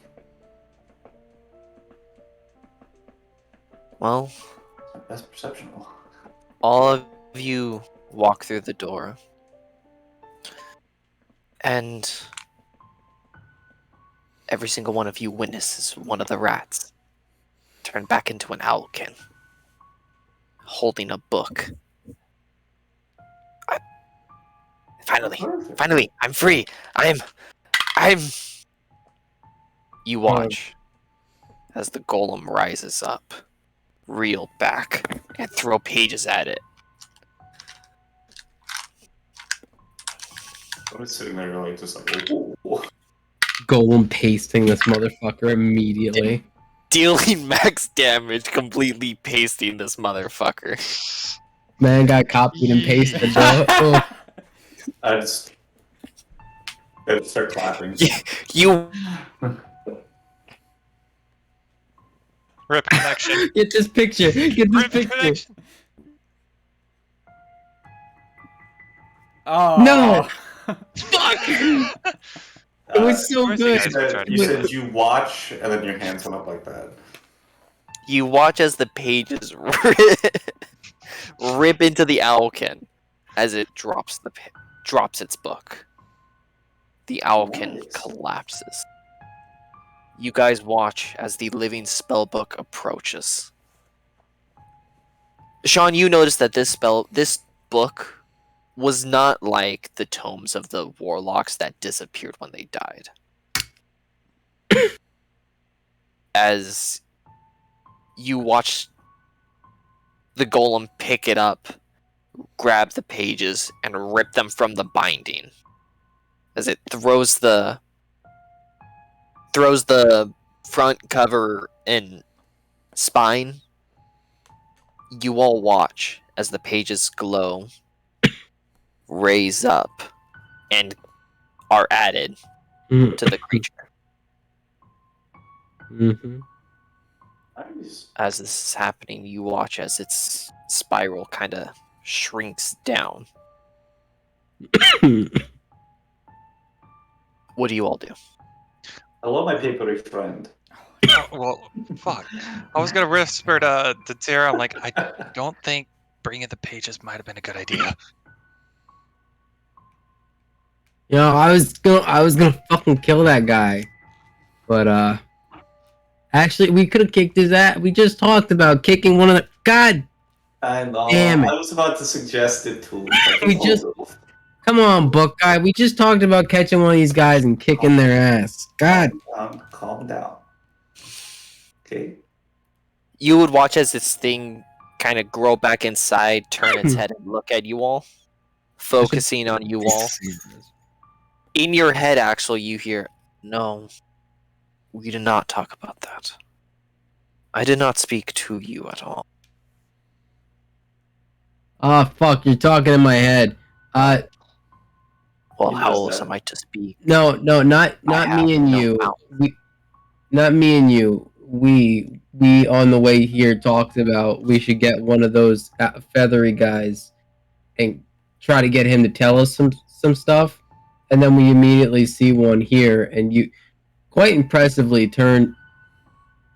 Well, That's perceptional. all of you walk through the door. And every single one of you witnesses one of the rats turn back into an owlkin, holding a book. Finally, I'm free. I'm. You watch as the golem rises up, reel back, and throw pages at it. I was sitting there like just like, ooh. Golem pasting this motherfucker immediately. Dealing max damage, completely pasting this motherfucker. Man got copied and pasted, bro. Oh, I just start clapping. You Rip connection. get this picture. Get this Rip picture. connection. Oh No! Fuck! It was so where's the good. guys who tried to You do said this? you watch, and then your hands went up like that. you watch as the pages rip into the owlkin as it drops its book. The owlkin Nice. collapses. You guys watch as the living spellbook approaches. Sean, you notice that this book was not like the tomes of the warlocks that disappeared when they died. As you watch the golem pick it up, grab the pages, and rip them from the binding. As it throws the front cover and spine, you all watch as the pages glow, raise up, and are added Mm, to the creature. mhm. Nice. As this is happening, you watch as its spiral kind of shrinks down. What do you all do? Hello, my papery friend. Oh, well, fuck. I was gonna whisper to Tara. I'm like, I don't think bringing the pages might have been a good idea. You know, I was gonna fucking kill that guy, but actually, we could have kicked his ass. We just talked about kicking one of the. God, I know. Damn it. I was about to suggest it too. We just- come on, book guy. We just talked about catching one of these guys and kicking their ass. God, Calm down. Okay. You would watch as this thing kind of grow back inside, turn its head, and look at you all, focusing on you all. In your head, actually, you hear, "No, we did not talk about that. I did not speak to you at all." Oh fuck, you're talking in my head. Well, He how does else that. am I to speak? No, not I have me and no you. mouth. Not me and you. We on the way here talked about we should get one of those feathery guys and try to get him to tell us some stuff, and then we immediately see one here, and you quite impressively turn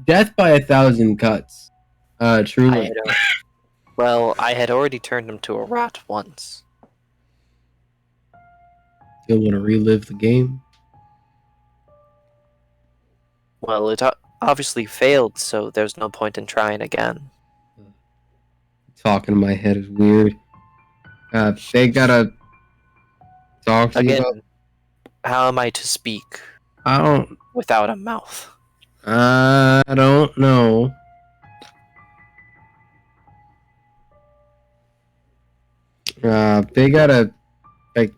death by 1,000 cuts. Truly. Well, I had already turned him to a rat once. Still want to relive the game? Well, it obviously failed, so there's no point in trying again. Talking in my head is weird. They gotta talk to you Again, about. how am I to speak I without a mouth? don't know. They gotta like.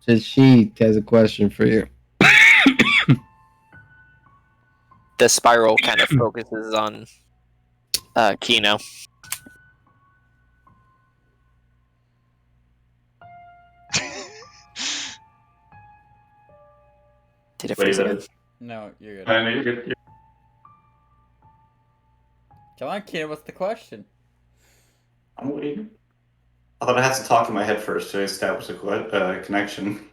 Just she has a question for you. The spiral kind of focuses on Kino. Did it freeze again? No, you're good. I know you're good. Come on, kid. What's the question? I'm waiting. I thought I had to talk in my head first to establish a connection.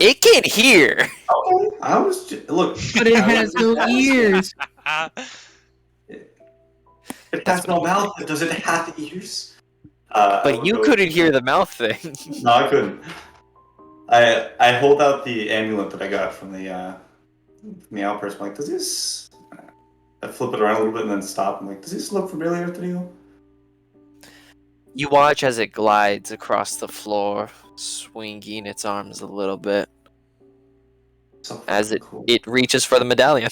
It can hear! Okay. I was just, look. But it I has was no just ears. It has no mouth, but does it have ears? But you couldn't hear the mouth thing. No, I couldn't. I hold out the amulet that I got from the outburst. I'm like, does this? I flip it around a little bit and then stop. I'm like, does this look familiar to you? You watch as it glides across the floor, swinging its arms a little bit So as fucking cool. it reaches for the medallion.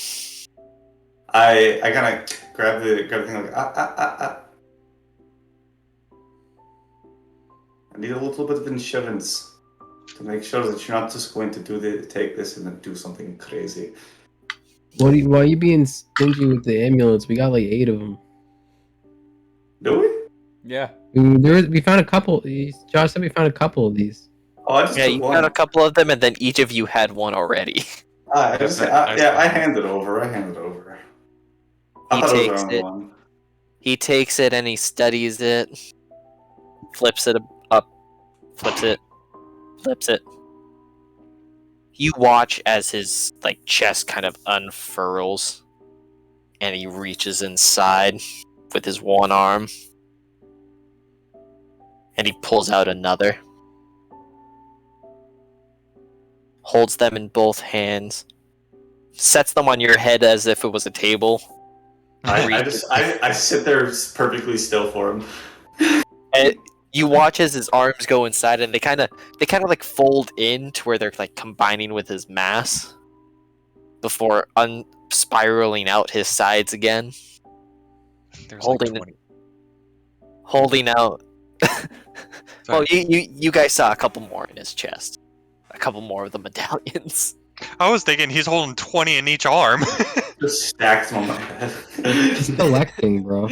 I kind of grab the thing like ah. I need a little bit of insurance to to make sure that you're not just going to take this and then do something crazy. Why are you being stingy with the amulets? We got like 8 of them. Do we? Yeah. We found a couple. Josh said we found a couple of these. Oh, I just Yeah, took you one. got a couple of them, and then each of you had one already. I I handed over. I He thought it was takes the only it. one. He takes it and he studies it, flips it up, flips it. You watch as his chest kind of unfurls, and he reaches inside with his one arm, and he pulls out another, holds them in both hands, sets them on your head as if it was a table. I sit there perfectly still for him. And you watch as his arms go inside, and they kind of fold in to where they're combining with his mass before spiraling out his sides again, There's holding like 20. holding out. Well, Sorry. you guys saw a couple more in his chest, a couple more of the medallions. I was thinking he's holding 20 in each arm. Just stacked them on my head. He's collecting, bro.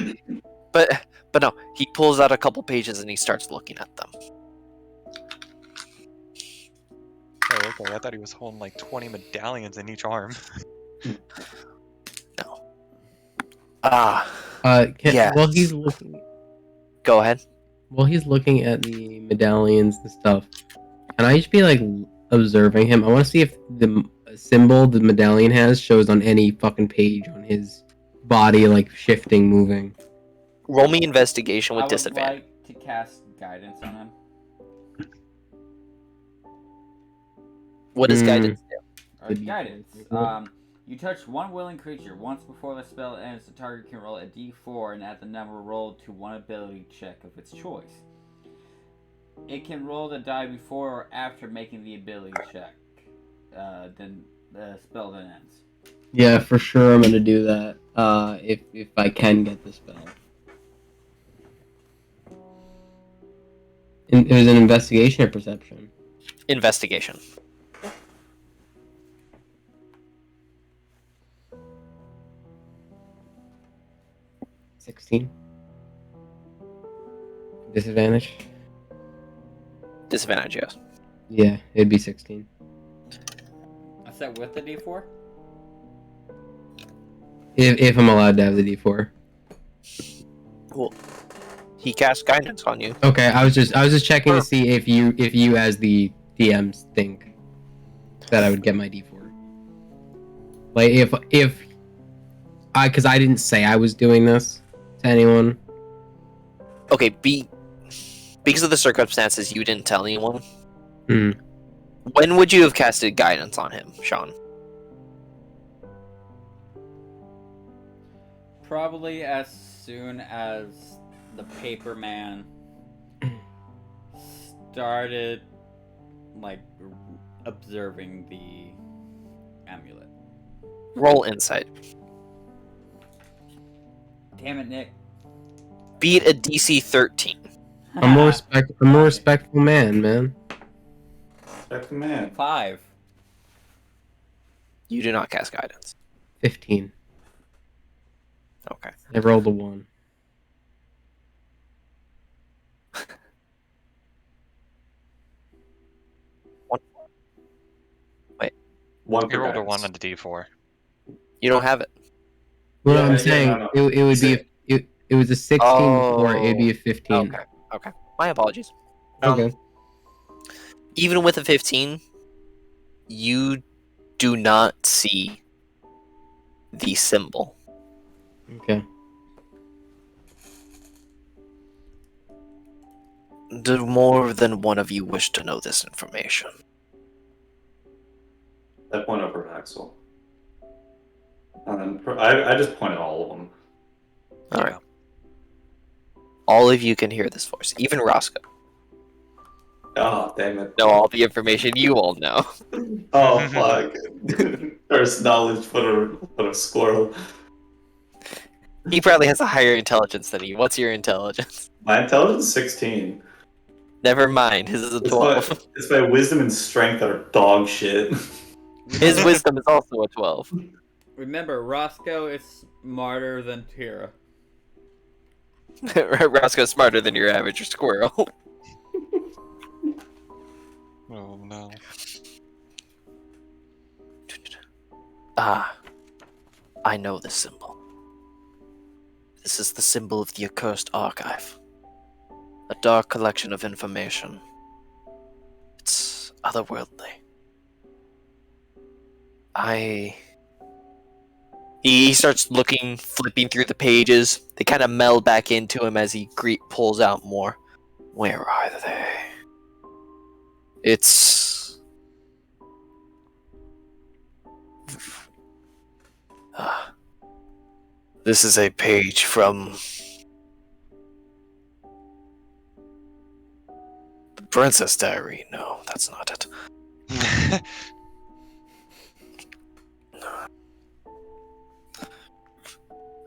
But no, he pulls out a couple pages and he starts looking at them. Oh, okay. I thought he was holding like 20 medallions in each arm. No. Yeah. While he's looking, Go ahead. while he's looking at the medallions and stuff, can I just be observing him? I want to see if the symbol the medallion has shows on any fucking page on his body, shifting, moving. Roll me investigation I with would disadvantage. like to cast guidance on him. What does Hmm. guidance do? Good. Guidance. You touch one willing creature once before the spell ends. The target can roll a d4 and add the number rolled to one ability check of its choice. It can roll the die before or after making the ability check. Then the spell then ends. Yeah, for sure. I'm gonna do that. If I can get the spell. It was an investigation or perception. Investigation. $16. Disadvantage. Disadvantage, yes. Yeah, it'd be 16. Is that with the d4? If I'm allowed to have the D4. Cool. He casts guidance on you. Okay, I was just checking to see if you as the DMs think that I would get my D4. Because I didn't say I was doing this to anyone. Okay, because of the circumstances, you didn't tell anyone. Hmm. When would you have casted guidance on him, Sean? Probably as soon as the paper man started observing the amulet. Roll insight. Damn it, Nick. Beat a DC 13. I'm a respectful man. Check the man. 5. You do not cast guidance. 15. Okay. I rolled a 1. One He per rolled a guidance. 1 on the d4. You don't have it. Well, Yeah, I'm yeah, saying no. it would be it was a 16 or it'd be a 15. Okay. My apologies. Okay. Even with a 15, you do not see the symbol. Okay. Do more than one of you wish to know this information? I point over at Axel. And then I just point at all of them. All right. All of you can hear this voice, even Roscoe. Oh, damn it. Know all the information you all know. Oh, fuck. First knowledge for a squirrel. He probably has a higher intelligence than you. What's your intelligence? My intelligence is 16. Never mind. His is a 12. It's my wisdom and strength that are dog shit. His wisdom is also a 12. Remember, Roscoe is smarter than Tira. Roscoe's smarter than your average squirrel. Oh no. Ah, I know this symbol. This is the symbol of the Accursed Archive. A dark collection of information. It's otherworldly. He starts looking, flipping through the pages. They kind of meld back into him as he pulls out more. Where are they? It's... This is a page from... The Princess Diary. No, that's not it.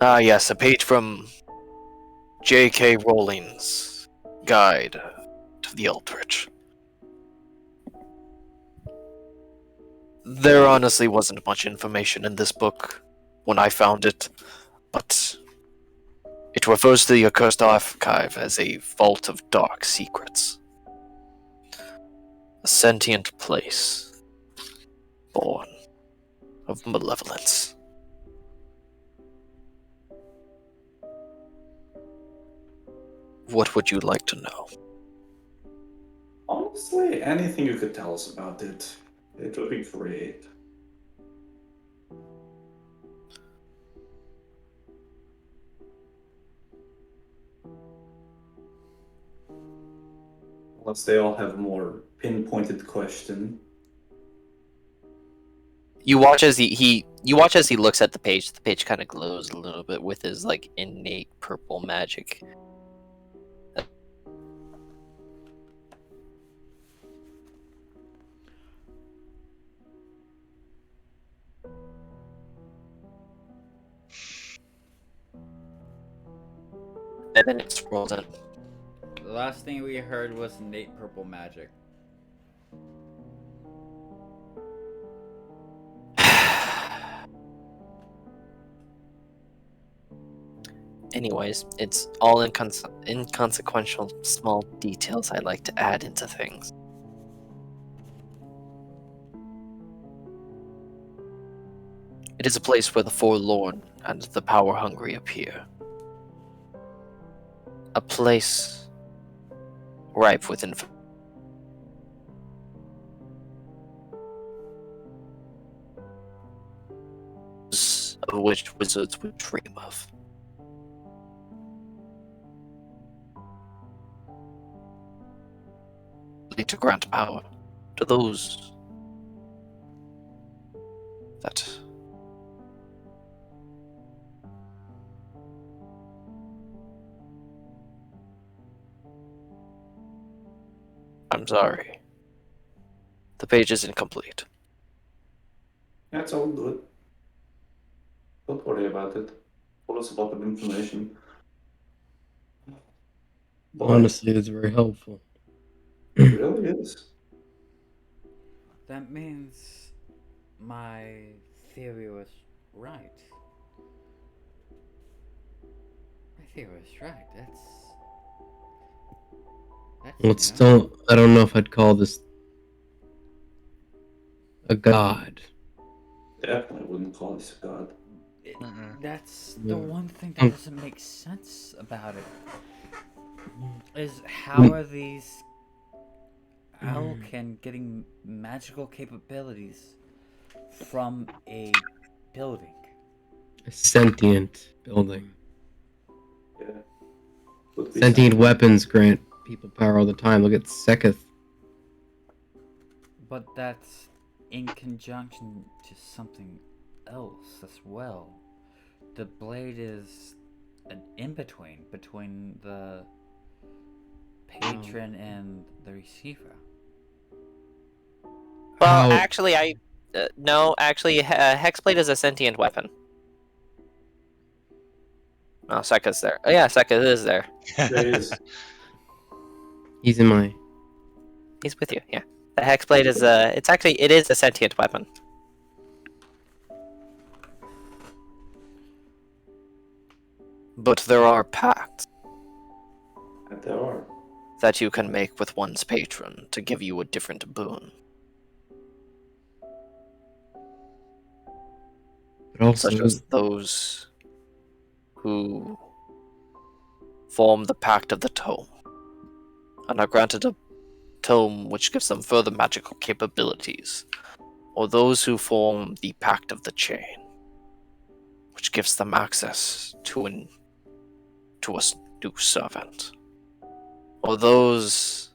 Ah, yes, a page from J.K. Rowling's Guide to the Eldritch. There honestly wasn't much information in this book when I found it, but it refers to the Accursed Archive as a vault of dark secrets. A sentient place, born of malevolence. What would you like to know? Honestly, anything you could tell us about it, it would be great. Unless they all have more pinpointed question. You watch as he looks at the page. The page kind of glows a little bit with his like innate purple magic. And then it scrolls in. The last thing we heard was innate purple magic. Anyways, it's all inconsequential small details I like to add into things. It is a place where the forlorn and the power-hungry appear. A place ripe with of which wizards would dream of. To grant power to those that I'm sorry. The page is incomplete. That's all good. Don't worry about it. Tell us about the information. But Honestly, it's very helpful. it really is. That means my theory was right. My theory was right. That's Well, it's still, I don't know if I'd call this a god. Definitely wouldn't call this a god. That's Yeah. the one thing that doesn't make sense about it. Is how are these Alcan getting magical capabilities from a building? A sentient building. Yeah. Would be Sentient weapons grant people power all the time. Look at Seketh. But that's in conjunction to something else as well. The blade is an in-between between the patron and the receiver. Well, How- actually, no. Actually, Hexblade is a sentient weapon. Oh, Sekka's there. Oh yeah, Sekka is there. There is. He's in my He's with you. Yeah. The hexblade is it is a sentient weapon. But there are pacts There are. that you can make with one's patron to give you a different boon. But also, Such as those who form the Pact of the Tome, and are granted a tome which gives them further magical capabilities, or those who form the Pact of the Chain, which gives them access to a new servant, or those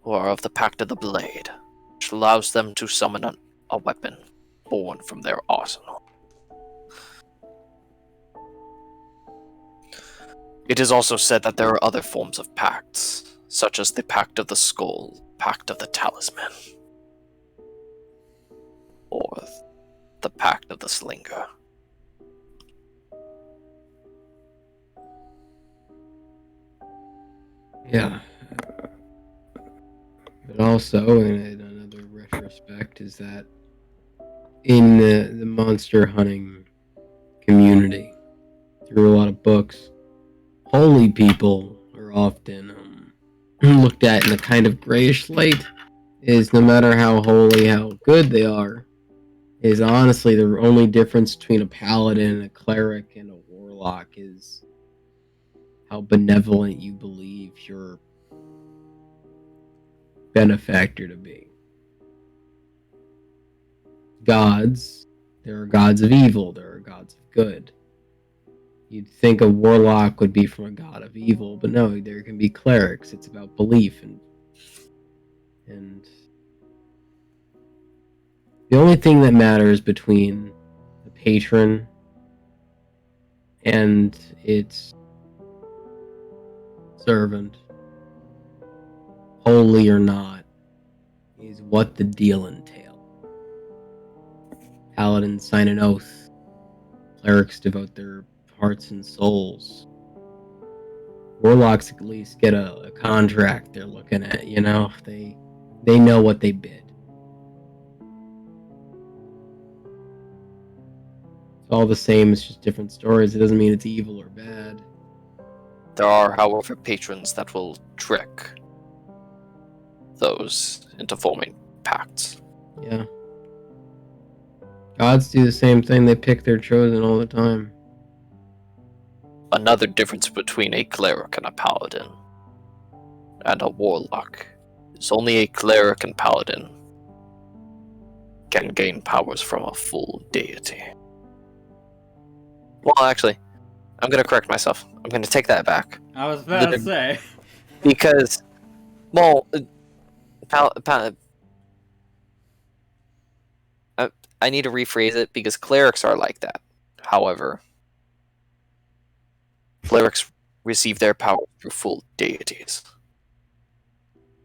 who are of the Pact of the Blade, which allows them to summon a weapon born from their arsenal. It is also said that there are other forms of pacts, such as the Pact of the Skull, Pact of the Talisman, or the Pact of the Slinger. yeah. But also, in another retrospect, is that in the monster hunting community, through a lot of books, holy people are often looked at in a kind of grayish light. Is no matter how holy, how good they are, is honestly the only difference between a paladin, a cleric, and a warlock is how benevolent you believe your benefactor to be. Gods, there are gods of evil, there are gods of good. You'd think a warlock would be from a god of evil, but no, there can be clerics. It's about belief and the only thing that matters between the patron and its servant, holy or not, is what the deal entails. Paladins sign an oath. Clerics devote their hearts and souls. Warlocks at least get a contract they're looking at, you know? They know what they bid. It's all the same, it's just different stories. It doesn't mean it's evil or bad. There are, however, patrons that will trick those into forming pacts. Yeah. Gods do the same thing, they pick their chosen all the time. Another difference between a cleric and a paladin and a warlock is only a cleric and paladin can gain powers from a full deity. Well, actually, I'm going to correct myself. I'm going to take that back. I was about to say. Because, well, I need to rephrase it because clerics are like that. However, clerics receive their power through full deities.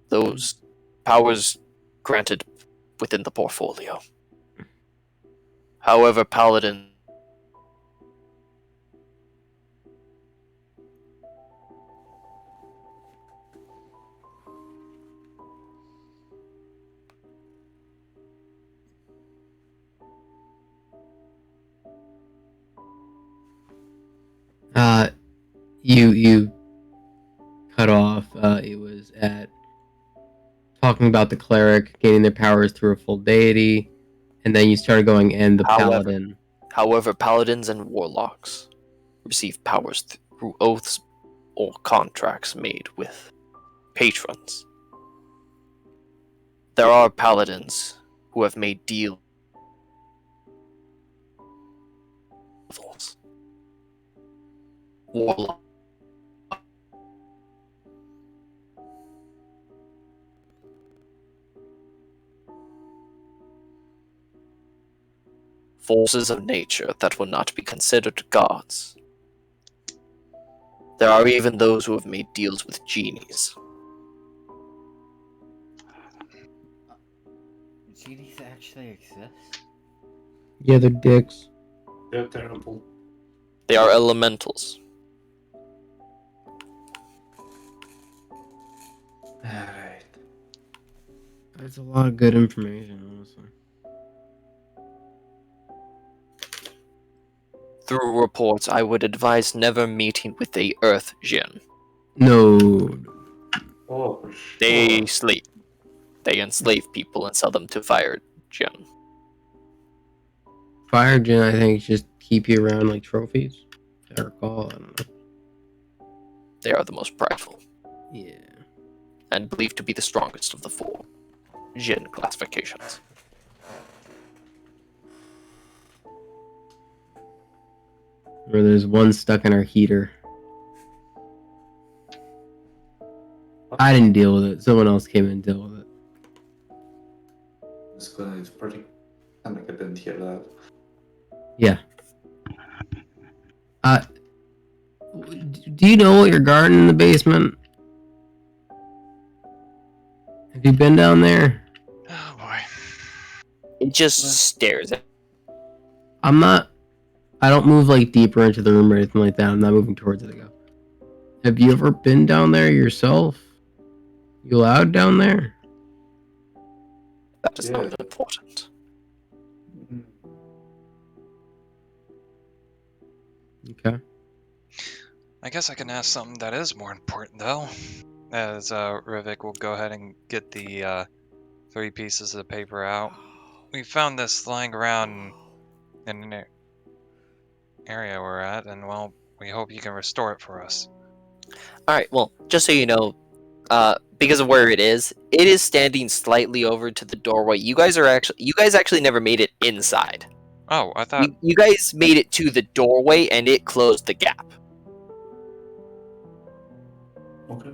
Those powers granted within the portfolio. However, paladin You cut off. It was at talking about the cleric gaining their powers through a full deity, and then you started going and the paladin. However, paladins and warlocks receive powers through oaths or contracts made with patrons. There are paladins who have made deals. Warlock. Forces of nature that will not be considered gods. There are even those who have made deals with genies. Genies actually exist? Yeah, they're dicks. They're terrible. They are elementals. Alright. That's a lot of good information, honestly. Through reports, I would advise never meeting with the Earth Jinn. No. Oh, for sure. They sleep. They enslave people and sell them to Fire Jinn. Fire Gen, I think, just keep you around like trophies. If I recall, I don't know. They are the most prideful Yeah. and believed to be the strongest of the 4 Jinn classifications. Where there's one stuck in our heater. I didn't deal with it. Someone else came in and dealt with it. It's good. It's pretty. And like I didn't hear that. Yeah. Do you know what you're guarding in the basement? Have you been down there? Oh boy. It just stares at I don't move like deeper into the room or anything like that. I'm not moving towards it. I go. Have you ever been down there yourself? You allowed down there? that is Yeah. not important. Mm. Okay. I guess I can ask something that is more important, though. As Rivik will go ahead and get the 3 pieces of paper out. We found this lying around in an area we're at, and well, we hope you can restore it for us. Alright, well, just so you know, because of where it is standing slightly over to the doorway. You guys actually never made it inside. Oh, I thought. You guys made it to the doorway and it closed the gap. Okay.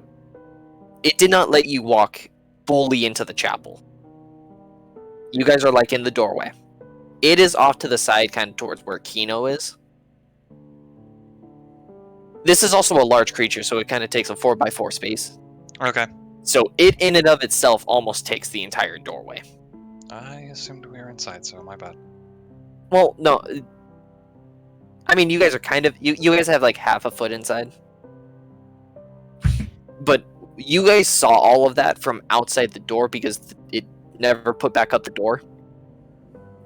It did not let you walk fully into the chapel. You guys are like in the doorway. It is off to the side, kind of towards where Kino is. This is also a large creature, so it kind of takes a 4x4 space. Okay. So it in and of itself almost takes the entire doorway. I assumed we were inside, so my bad. Well, no. I mean, you guys are kind of... You guys have like half a foot inside. But you guys saw all of that from outside the door because it never put back up the door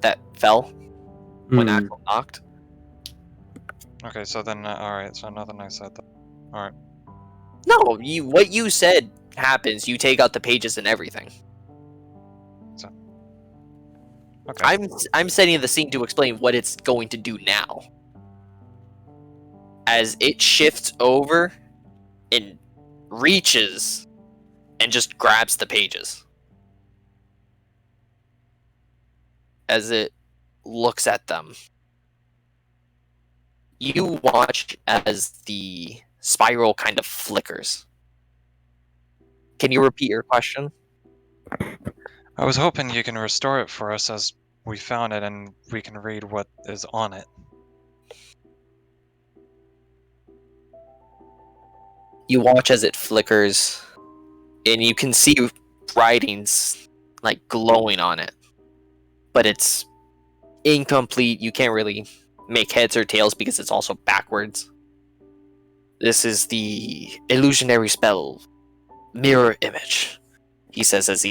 that fell when Axel knocked. Okay, so then, alright, so nothing I said then. Alright. No, what you said happens. You take out the pages and everything. Okay. I'm setting the scene to explain what it's going to do now. As it shifts over and reaches and just grabs the pages. As it looks at them. You watch as the spiral kind of flickers. Can you repeat your question? I was hoping you can restore it for us as we found it and we can read what is on it. You watch as it flickers, and you can see writings like glowing on it. But it's incomplete. You can't really make heads or tails because it's also backwards. This is the illusionary spell, Mirror Image, he says as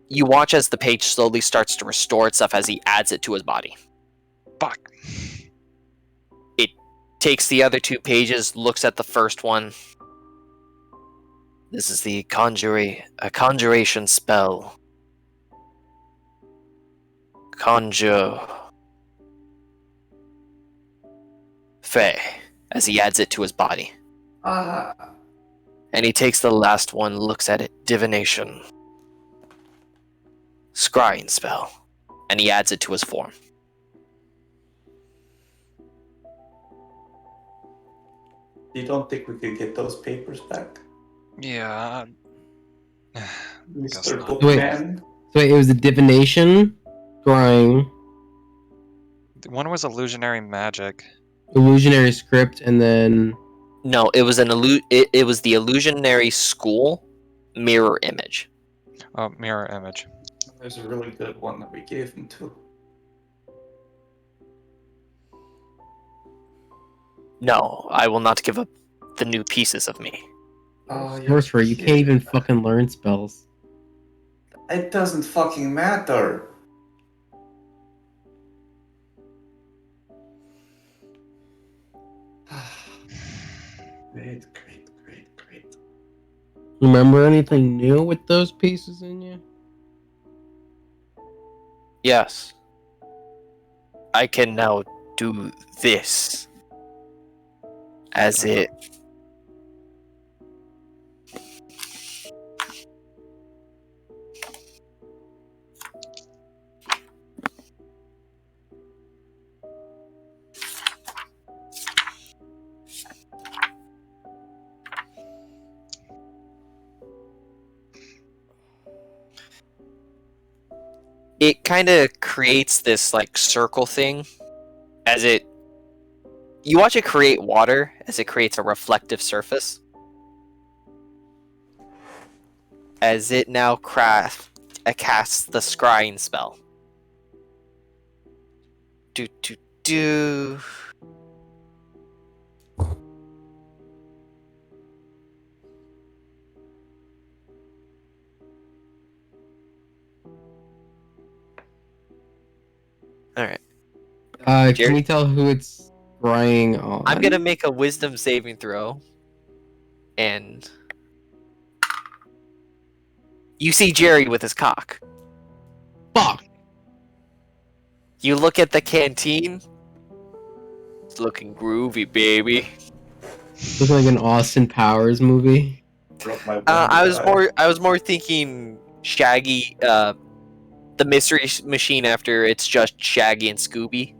you watch as the page slowly starts to restore itself as he adds it to his body. Fuck. It takes the other 2 pages, looks at the first one. This is the conjuration spell. Conjure. Fey, as he adds it to his body. And he takes the last one, looks at it. Divination. Scrying spell. And he adds it to his form. You don't think we could get those papers back? Yeah. Mr. not. Bookman? So it was a divination, scrying, One was illusionary magic. illusionary script, and then No, it was it was the illusionary school mirror image. Oh, mirror image. There's a really good one that we gave him too. No, I will not give up the new pieces of me. Oh, you're Sorcerer, you can't even kidding. fucking learn spells. It doesn't fucking matter. Great, great, great, great. Remember anything new with those pieces in you? Yes. I can now do this. As it. It kind of creates this like circle thing as it. You watch it create water as it creates a reflective surface. As it now casts the scrying spell. Do do do. All right. Can Jerry? you tell who it's scrying on? I'm gonna make a wisdom saving throw, and you see Jerry with his cock. Fuck! You look at the canteen. It's looking groovy, baby. Looking like an Austin Powers movie. Broke my I was blind eye. more thinking Shaggy, the Mystery Machine after it's just Shaggy and Scooby,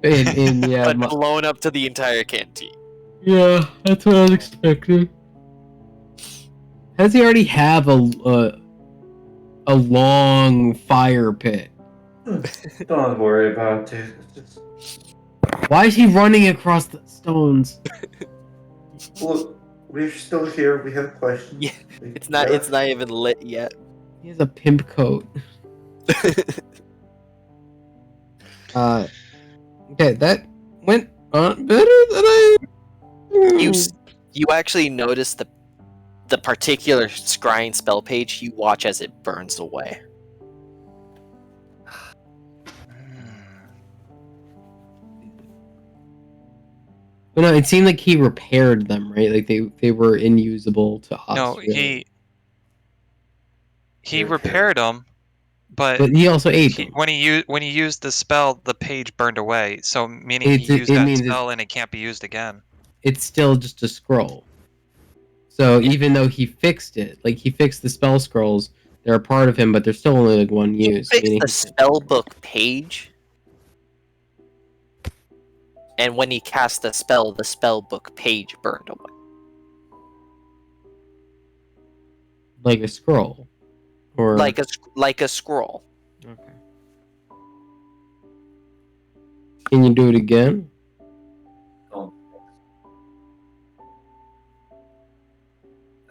Yeah, but blown up to the entire canteen. yeah, that's what I was expecting. Does he already have a long fire pit? Don't worry about it. Just Why is he running across the stones? look, we're still here. We have questions. Yeah, It's not even lit yet. He has a pimp coat. Okay, that went on better than I. You actually notice the particular scrying spell page. You watch as it burns away. But no, it seemed like he repaired them, right? Like they were inusable to us. No, really. he repaired them, but But he also ate them. when he used the spell, the page burned away. So meaning It's- he used it that means spell and it can't be used again. It's still just a scroll. So even though he fixed it, like he fixed the spell scrolls, they're a part of him, but they're still only like one use. Fix meaning the he- spell book page, and when he cast the spell book page burned away. like a scroll, or Like a scroll. Okay. Can you do it again? Don't.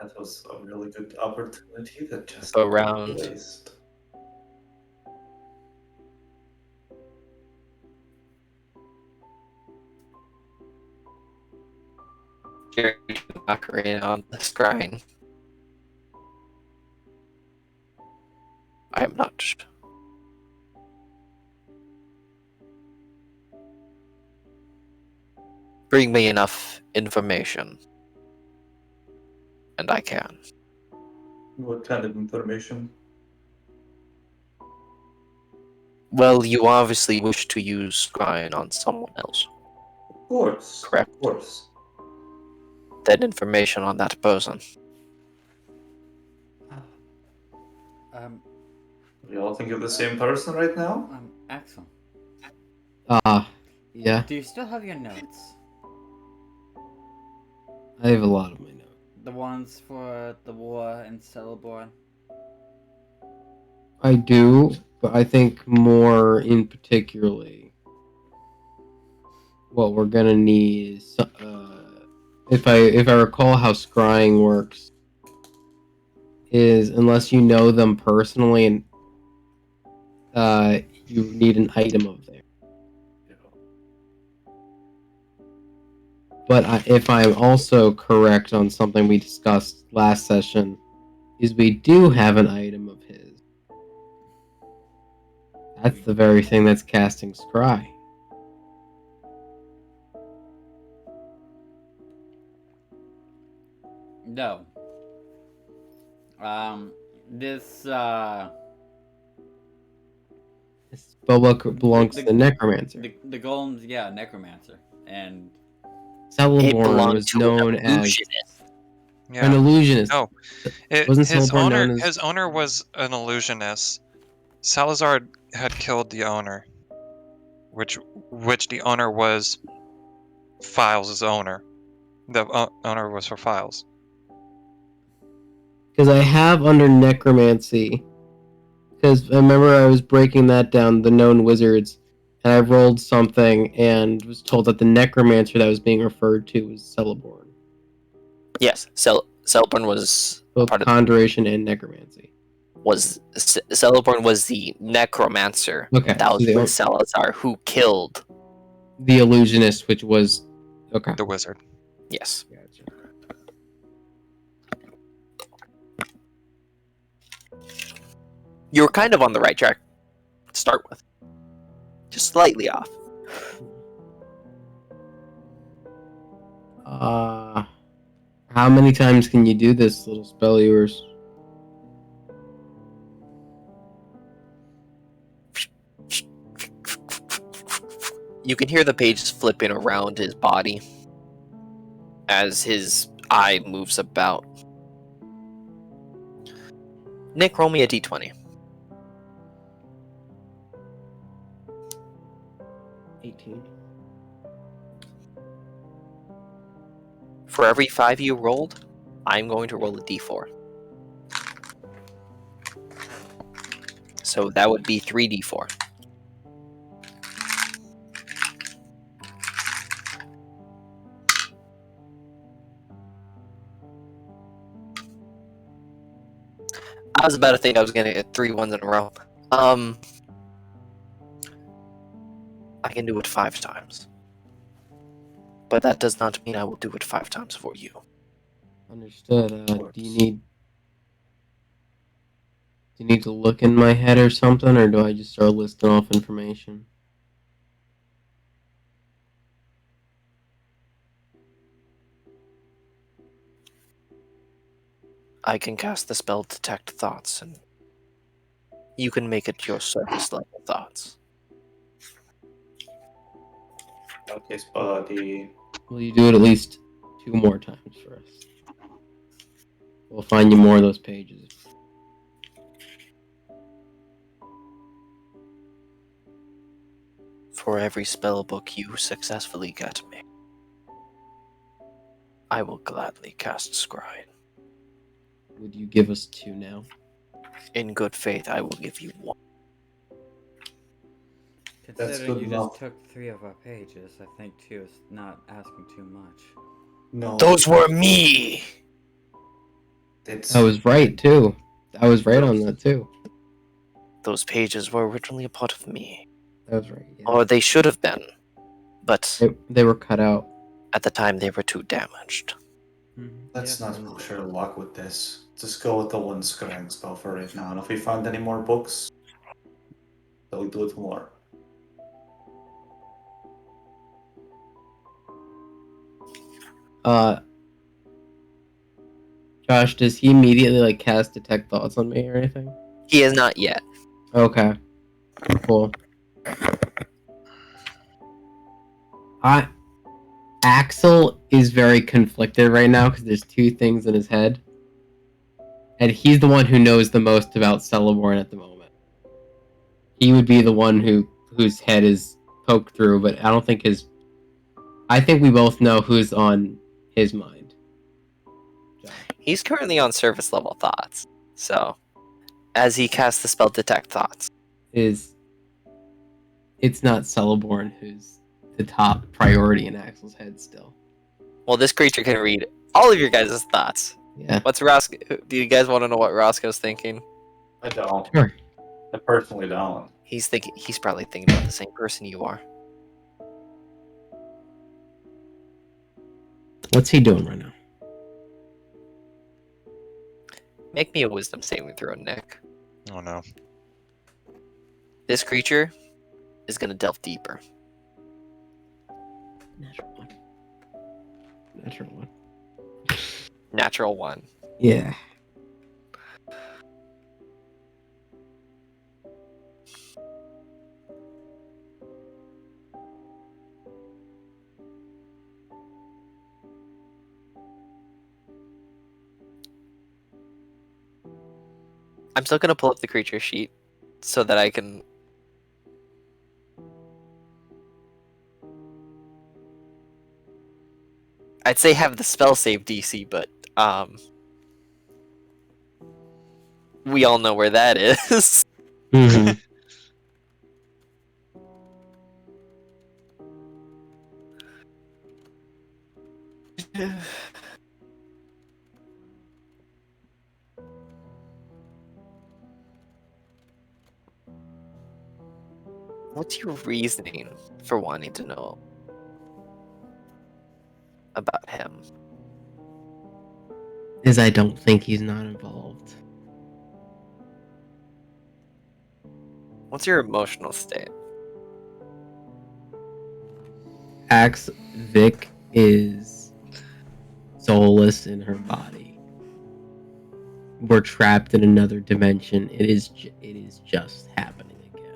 That was a really good opportunity that just Around. waste. Jerry operate on the scrying. I am not. Bring me enough information, and I can. What kind of information? Well, you obviously wish to use scrying on someone else. Of course. Correct. Of course. Then information on that person. We all think of the same person right now? Axel, Yeah, do you still have your notes? I have a lot of my notes. The ones for the war in Celeborn? I do, but I think more in particularly, what we're gonna need is, if I recall how scrying works, is unless you know them personally and you need an item of theirs. But if I'm also correct on something we discussed last session, is we do have an item of his. That's the very thing that's casting Scry. No. This This spellbook belongs to the Necromancer. the golem's necromancer, and It Celeborn belonged was to known an as illusionist. an Yeah. illusionist. No. Wasn't His Celeborn owner, known as- his owner was an illusionist. Salazar had killed the owner, which the owner was Files' owner. The owner was for Files. Because I have under necromancy. Because I remember I was breaking that down, the known wizards, and I rolled something and was told that the necromancer that was being referred to was Celeborn. Yes, Celeborn was Both part of conjuration and necromancy. Celeborn was the necromancer. Okay, That was so the- with Salazar who killed. The illusionist, which was okay. The wizard. Yes. Gotcha. You were kind of on the right track to start with. Just slightly off. How many times can you do this little spell of yours? You can hear the pages flipping around his body as his eye moves about. Nick, roll me a d20. 18. For every 5 you rolled, I'm going to roll a d4. So that would be 3d4. I was about to think I was going to get 3 ones in a row. I can do it 5 times. But that does not mean I will do it 5 times for you. Understood. Do you need to look in my head or something, or do I just start listing off information? I can cast the spell Detect Thoughts, and you can make it your surface level thoughts. Okay, buddy. Will you do it at least 2 more times for us? We'll find you more of those pages. For every spell book you successfully get me, I will gladly cast Scry. Would you give us 2 now? In good faith, I will give you 1. considering good you enough. just took 3 of our pages, I think 2 is not asking too much. No. Those were me! It's, I was right, too. I was right on that, too. Those pages were originally a part of me. That was right, yeah. Or they should have been. But They were cut out. at the time, they were too damaged. let's not push our luck with this. Just go with the one scrying spell for right now. And if we find any more books, then we'll do it more. Josh, does he immediately cast Detect Thoughts on me or anything? He has not yet. Okay. Cool. Axel is very conflicted right now because there's 2 things in his head. And he's the one who knows the most about Celeborn at the moment. He would be the one whose head is poked through, but I don't think I think we both know who's on his mind. He's currently on surface level thoughts. So, as he casts the spell Detect Thoughts. It's not Celeborn who's the top priority in Axel's head still. Well, this creature can read all of your guys' thoughts. Yeah. What's Roscoe? Do you guys want to know what Roscoe's thinking? I don't. Sure. I personally don't. He's probably thinking about the same person you are. What's he doing right now? Make me a wisdom saving throw, Nick. Oh no. This creature is gonna delve deeper. Natural one. Natural one. Natural 1. Yeah. I'm still gonna pull up the creature sheet so that I can. I'd say have the spell save DC, but we all know where that is. Mm-hmm. What's your reasoning for wanting to know about him? Is I don't think he's not involved. What's your emotional state? Axe Vic is soulless in her body. We're trapped in another dimension. It is just happening again.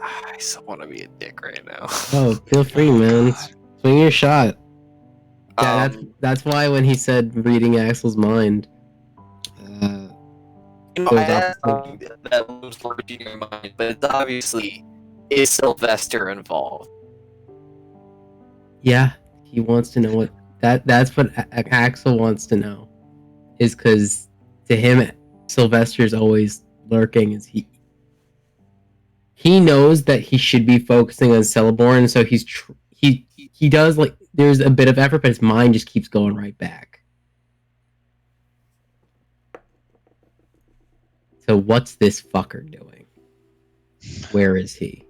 I still want to be a dick right now. Oh, feel free, man. Swing your shot. Yeah, that's why when he said reading Axel's mind, You know, goes I off had the something that was lurking in your mind, but it's obviously is Sylvester involved. yeah, he wants to know what that's what Axel wants to know. Is because to him, Sylvester's always lurking. Is he knows that he should be focusing on Celeborn, so he does like there's a bit of effort, but his mind just keeps going right back. So what's this fucker doing? Where is he?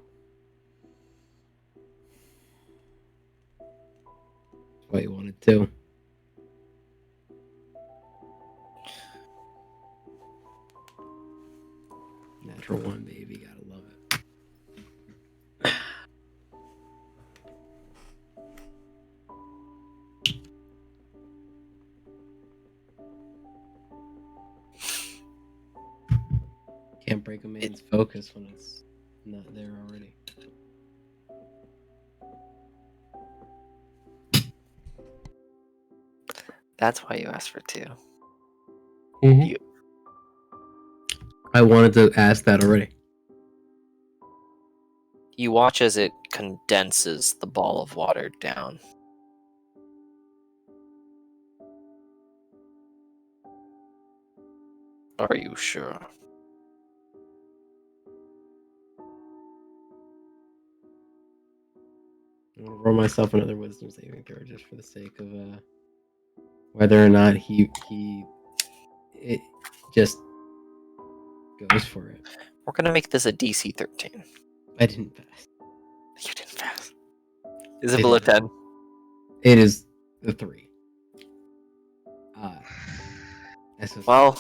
What you wanted to? Natural 1, baby, gotta love it. Can't break a man's focus when it's not there already. That's why you asked for 2. Mm-hmm. You- I wanted to ask that already. You watch as it condenses the ball of water down. Are you sure? I'm gonna roll myself another wisdom saving throw just for the sake of whether or not it just goes for it. We're gonna make this a DC 13. I didn't pass. You didn't pass. Is it I below didn't. 10? It is the 3. Well,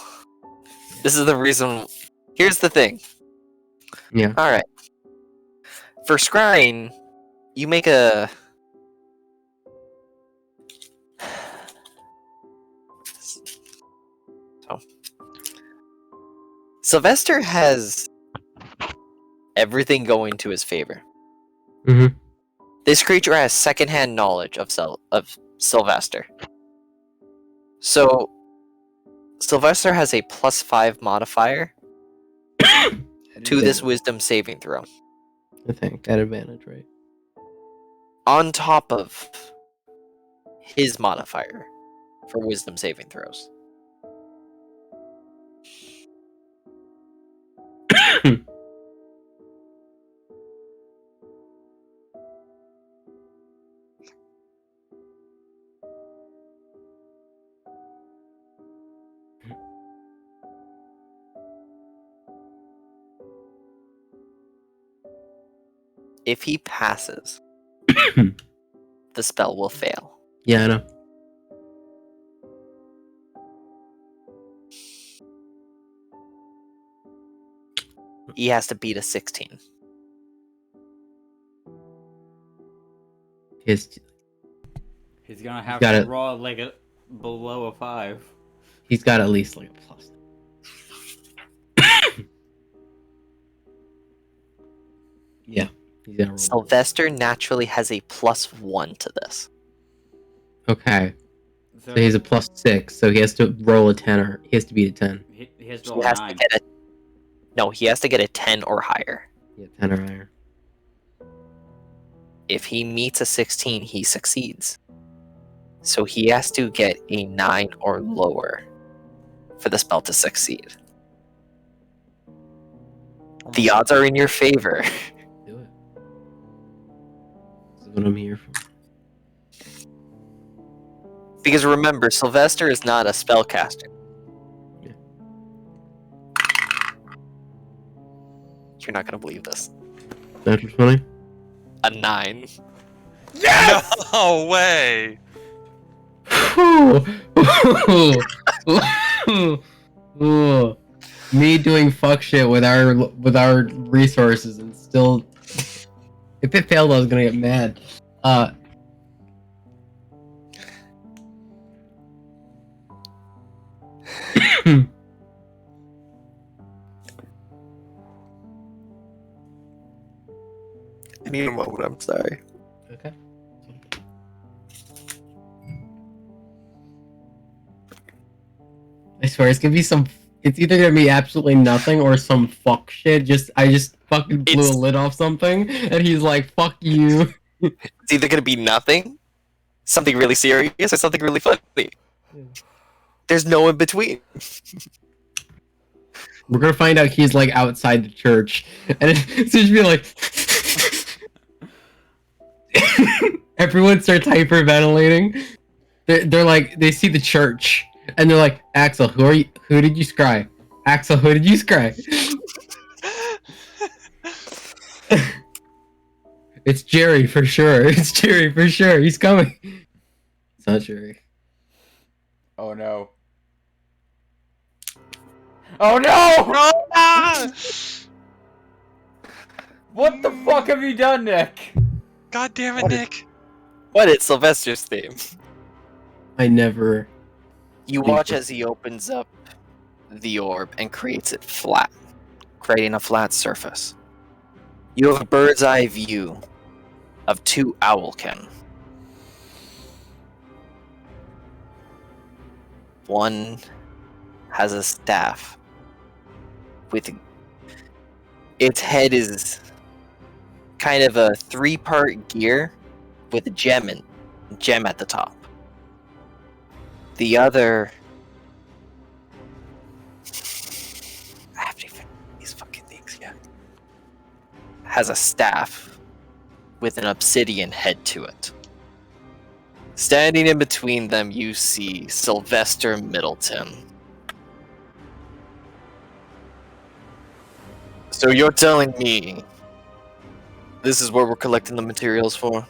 this is the reason. Here's the thing. Yeah. Alright. For scrying, you make a. So. Sylvester has everything going to his favor. Mm-hmm. This creature has secondhand knowledge of Sylvester. So, Sylvester has a +5 modifier to this wisdom saving throw. I think at advantage, right? On top of his modifier for wisdom saving throws. If he passes, the spell will fail. Yeah, I know. He has to beat a 16. He's He's gonna have got to it. roll like a below a 5. he's got at least like a plus. Yeah, he's gonna roll. Sylvester naturally has a +1 to this. Okay, so he's a +6, so he has to roll a 10 or he has to beat a 10. He has to He roll a has to 9. get a No, he has to get a 10 or higher. Yeah, 10 or higher. If he meets a 16, he succeeds. So he has to get a 9 or lower for the spell to succeed. The odds are in your favor. Do it. This is what I'm here for. Because remember, Sylvester is not a spellcaster. Yeah. You're not gonna believe this. Natural 20? A 9. No way! Me doing fuck shit with our resources and still, if it failed, I was gonna get mad. I need a moment, I'm sorry. Okay. I swear it's gonna be some. It's either gonna be absolutely nothing or some fuck shit. I just fucking blew It's- a lid off something, and he's like, "Fuck you." It's either gonna be nothing, something really serious, or something really funny. There's no in between. We're gonna find out he's like outside the church, and it's just be like, everyone starts hyperventilating. They're like, they see the church, and they're like, Axel, who are you? Who did you scry? Axel, who did you scry? It's Jerry for sure. It's Jerry for sure. He's coming. It's not Jerry. Oh no. Oh no! Ah! What the fuck have you done, Nick? God damn it, What? Nick! What is Sylvester's theme? I never. You watch as he opens up the orb and creates it flat, creating a flat surface. You have a bird's eye view of 2 owlkin. One has a staff with its head is kind of a 3-part gear with a gem at the top. The other, I have to figure these fucking things yet. Has a staff with an obsidian head to it. Standing in between them, you see Sylvester Middleton. So you're telling me this is where we're collecting the materials for?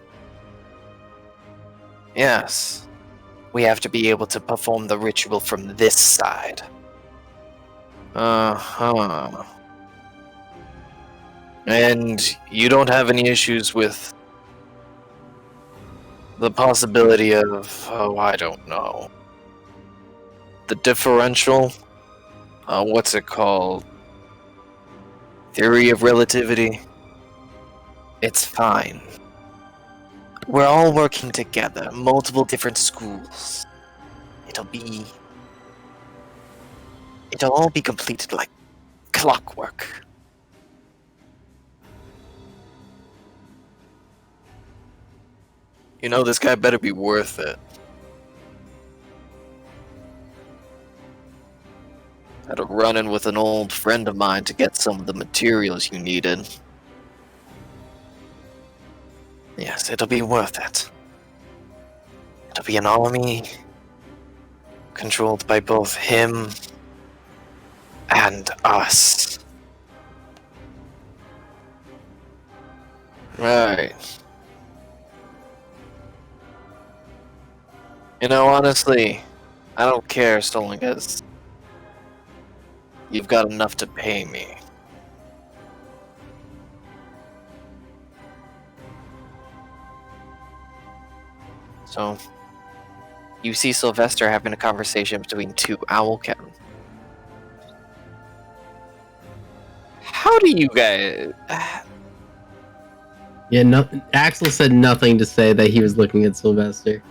Yes. We have to be able to perform the ritual from this side. Uh-huh. And you don't have any issues with the possibility of, oh, I don't know. The differential? What's it called? Theory of relativity? It's fine. We're all working together, multiple different schools. It'll all be completed like clockwork. You know, this guy better be worth it. Had a run-in with an old friend of mine to get some of the materials you needed. Yes, it'll be worth it. It'll be an army controlled by both him and us. Alright. You know, honestly, I don't care so long as you've got enough to pay me. So, you see Sylvester having a conversation between two Owlkin. How do you guys... Yeah, no, Axel said nothing to say that he was looking at Sylvester.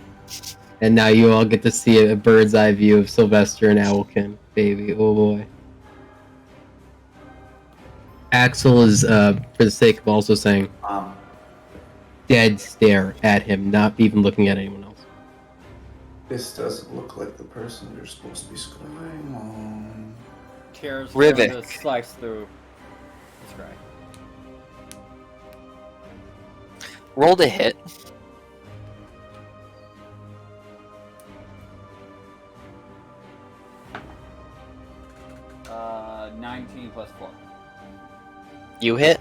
And now you all get to see a bird's eye view of Sylvester and Owlkin, baby. Oh boy. Axel is, for the sake of also saying, dead stare at him, not even looking at anyone else. This doesn't look like the person you're supposed to be scrying on. Tears Rivik. going to slice through the scry. Roll to hit. Uh, 19 plus 4. You hit.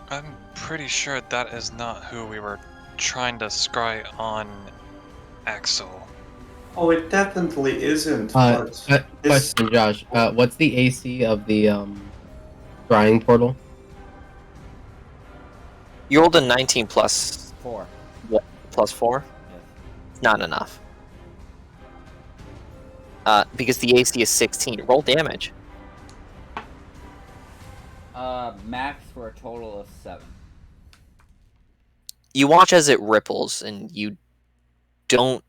I'm pretty sure that is not who we were trying to scry on, Axel. Oh, it definitely isn't. Question, Josh. What's the AC of the scrying portal? You rolled a 19 plus 4. plus 4? Yes. Not enough. Because the AC is 16. Roll damage. Max for a total of 7. You watch as it ripples, and you don't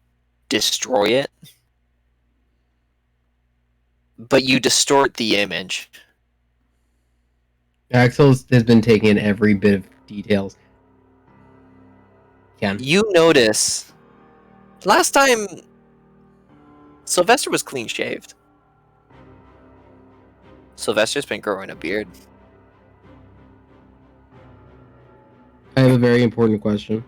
destroy it, but you distort the image. Axel has been taking in every bit of details. Ken? You notice last time Sylvester was clean shaved. Sylvester's been growing a beard. I have a very important question.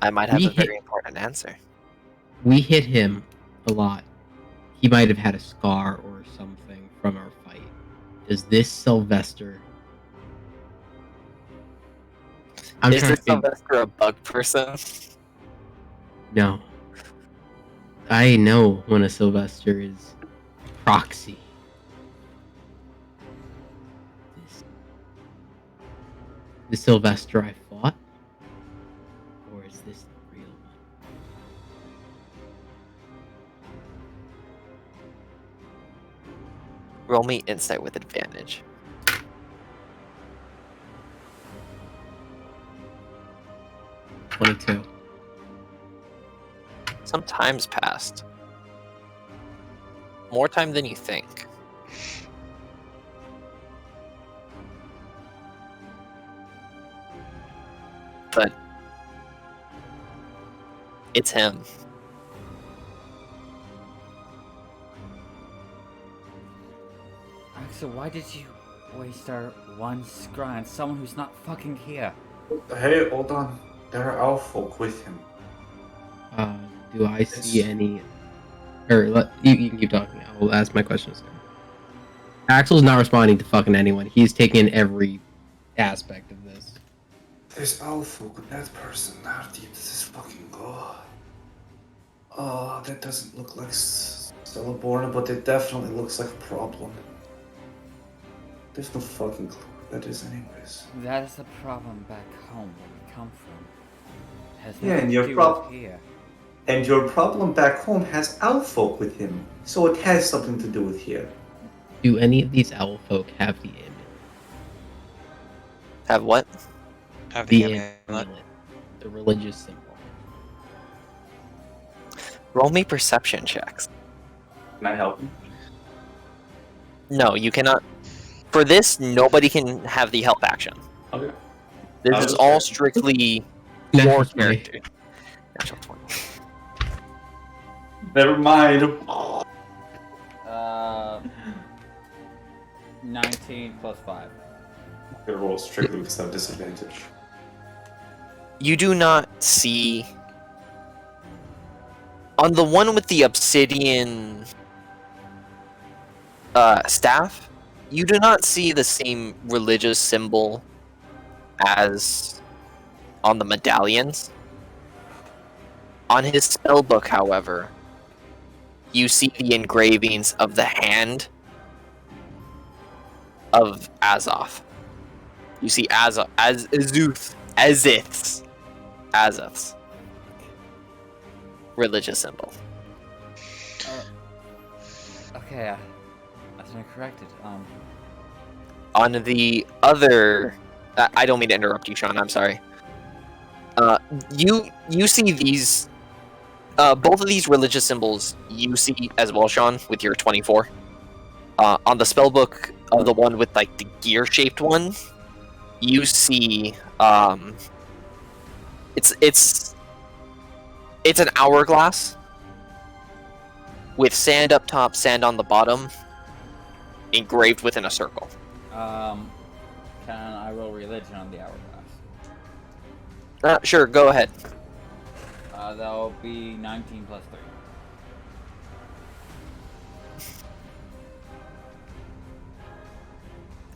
I might have We a hit- very important answer. We hit him a lot. He might have had a scar or something from our fight. Is this Sylvester? I'm Is trying this to think. Sylvester a bug person? No. I know when a Sylvester is proxy. The Sylvester I fought? Or is this the real one? Roll me insight with advantage. $22. Some time's passed. More time than you think. But it's him. Axel, why did you waste our one scry on someone who's not fucking here? Hey, hold on. There are owl folk with him. Do I see any... Or, you can keep talking. I'll ask my questions. Axel's not responding to fucking anyone. He's taking in every aspect of this. There's owl folk with that person. How deep does this fucking go? Oh, that doesn't look like Celeborn, but it definitely looks like a problem. There's no fucking clue what that is anyways. That is the problem back home where we come from. Has Yeah, nothing and to your do prob- with here. And your problem back home has owl folk with him, so it has something to do with here. Do any of these owl folk have the amulet? Have what? Have The the amulet. amulet. The religious symbol. Roll me perception checks. Can I help you? No, you cannot. For this, nobody can have the help action. Okay. This I'll is just all try. strictly Natural your 20. character. Natural 20. Never mind. 19 plus 5. It rolls strictly because I have disadvantage. You do not see on the one with the obsidian staff. You do not see the same religious symbol as on the medallions. On his spellbook, however, you see the engravings of the hand of Azoth. You see Azith's religious symbol. Okay, I stand corrected. On the other, I don't mean to interrupt you, Sean. I'm sorry. You see these, both of these religious symbols. You see as well, Sean, with your 24. On the spellbook of the one with like the gear-shaped one, you see it's an hourglass with sand up top, sand on the bottom, engraved within a circle. Can I roll religion on the hourglass? Sure, go ahead. That'll be 19 plus 3.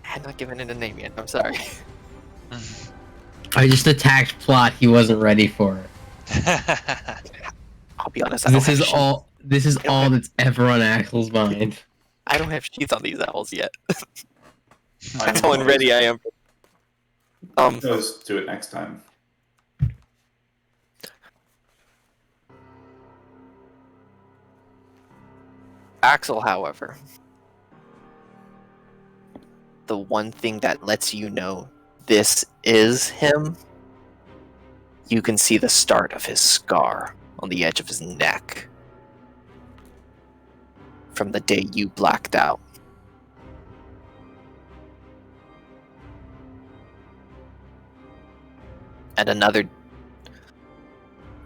I had not given it a name yet. I'm sorry. I just attacked plot he wasn't ready for. I'll be honest. I don't have sheath. This is all that's ever on Axel's mind. I don't have sheath on these owls yet. That's how unready I am. Let's do it next time. Axel, however, the one thing that lets you know this is him, you can see the start of his scar on the edge of his neck from the day you blacked out.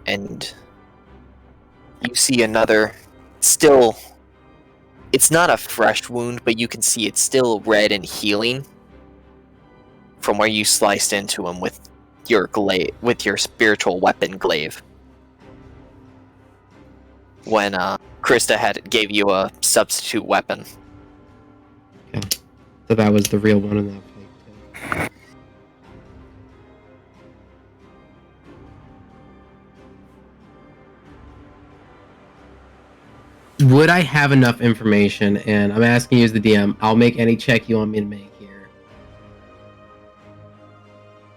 And you see another, still, it's not a fresh wound, but you can see it's still red and healing from where you sliced into him with your spiritual weapon glaive. When Krista gave you a substitute weapon. Okay. So that was the real one in that fight. Would I have enough information? And I'm asking you as the DM. I'll make any check you want me to make here.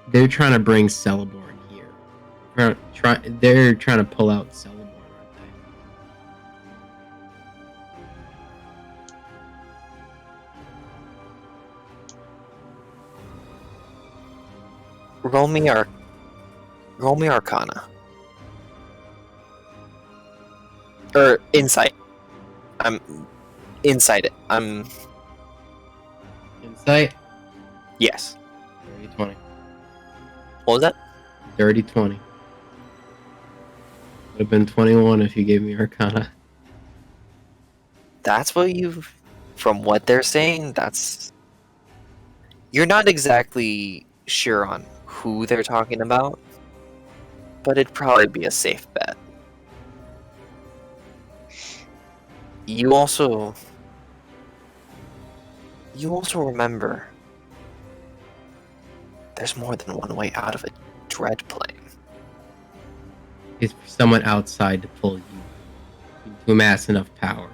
They're trying to bring Celeborn here. They're trying to pull out Celeborn, aren't they? Roll me Arcana. Or Insight. I'm inside it. I'm Insight? yes. 30-20. What was that? 30-20. Would have been 21 if you gave me Arcana. That's what from what they're saying, you're not exactly sure on who they're talking about, but it'd probably be a safe bet. You also remember there's more than one way out of a dread plane. Is for someone outside to pull you to amass enough power.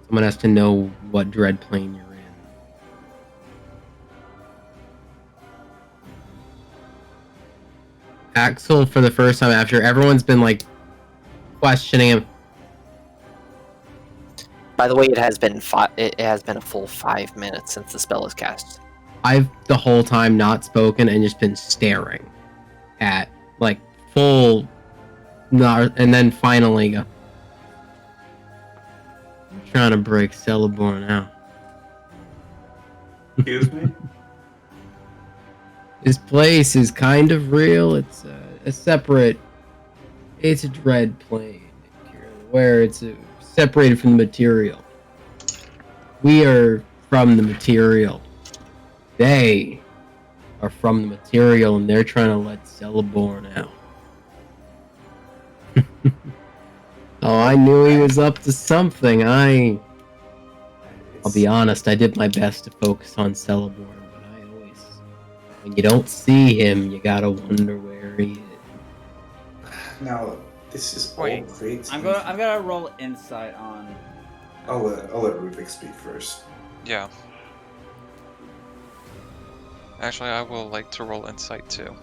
Someone has to know what dread plane you're in. Axel, for the first time after everyone's been like questioning him. By the way, it has been a full 5 minutes since the spell is cast. I've the whole time not spoken and just been staring at like full, and then finally go, I'm trying to break Celeborn out. Excuse me? This place is kind of real. It's a separate. It's a dread plane. Where it's separated from the material. We are from the material. They are from the material, and they're trying to let Celeborn out. Oh, I knew he was up to something. I'll be honest, I did my best to focus on Celeborn, but I always... When you don't see him, you gotta wonder where he is. Now, this is Wait, all great. I'm gonna roll insight on. I'll let Rubik speak first. Yeah. Actually, I will like to roll insight too.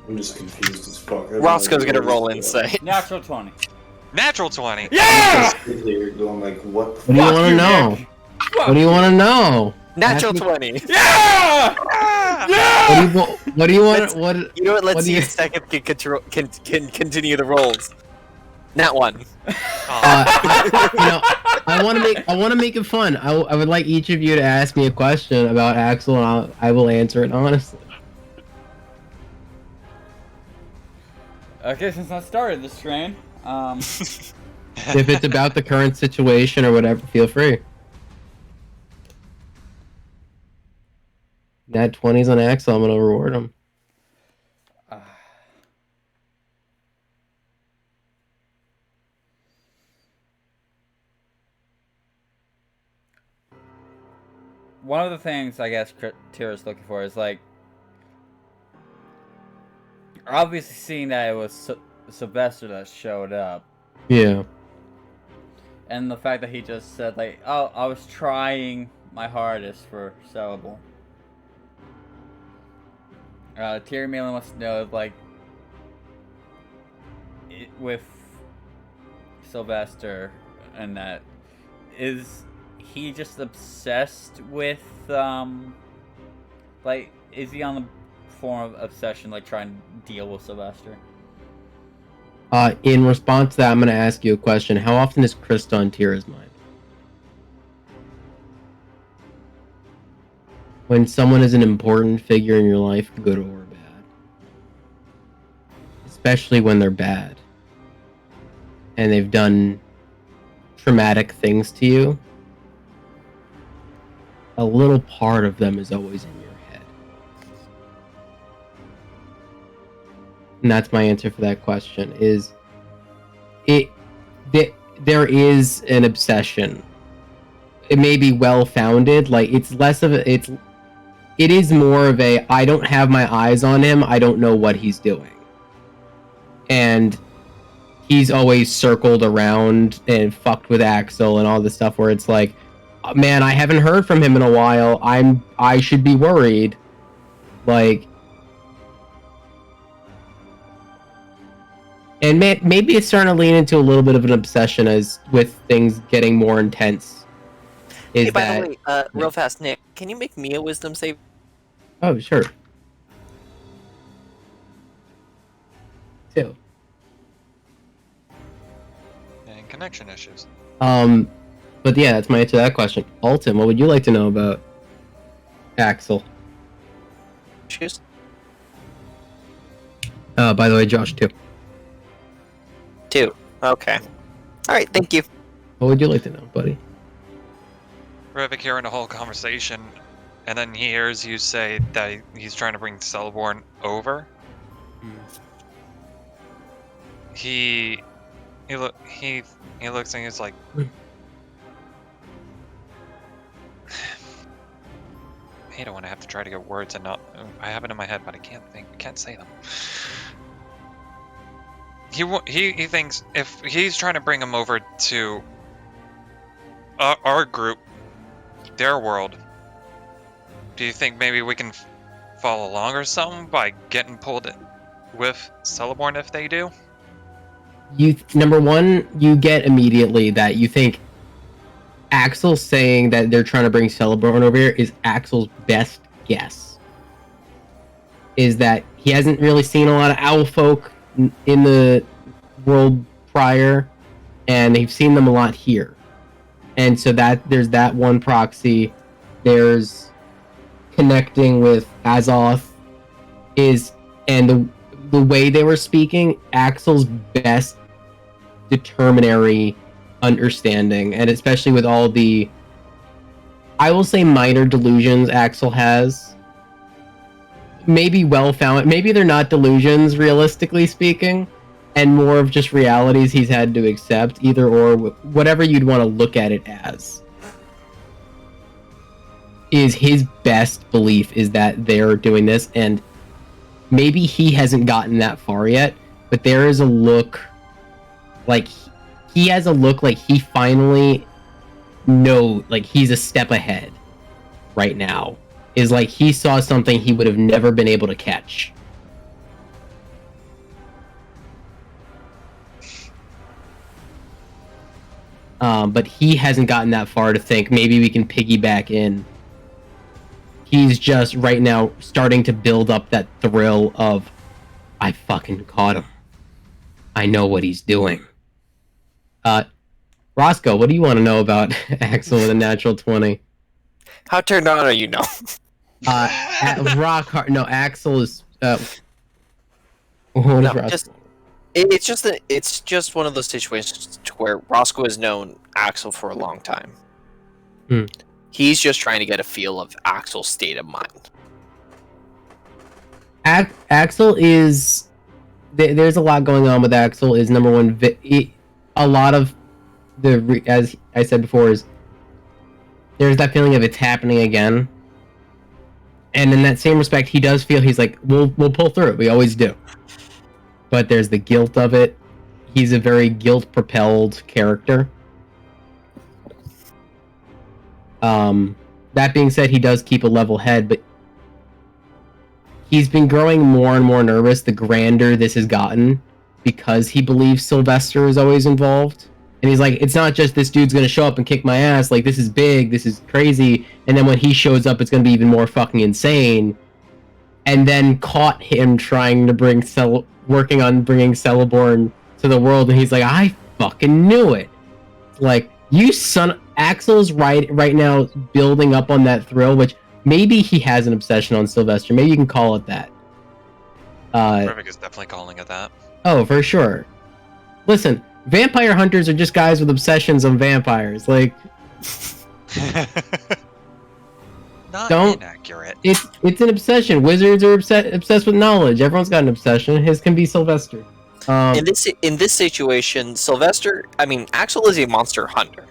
I'm just confused as fuck. I have no Roscoe's idea gonna what roll he's doing. insight. Natural 20. Natural 20! Yeah! I'm just here going like, what the What do you Fuck want to you, know? Nick. What do you want to know? Natural Ask me- 20. Yeah! Ah! Yeah! What do you want? Let's- What? You know what? Let's What do see you- if Second can continue the rolls. Nat 1. I want to make it fun. I would like each of you to ask me a question about Axel, and I will answer it honestly. Okay, since I started this train, If it's about the current situation or whatever, feel free. Nat 20s on Axel, I'm gonna reward him. one of the things I guess Tira's looking for is like obviously seeing that it was Sylvester that showed up, Yeah. and the fact that he just said like, "Oh, I was trying my hardest for Celeborn." Tira Malin wants to know like, with Sylvester and that, is he just obsessed with like, is he on the form of obsession like trying to deal with Sylvester? In response to that, I'm gonna ask you a question. How often is Krista on Tira's mind? When someone is an important figure in your life, good or bad. Especially when they're bad. And they've done traumatic things to you. A little part of them is always in your head. And that's my answer for that question, is there is an obsession. It may be well-founded, like it's less of a, it is more of a, I don't have my eyes on him, I don't know what he's doing. And he's always circled around and fucked with Axel and all this stuff where it's like, man, I haven't heard from him in a while. I should be worried. Like, and maybe it's starting to lean into a little bit of an obsession as with things getting more intense. Hey, by the way, real fast, Nick, can you make me a wisdom save? Oh, sure. 2. And connection issues. But yeah, that's my answer to that question. Alton, what would you like to know about Axel? Choose. By the way, Josh, too. 2. Okay. Alright, thank you. What would you like to know, buddy? Rivik hearing the whole conversation, and then he hears you say that he's trying to bring Celeborn over. He looks and he's like, I don't want to have to try to get words and not. I have it in my head, but I can't say them. He thinks if he's trying to bring him over to our group, their world, do you think maybe we can follow along or something by getting pulled in with Celeborn if they do? Number one, you get immediately that you think Axel saying that they're trying to bring Celeborn over here is Axel's best guess. Is that he hasn't really seen a lot of owl folk in the world prior, and they've seen them a lot here. And so that there's that one proxy. There's connecting with Azoth and the way they were speaking, Axel's best determinary understanding, and especially with all the, I will say, minor delusions Axel has. Maybe well found. Maybe they're not delusions, realistically speaking, and more of just realities he's had to accept. Either or, whatever you'd want to look at it as, is his best belief is that they're doing this, and maybe he hasn't gotten that far yet, but there is a look like he has a look like he finally like he's a step ahead right now. Is like he saw something he would have never been able to catch. But he hasn't gotten that far to think maybe we can piggyback in. He's just right now starting to build up that thrill of, I fucking caught him. I know what he's doing. Roscoe, what do you want to know about Axel with a natural 20? How turned on are you now? Rock hard. No, Axel is. What is No, Roscoe? it's just one of those situations where Roscoe has known Axel for a long time. Hmm. He's just trying to get a feel of Axel's state of mind. Axel is. There's a lot going on with Axel. Is number one. A lot of as I said before, is there's that feeling of it's happening again. And in that same respect, he does feel he's like, we'll pull through it. We always do. But there's the guilt of it. He's a very guilt-propelled character. That being said, he does keep a level head, but he's been growing more and more nervous the grander this has gotten, because he believes Sylvester is always involved. And he's like, it's not just this dude's gonna show up and kick my ass, like, this is big, this is crazy, and then when he shows up, it's gonna be even more fucking insane. And then caught him trying to working on bringing Celeborn to the world, and he's like, I fucking knew it. Like, you son... Axel's right now building up on that thrill, which maybe he has an obsession on Sylvester, maybe you can call it that. Rivik is definitely calling it that. Oh, for sure. Listen, vampire hunters are just guys with obsessions on vampires. Like, Not Don't- inaccurate. it's an obsession. Wizards are obsessed with knowledge. Everyone's got an obsession. His can be Sylvester. In this situation, Axel is a monster hunter.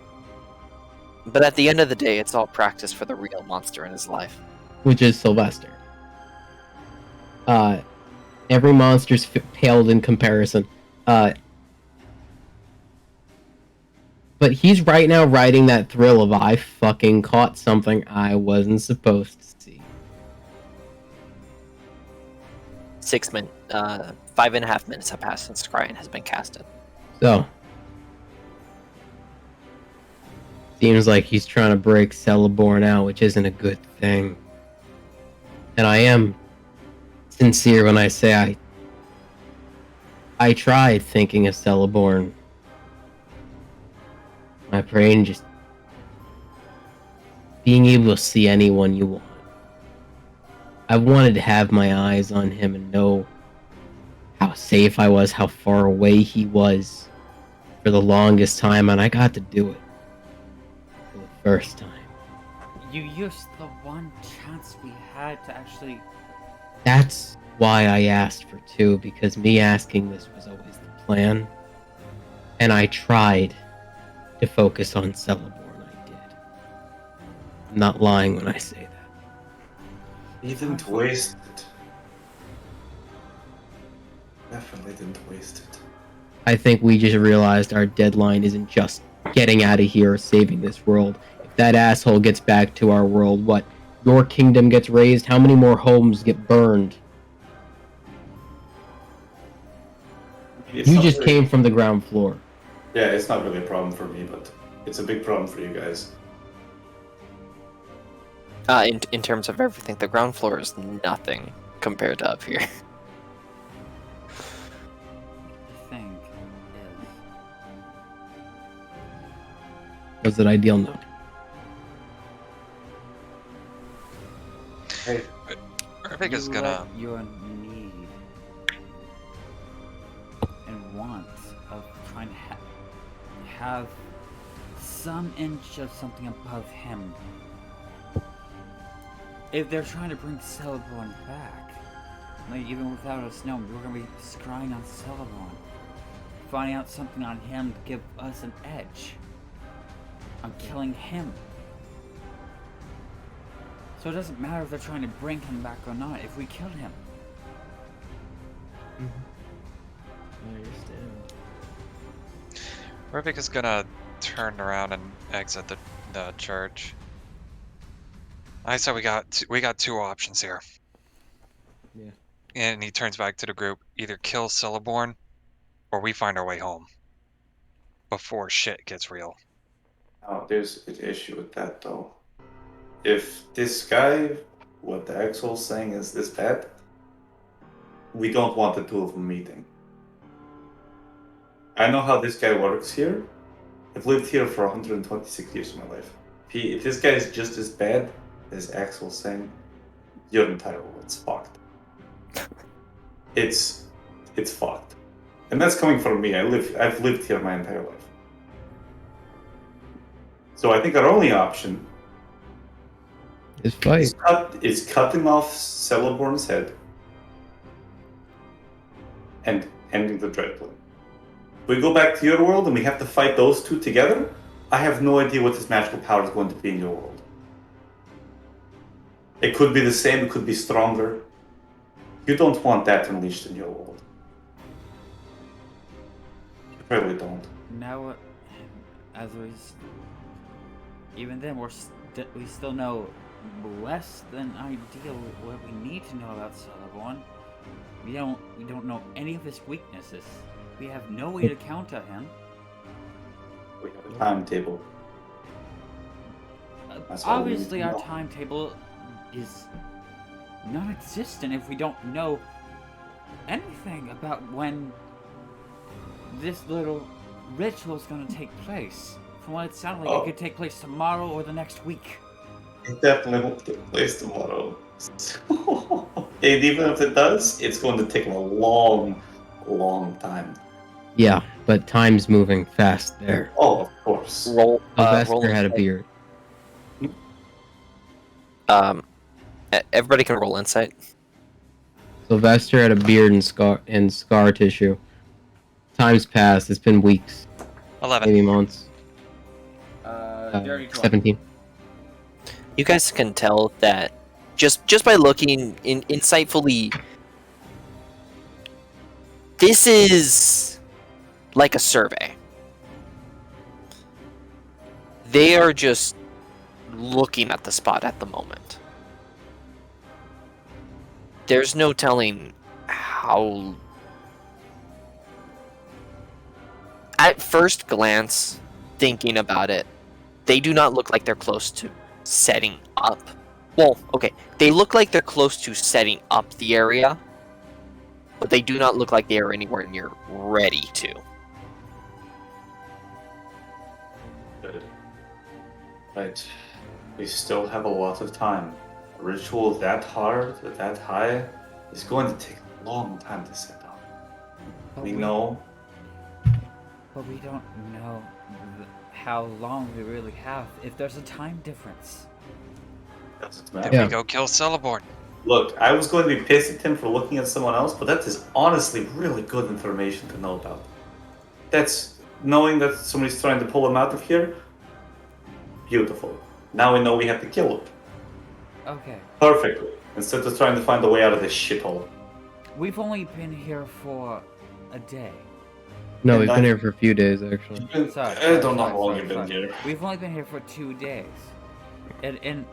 But at the end of the day, it's all practice for the real monster in his life. Which is Sylvester. Every monster's paled in comparison. But he's right now riding that thrill of, I fucking caught something I wasn't supposed to see. 5.5 minutes have passed since Scryan has been casted. So, seems like he's trying to break Celeborn out, which isn't a good thing. And I am sincere when I say I tried thinking of Celeborn. My brain just being able to see anyone you want. I wanted to have my eyes on him and know how safe I was, how far away he was for the longest time, and I got to do it for the first time. You used the one chance we had to actually... That's why I asked for two, because me asking this was always the plan. And I tried to focus on Celeborn, I did. I'm not lying when I say that. You didn't waste it. Definitely didn't waste it. I think we just realized our deadline isn't just getting out of here or saving this world. If that asshole gets back to our world, what? Your kingdom gets razed? How many more homes get burned? It's You not just really- came from the ground floor. Yeah, it's not really a problem for me, but it's a big problem for you guys. In terms of everything, the ground floor is nothing compared to up here. The thing is... Was it ideal? No. Hey, Rivik is you gonna. let your need and want of trying to have some inch of something above him. If they're trying to bring Celeborn back, like even without us knowing, we're gonna be scrying on Celeborn, finding out something on him to give us an edge on killing him. So it doesn't matter if they're trying to bring him back or not, if we kill him. I understand. Rubik is gonna turn around and exit the church. I said we got two options here. Yeah. And he turns back to the group: either kill Celeborn, or we find our way home before shit gets real. Now, there's an issue with that, though. If this guy, what the Axel's saying is this bad, we don't want the two of them meeting. I know how this guy works here. I've lived here for 126 years of my life. If this guy is just as bad as Axel's saying, your entire world's fucked. It's fucked. And that's coming from me. I've lived here my entire life. So I think our only option It's fight. is cutting off Celeborn's head and ending the Dreadblade. We go back to your world and we have to fight those two together. I have no idea what this magical power is going to be in your world. It could be the same, it could be stronger. You don't want that unleashed in your world. You really don't. Now, as even then, we still know less than ideal what we need to know about Celeborn. We don't know any of his weaknesses. We have no way to counter him. We have a timetable. That's all we need Obviously, to our know. timetable is non-existent if we don't know anything about when this little ritual is going to take place. From what it sounded like, it could take place tomorrow or the next week. It definitely won't take place tomorrow. And even if it does, it's going to take a long, long time. Yeah, but time's moving fast there. Oh, of course. Roll. Sylvester had a insight. beard. Everybody can roll insight. Sylvester had a beard and scar tissue. Time's passed. It's been weeks, 11. maybe months. Dirty 20. 17. You guys can tell that just by looking insightfully. This is like a survey. They are just looking at the spot at the moment. There's no telling how. At first glance, thinking about it, they do not look like they're close to setting up. Well, okay, they look like they're close to setting up the area, but they do not look like they are anywhere near ready to. Good. But we still have a lot of time. A ritual that hard, that high, is going to take a long time to set up. But We know. But we don't know how long we really have if there's a time difference. Doesn't Then matter. Yeah. we go kill Celeborn. Look, I was going to be pissed at him for looking at someone else, but that is honestly really good information to know about. That's knowing that somebody's trying to pull him out of here. Beautiful. Now we know we have to kill him. Okay. Perfectly. Instead of trying to find a way out of this shithole. We've only been here for a day. No, And we've I- been here for a few days actually. Sorry, I don't know sorry, how long sorry, you've been sorry. here. We've only been here for 2 days. And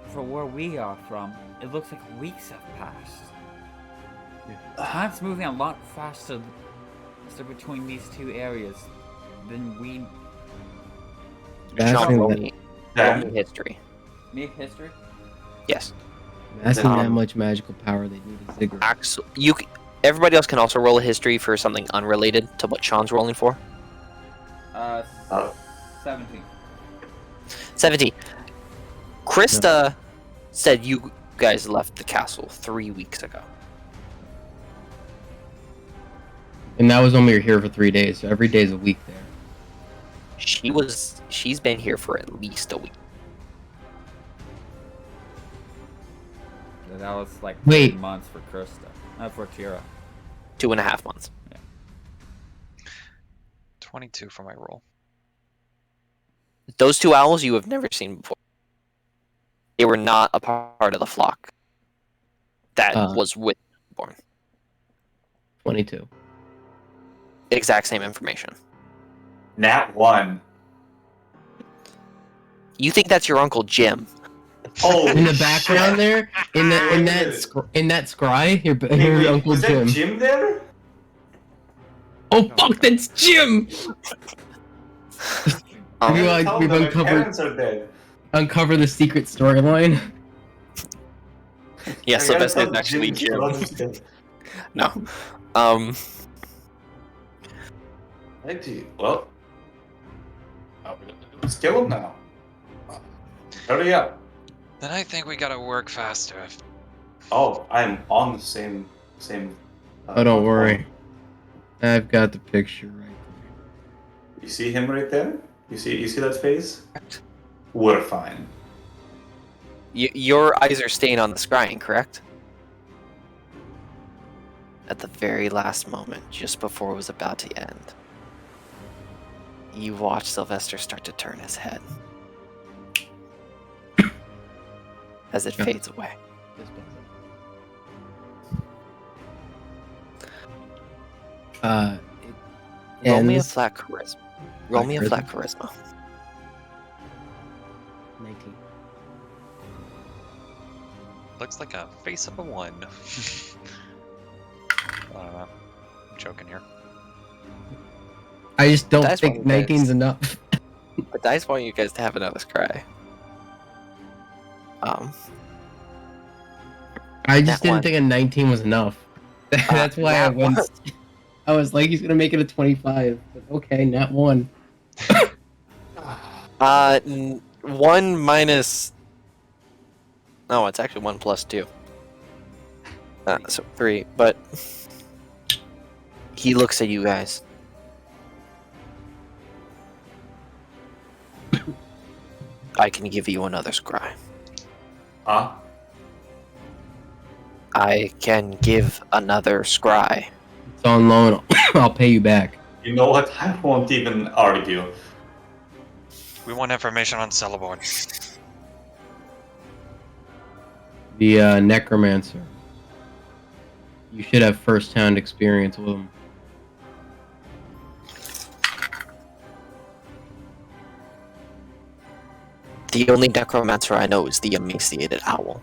for where we are from, it looks like weeks have passed. Time's moving a lot faster between these two areas than we. That's Sean, thing roll that- me Then, history. Make history? Yes. Asking that Um, much magical power, they need a Ziggurat. Axel, everybody else can also roll a history for something unrelated to what Sean's rolling for. Uh, 17. 17. Krista said you guys left the castle 3 weeks ago. And that was when we were here for 3 days, so every day's a week there. She's been here for at least a week. That was like Wait. 3 months for Krista. Not for Tira. 2.5 months. 22 for my roll. Those two owls you have never seen before. They were not a part of the flock that was with Born. 22. Exact same information. Nat 1. You think that's your Uncle Jim? Oh, In the background there, in that scry, your Uncle was Jim. that Jim there? Oh fuck, that's Jim! Um, You realize Tell we've them my uncovered parents are dead. the secret storyline. yeah, I gotta Sylvester is tell actually Jim's Jim. brother's dead. No. Righty, well, let's kill him now. Hurry up. Then I think we gotta work faster. Oh, I'm on the same. Oh, don't worry. I've got the picture right You see him right there? You see that face? We're fine. Your eyes are staying on the scrying, correct? At the very last moment, just before it was about to end, you watch Sylvester start to turn his head as it fades away. there. Roll me a ends- flat charisma. Roll me a flat charisma. 19. Looks like a face of a 1. I'm joking here. I just don't That's think what you guys- 19's enough. The dice want you guys to have another scry. I just Nat didn't one. think a 19 was enough. That's why I Nat went. one. I was like, he's gonna make it a 25. But okay, Nat 1. 1 minus. No, it's actually 1 plus 2. So 3. But he looks at you guys. I can give you another scry. Huh? I can give another scry. It's on loan. I'll pay you back. You know what? I won't even argue. We want information on Celeborn. The necromancer. You should have first-hand experience with him. The only necromancer I know is the emaciated owl.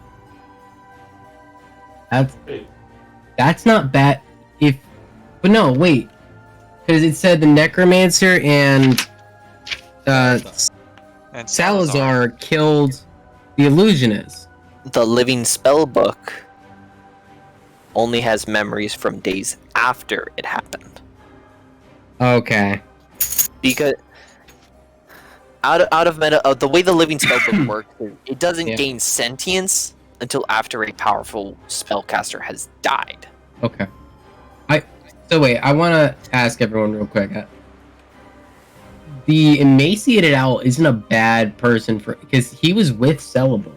That's not bad. But no, wait, because it said the necromancer and And Salazar killed the illusionist. The living spell book only has memories from days after it happened. Okay. Because out of meta, the way the living spell book works, it doesn't Yeah. gain sentience until after a powerful spellcaster has died. Okay. So wait, I want to ask everyone real quick. The emaciated owl isn't a bad person because he was with Celeborn,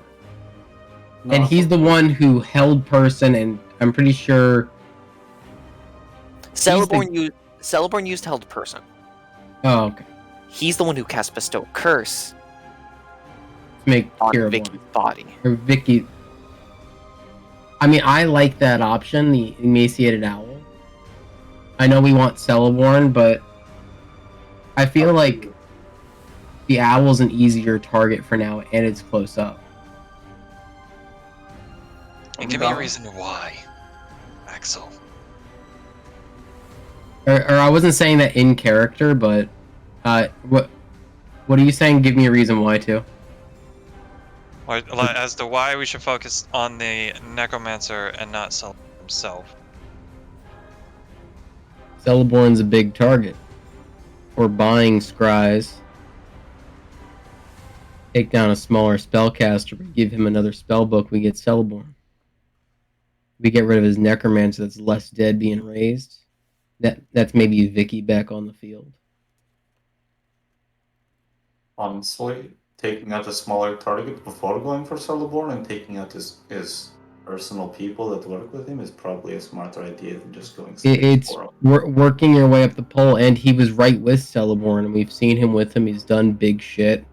and he's the one who held person, and I'm pretty sure. Celeborn used held person. Oh, okay. He's the one who cast bestow curse To make on Kira Vicky's born. body. Or Vicky. I mean, I like that option, the emaciated owl. I know we want Celeborn, but I feel like the owl's an easier target for now, and it's close up. And give me a reason why, Axel. Or I wasn't saying that in character, but what are you saying? Give me a reason why too. As to why we should focus on the Necromancer and not Celeborn himself. Celeborn's a big target. We're buying scries. Take down a smaller spellcaster, we give him another spell book, we get Celeborn. We get rid of his necromancer that's less dead being raised. That's maybe Vicky back on the field. honestly, taking out a smaller target before going for Celeborn and taking out his personal people that work with him is probably a smarter idea than just going straight It's for him. working your way up the pole, and he was right with Celeborn, and we've seen him with him. He's done big shit.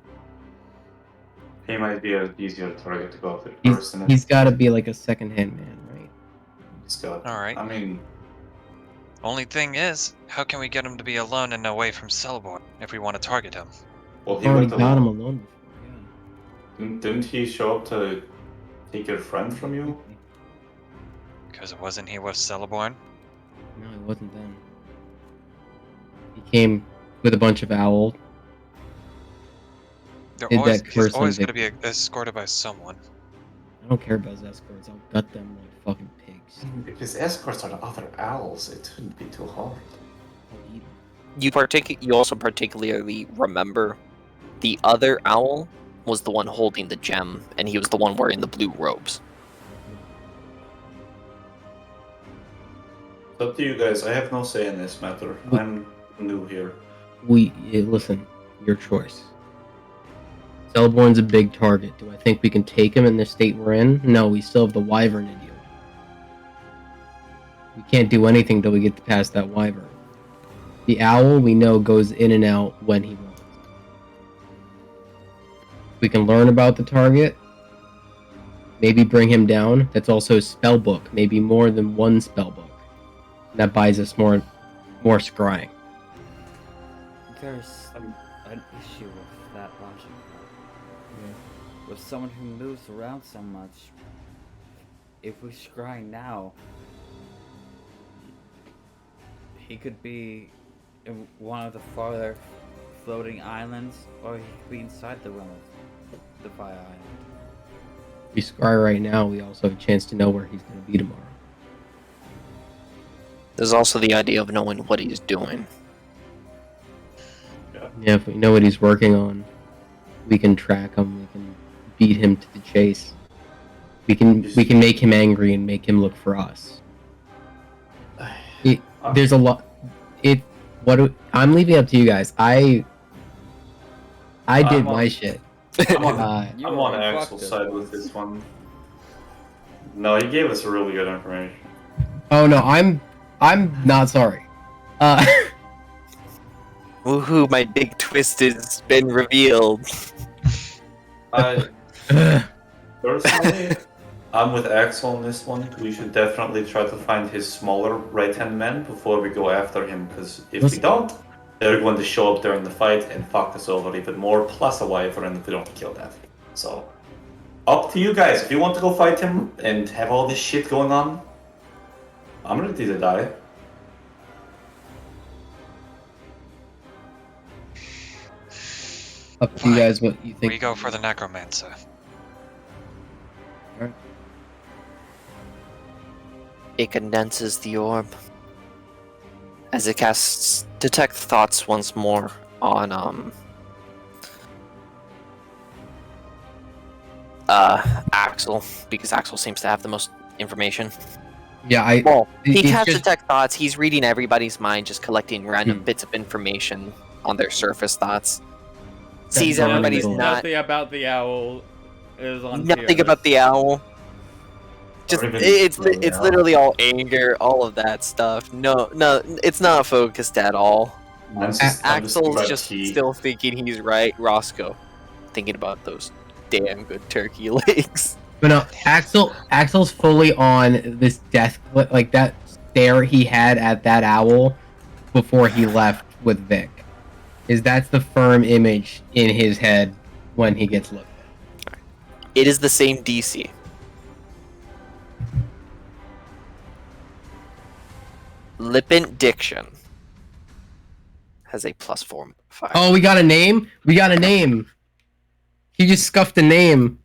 He might be an easier target to go after He's, person. he's got to be like a second-hand man, right? He's got. Alright. I mean, Only thing is, how can we get him to be alone and away from Celeborn if we want to target him? well, he Already went got him alone. alone before. Didn't he show up to take your friend from you? Because wasn't he with Celeborn? No, it wasn't then. He came with a bunch of owls. Did that He's curse always on going to be escorted by someone. I don't care about his escorts. I'll gut them like fucking pigs. If his escorts are the other owls, it shouldn't be too hard. I'll eat 'em. You also particularly remember the other owl was the one holding the gem, and he was the one wearing the blue robes. It's up to you guys. I have no say in this matter. I'm new here. Listen, your choice. Celeborn's a big target. Do I think we can take him in the state we're in? No, we still have the Wyvern to deal with. We can't do anything till we get past that Wyvern. The owl, we know, goes in and out when he wants. We can learn about the target. Maybe bring him down. That's also a spell book. Maybe more than one spell book. That buys us more scrying. There's an issue with that logic. With someone who moves around so much, if we scry now, he could be in one of the farther floating islands, or he could be inside the realm of the Fire Island. If we scry right now, we also have a chance to know where he's going to be tomorrow. There's also the idea of knowing what he's doing. Yeah, if we know what he's working on, we can track him. We can beat him to the chase. We can make him angry and make him look for us. There's a lot. I'm leaving it up to you guys. I did my shit. I'm on, You I'm on already Axel's fucked side us. with this one. No, he gave us really good information. Oh no, I'm not sorry. Woohoo! My big twist has been revealed. Personally, I'm with Axel on this one. We should definitely try to find his smaller right-hand man before we go after him, because if we don't, they're going to show up during the fight and fuck us over even more, plus a Wyvern if we don't kill that. So, up to you guys. If you want to go fight him and have all this shit going on, I'm ready to die. Up to you guys what you think. We go for the Necromancer. It condenses the orb. As it casts Detect Thoughts once more on Axel, because Axel seems to have the most information. Yeah, Well, he it's casts just- Detect Thoughts, he's reading everybody's mind, just collecting random Hmm. bits of information on their surface thoughts. Sees That's everybody's valuable. not Nothing about the owl is on nothing about the owl. Just Or even it's the owl. literally all anger, all of that stuff. No, it's not focused at all. Mine's just, I'm just Axel's about just tea. still thinking he's right. Roscoe thinking about those damn good turkey legs. But no, Axel's fully on this death, like that stare he had at that owl before he left with Vic. That's the firm image in his head when he gets looked at. It is the same DC. Lippent Diction has a +4 5. Oh, we got a name? We got a name. He just scuffed a name.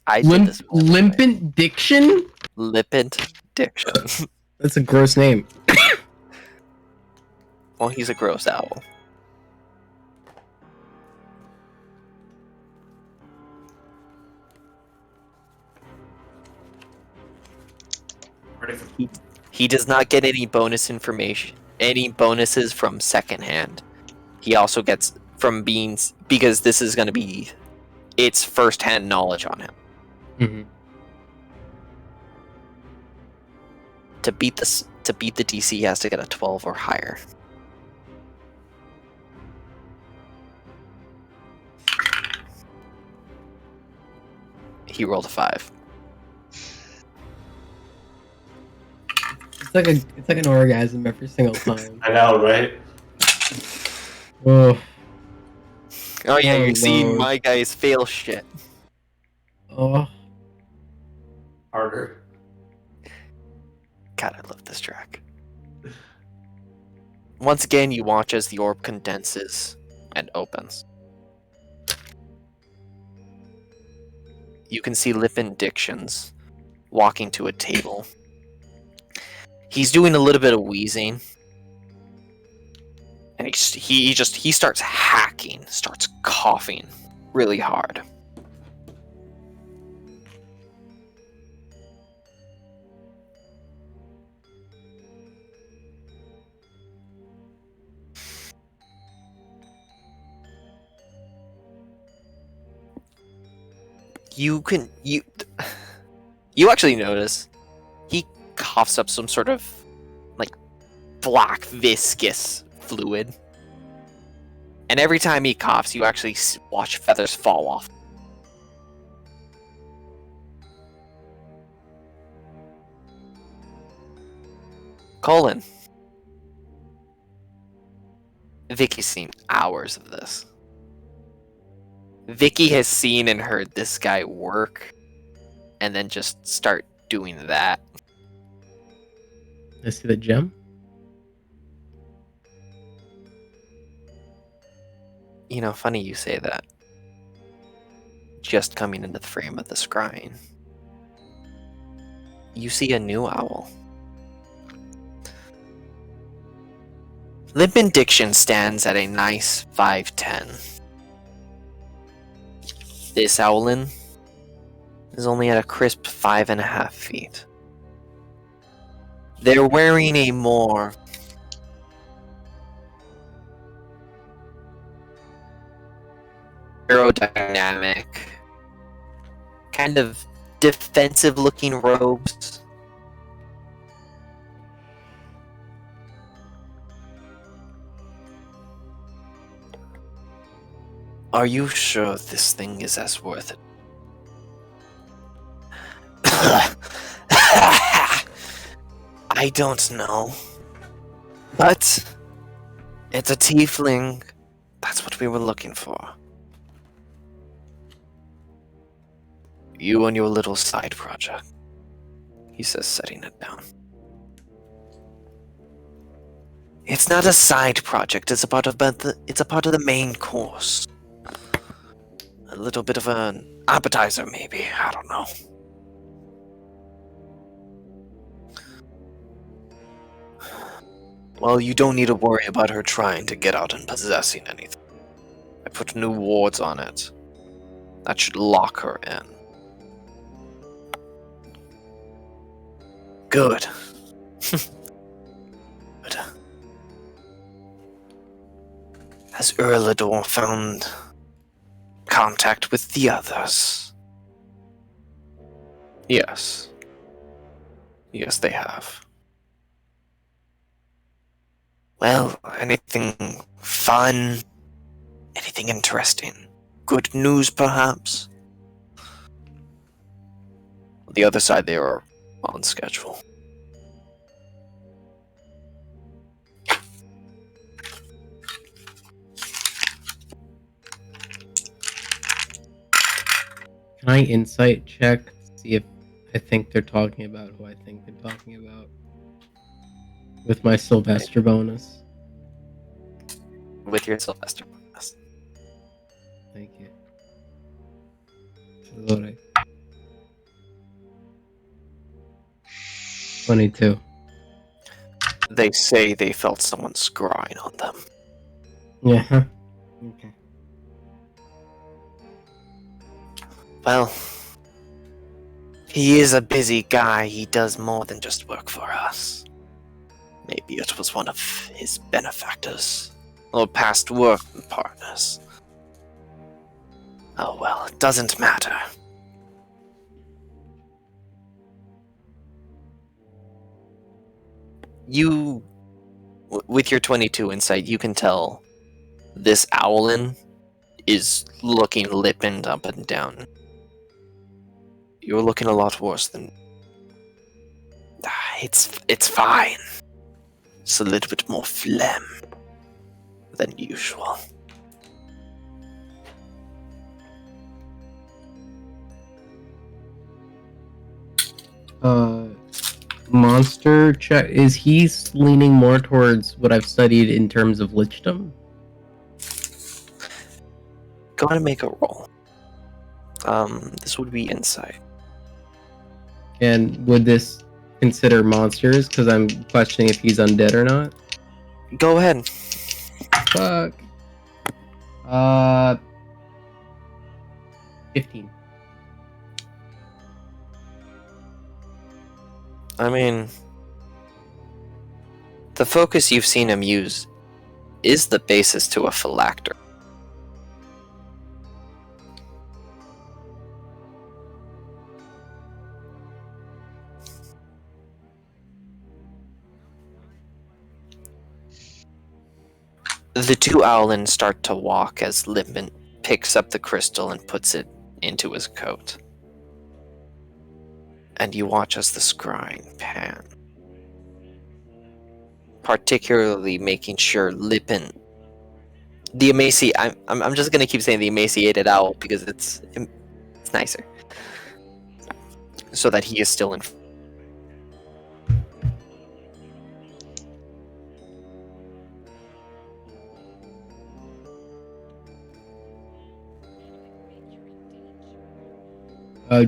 I did this one. Limpant Diction? Lippent Diction. That's a gross name. Well, he's a gross owl. Ready for He does not get any bonus information, any bonuses from secondhand. He also gets from being because this is going to be its first-hand knowledge on him. Mm-hmm. To beat the DC, he has to get a 12 or higher. He rolled a 5. It's like an orgasm every single time. I know, right? Oh, Oh yeah, Oh, you're seeing Lord. my guys fail shit. oh, Harder. God, I love this track. Once again, you watch as the orb condenses and opens. You can see Lippin Dictions walking to a table. He's doing a little bit of wheezing. And he starts hacking, starts coughing really hard. You actually notice he coughs up some sort of like black viscous fluid, and every time he coughs, you actually watch feathers fall off. Colin, Vicky's seen hours of this. Vicky has seen and heard this guy work and then just start doing that. I see the gem. You know, funny you say that. Just coming into the frame of the scrying, you see a new owl. Lippin Diction stands at a nice 5'10". This owlin is only at a crisp 5.5 feet. They're wearing a more aerodynamic, kind of defensive looking robes. Are you sure this thing is as worth it? I don't know. But it's a tiefling. That's what we were looking for. You and your little side project, he says, setting it down. It's not a side project, it's a part of the main course. A little bit of an appetizer, maybe. I don't know. Well, you don't need to worry about her trying to get out and possessing anything. I put new wards on it. That should lock her in. Good. Good. Has Erlador found contact with the others? Yes. Yes, they have. Well, anything fun? Anything interesting? Good news, perhaps? On the other side, they are on schedule. Can I insight check to see if I think they're talking about who I think they're talking about? With my Sylvester bonus. With your Sylvester bonus. Thank you. Loading. 22. They say they felt someone scrying on them. Yeah. Okay. Well, he is a busy guy. He does more than just work for us. Maybe it was one of his benefactors. or past work partners. Oh well, it doesn't matter. You, with your 22 insight, you can tell this Owlin is looking lipping up and down. You're looking a lot worse than... It's fine. It's a little bit more phlegm than usual. Monster check. Is he leaning more towards what I've studied in terms of lichdom? Go ahead and make a roll. This would be insight. And would this consider monsters? Because I'm questioning if he's undead or not. Go ahead. Fuck. 15. I mean, the focus you've seen him use is the basis to a phylactery. The two Owlins start to walk as Lippin picks up the crystal and puts it into his coat. And you watch as the scrying pan. Particularly making sure Lippin, the I'm just gonna keep saying the emaciated owl because it's nicer. So that he is still in.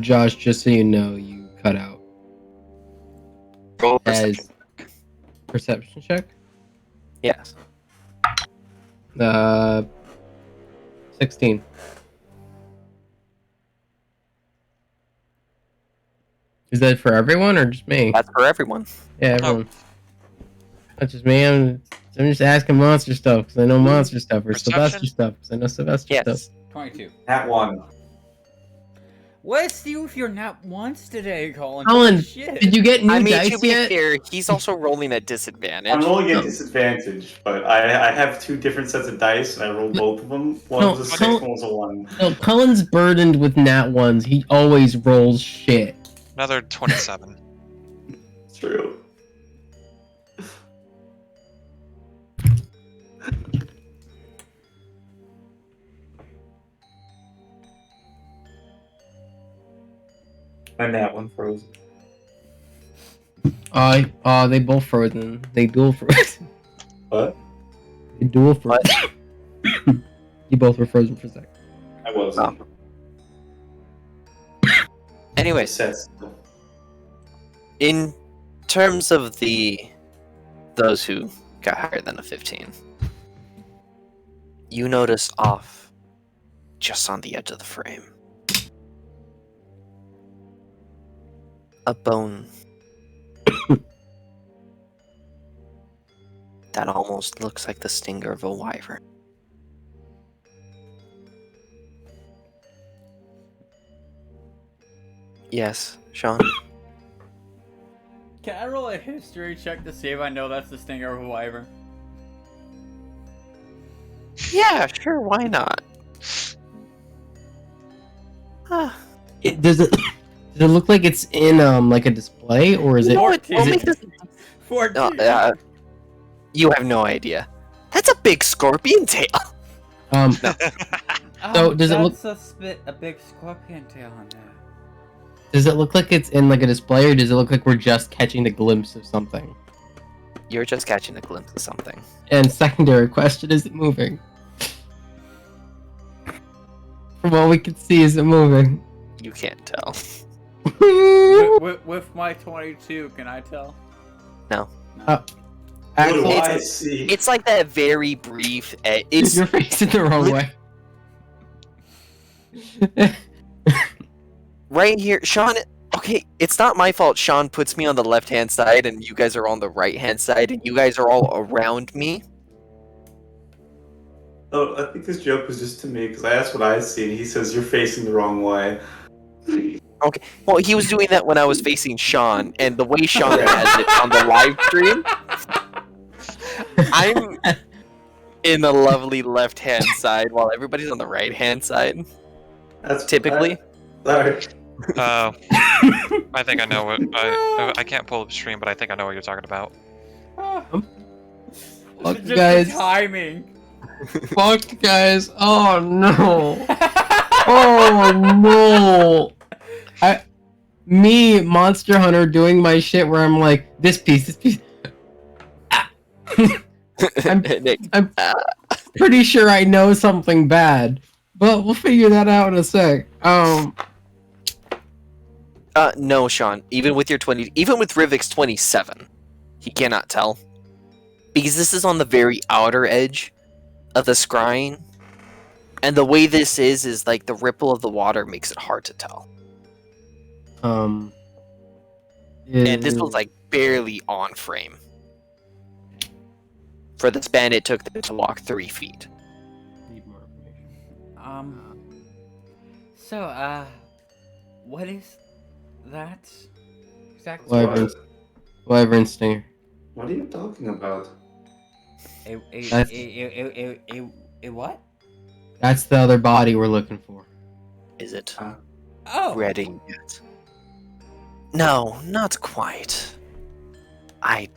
Josh, just so you know, you cut out. Roll As perception check? Yes. 16. Is that for everyone or just me? That's for everyone. Yeah, everyone. That's just me. I'm just asking monster stuff because I know monster stuff or Perception? Sylvester stuff because I know Sylvester Yes. stuff. 22. That one. What's you if you're not once today, Colin? Colin, Holy shit. Did you get new I mean, dice to be yet? fair, he's also rolling at disadvantage. I'm rolling No. at disadvantage, but I have two different sets of dice, and I rolled both of them. One No, was a 6, Col- one was a 1. No, Cullen's burdened with nat ones. He always rolls shit. Another 27. It's true. And that one froze. They both frozen. They dual frozen. What? They dual frozen. You both were frozen for a sec. I was. Oh. Anyways, Sets. in terms of those who got higher than a 15, you notice off just on the edge of the frame a bone that almost looks like the stinger of a wyvern. Yes, Sean? Can I roll a history check to see if I know that's the stinger of a wyvern? Yeah, sure, why not? Does it look like it's in like a display or is it? No, it Is won't it- make this. 14. You have no idea. That's a big scorpion tail. So, does it look- That's a big scorpion tail on that. Does it look like it's in like a display or does it look like we're just catching the glimpse of something? You're just catching a glimpse of something. And secondary question: is it moving? From what we can see, is it moving? You can't tell. With my 22, can I tell? No. What do Axel, I see? It's like that very brief. It's you're facing the wrong way. right here, Sean. Okay, it's not my fault. Sean puts me on the left-hand side, and you guys are on the right-hand side, and you guys are all around me. Oh, I think this joke was just to me because I asked what I see, and he says you're facing the wrong way. Well, he was doing that when I was facing Sean, and the way Sean has it on the live stream, I'm in the lovely left-hand side while everybody's on the right-hand side. That's Typically. Alright. I think I know what I can't pull up the stream, but I think I know what you're talking about. Fuck, Just the guys. timing. Fuck, guys. Oh, no. Oh, no. Me, Monster Hunter, doing my shit where I'm like, this piece. Ah. Nick, I'm pretty sure I know something bad, but we'll figure that out in a sec. no, Sean. Even with Rivik's 27, he cannot tell because this is on the very outer edge of the scrying, and the way this is like the ripple of the water makes it hard to tell. And this was like barely on frame for the span it took them to walk 3 feet. Need more information. So, what is that exactly? Wyvern Stinger. What are you talking about? A what? That's the other body we're looking for. Is it Oh, ready yet? No, not quite. I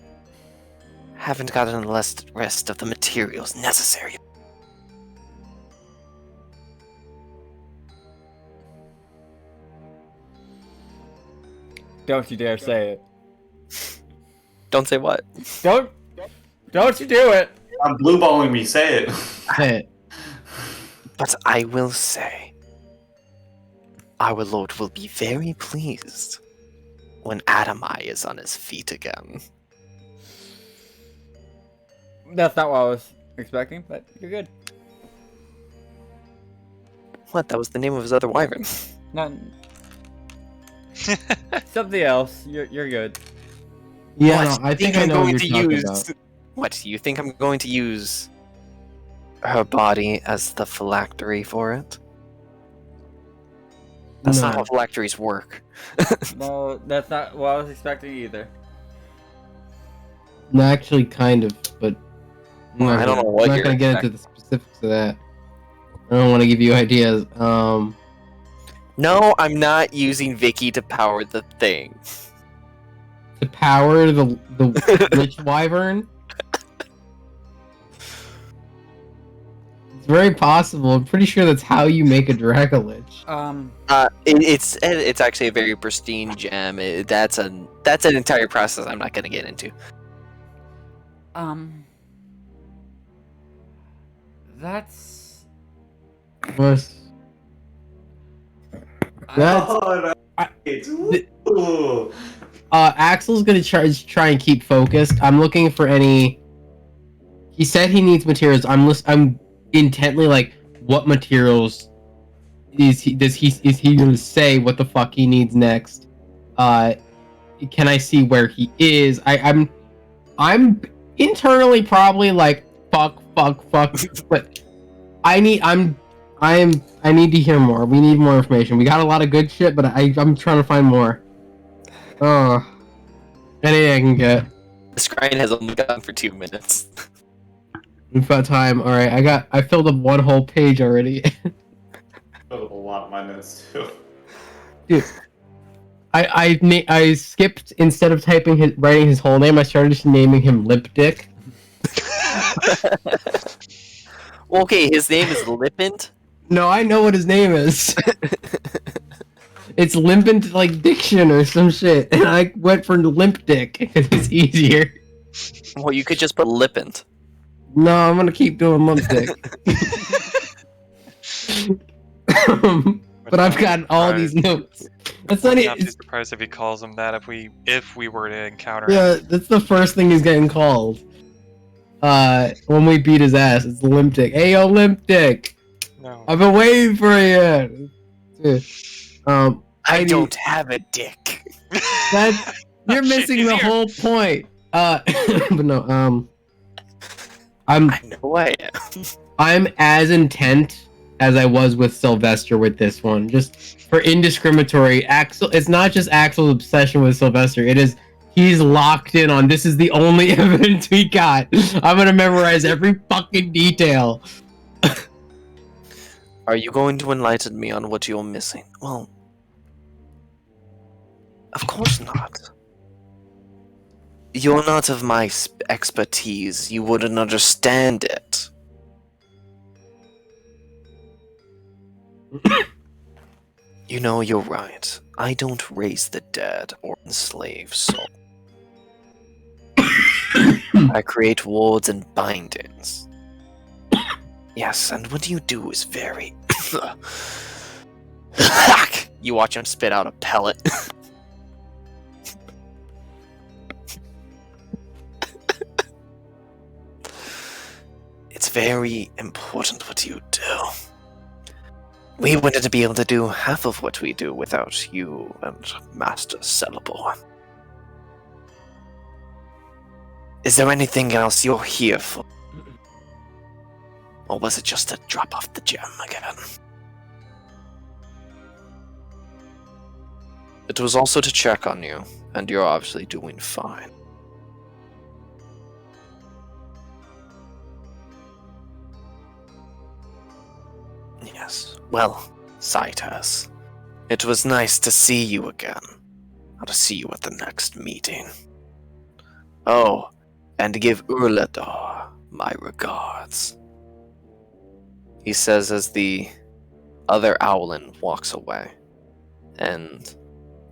haven't gotten the rest of the materials necessary. don't you dare say it. Don't say what? Don't you do it. I'm blueballing me. Say it. Hey, But I will say, our Lord will be very pleased when Adamai is on his feet again. That's not what I was expecting, but you're good. What? That was the name of his other wyvern. Not something else. You're good. yeah, What? no, I You think I I'm know what going you're to talking use. about. What? You think I'm going to use her body as the phylactery for it? That's not No. how phylacteries work. No, that's not what I was expecting either. No, actually, kind of, but I'm not I don't gonna- know what I'm not you're gonna get into the specifics of that. I don't want to give you ideas. No, I'm not using Vicky to power the thing. To power the witch wyvern. It's very possible. I'm pretty sure that's how you make a Dracolich. It's actually a very pristine gem. That's an entire process I'm not going to get into. That's What? That's Oh, I- right. Ooh. Axel's gonna try and keep focused. I'm looking for any. He said he needs materials. I'm intently like, what materials is he gonna say what the fuck he needs next? Can I see where he is? I'm internally probably like fuck, but I need to hear more. We need more information. We got a lot of good shit, but I'm trying to find more. Oh, anything I can get. The scrying has only gone for 2 minutes. We've got time. All right, I filled up one whole page already. Filled up a lot of my notes too. Dude, I skipped instead of writing his whole name. I started just naming him Limp Dick. Well, okay, his name is Lippint. No, I know what his name is. It's Limpant like Diction or some shit, and I went for Limp Dick. It was easier. Well, you could just put Lippint. No, I'm gonna keep doing Limp Dick. But I've got all these notes. That's not I'd not be it. surprised if he calls him that if we were to encounter him. Yeah, that's the first thing he's getting called. When we beat his ass, it's Limp Dick. Hey, yo, Limp Dick. No. I've been waiting for you. Dude, I need- don't have a dick. That's you're Shit, missing he's the here. whole point. But no, I'm I know I am. I'm as intent as I was with Sylvester with this one. Just for indiscriminatory, Axel. It's not just Axel's obsession with Sylvester. It is he's locked in on this is the only evidence we got. I'm gonna memorize every fucking detail. Are you going to enlighten me on what you're missing? Well, of course not. You're not of my expertise. You wouldn't understand it. You know, you're right. I don't raise the dead or enslave souls. I create wards and bindings. Yes, and what you do is very... You watch him spit out a pellet. It's very important what you do. We wouldn't be able to do half of what we do without you and Master Celeborn. Is there anything else you're here for? Or was it just to drop off the gem again? It was also to check on you, and you're obviously doing fine. Yes, well, Citas, it was nice to see you again. I'll see you at the next meeting. Oh, and give Urlador my regards. He says as the other Owlin walks away, and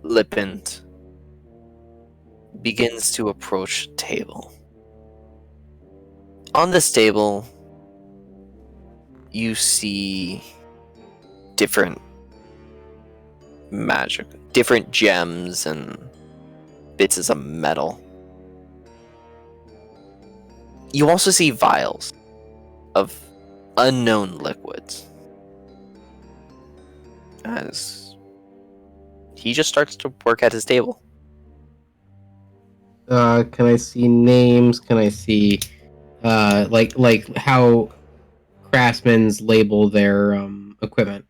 Lippind begins to approach the table. On this table, you see different magic, different gems and bits of metal. You also see vials of unknown liquids. As he just starts to work at his table. Can I see names? Can I see, like how craftsmen's label their equipment?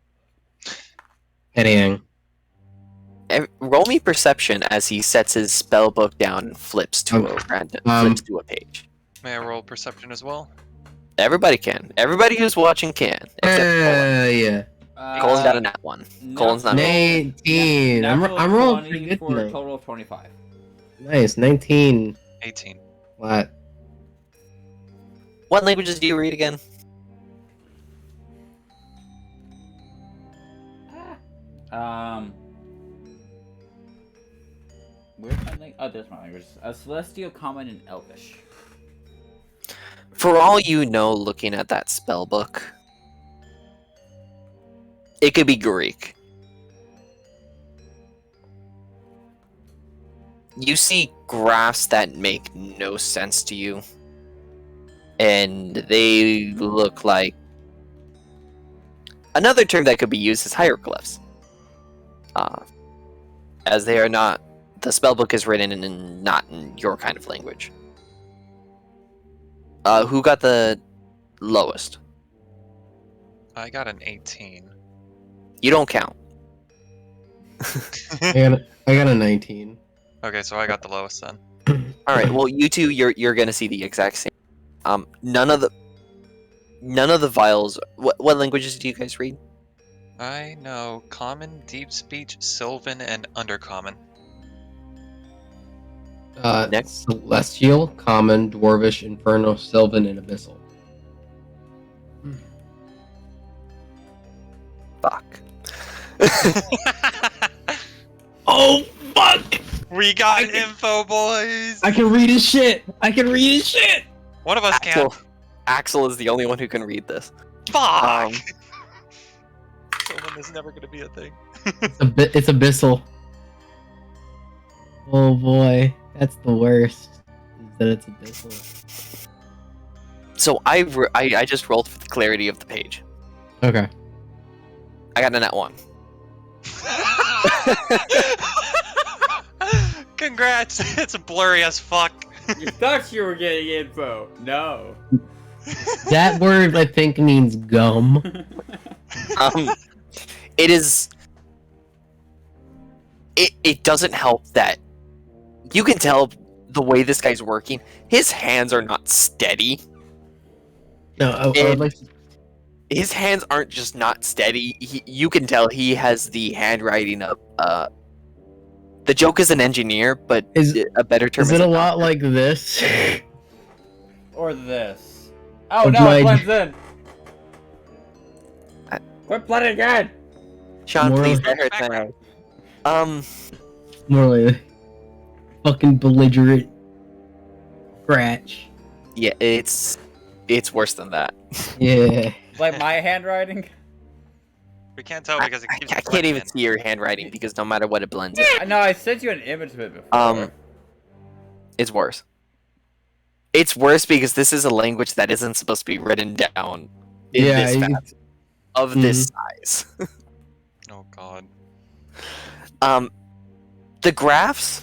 Anything? Roll me perception as he sets his spell book down and flips to flips to a page. May I roll perception as well? Everybody can. Everybody who's watching can. Except Yeah. Colin. Colin's got a nat one. Colin's not. 19. I'm rolling pretty good for a tonight. total of 25. Nice. 19. 18. Flat. What languages do you read again? Where's my language? Oh, there's my language. Celestial, Common, and Elvish. For all you know, looking at that spell book, it could be Greek. You see graphs that make no sense to you, and they look like another term that could be used is hieroglyphs, as they are not. The spellbook is written in not in your kind of language. Who got the lowest? I got an 18. You don't count. I got a 19. Okay, so I got the lowest then. All right. Well, you two, you're gonna see the exact same. None of the vials. What languages do you guys read? I know Common, Deep Speech, Sylvan, and Undercommon. Next. Celestial, Common, Dwarvish, Inferno, Sylvan, and Abyssal. Fuck. Oh, fuck! We got info, boys! I can read his shit! One of us can. Axel is the only one who can read this. Fuck! Sylvan is never gonna be a thing. It's Abyssal. Oh boy, that's the worst. Is that it's Abyssal. So I just rolled for the clarity of the page. Okay. I got a nat 1. Congrats! It's blurry as fuck. You thought you were getting info. No. That word, I think, means gum. It is. It doesn't help that you can tell the way this guy's working. His hands are not steady. No, I would And like to, his hands aren't just not steady. You can tell he has the handwriting of. The joke is an engineer, but Is- a better term is it a a lot doctor. like this? Or this. Oh Of no, my- it blends in. I- Quit blending in. Sean, More please like- let her know. More like fucking belligerent scratch. Yeah, it's worse than that. Yeah. Like my handwriting. We can't tell because it keeps I can't blending even in. see your handwriting because no matter what it blends in. I know I sent you an image of it before. It's worse. It's worse because this is a language that isn't supposed to be written down in Yeah. this it's- of this size. Oh god. The graphs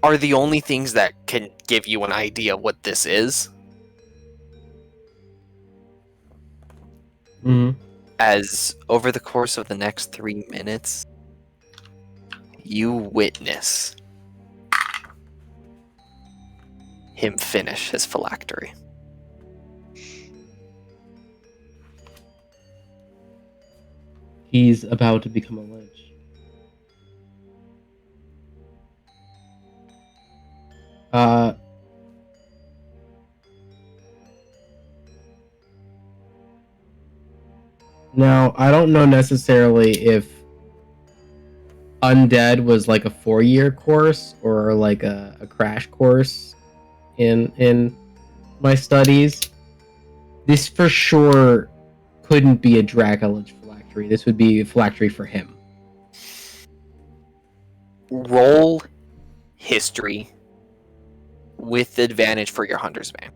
are the only things that can give you an idea what this is. mhm. As over the course of the next 3 minutes, you witness him finish his phylactery. He's about to become a lich. Now, I don't know necessarily if Undead was like a 4-year course or like a crash course in my studies. This for sure couldn't be a Dracolich phylactery. This would be a phylactery for him. Roll history with advantage for your hunter's bane.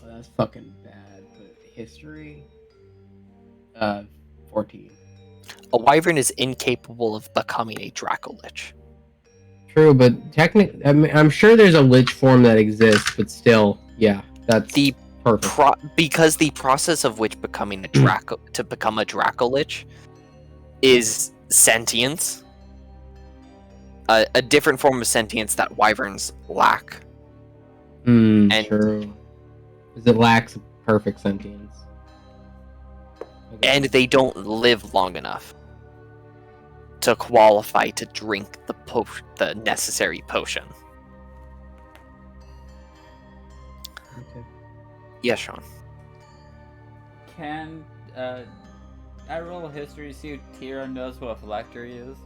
That's fucking bad. But history, 14. A wyvern is incapable of becoming a Dracolich. True, but technically, I'm sure there's a lich form that exists, but still, yeah, that's The perfect. because the process of which becoming a to become a Dracolich is sentience, a different form of sentience that wyverns lack. and- True. Because it lacks perfect sentience. Okay. And they don't live long enough to qualify to drink the necessary potion. Okay. Yes, Sean. Can I roll history to see if Tira knows what a phylactery is?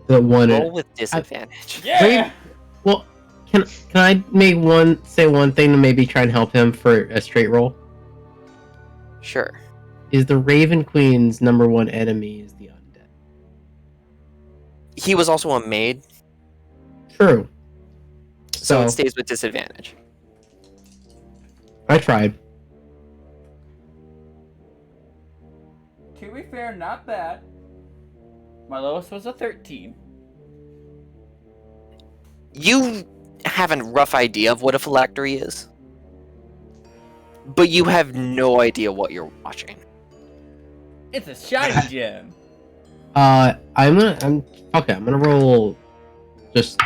The one. Roll with disadvantage. Yeah. Well, can I say one thing to maybe try and help him for a straight roll? Sure. Is the Raven Queen's number one enemy is the undead? He was also a maid, True. so So it stays with disadvantage. I tried. To be fair, not bad. My lowest was a 13. You have a rough idea of what a phylactery is, but you have no idea what you're watching. It's a shiny gem. I'm gonna roll just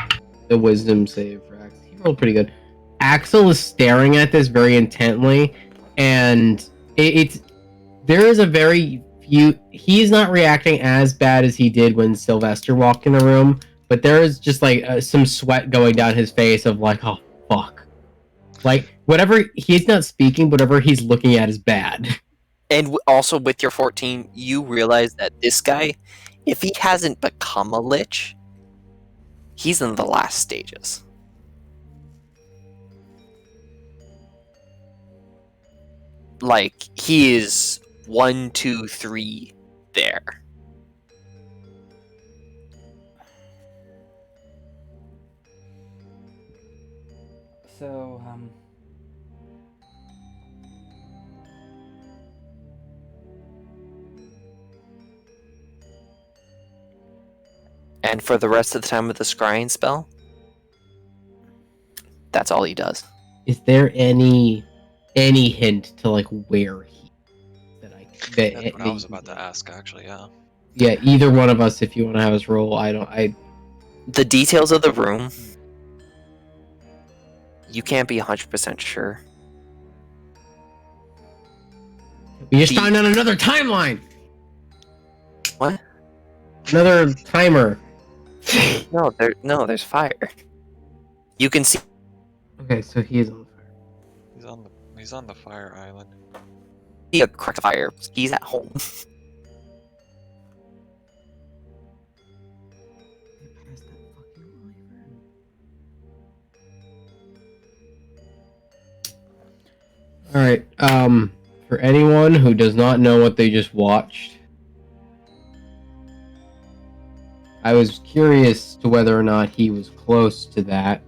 the wisdom save for Axel. He rolled pretty good. Axel is staring at this very intently, and there is a very few. He's not reacting as bad as he did when Sylvester walked in the room, but there is just like some sweat going down his face of like, oh fuck, like whatever he's not speaking, whatever he's looking at is bad. And also with your 14, you realize that this guy, if he hasn't become a lich, he's in the last stages. Like, he is 1, 2, 3 there. So, And for the rest of the time with the scrying spell, that's all he does. Is there any hint to like where he That's what I was about to ask, actually. Yeah. Yeah, either one of us, if you want to have us roll. The details of the room, you can't be 100% sure. We just The- found out another timeline. What? Another timer. No, there's fire. You can see. Okay, so he is on fire. He's on the fire island. A cracked fire. He's at home. All right. For anyone who does not know what they just watched, I was curious to whether or not he was close to that.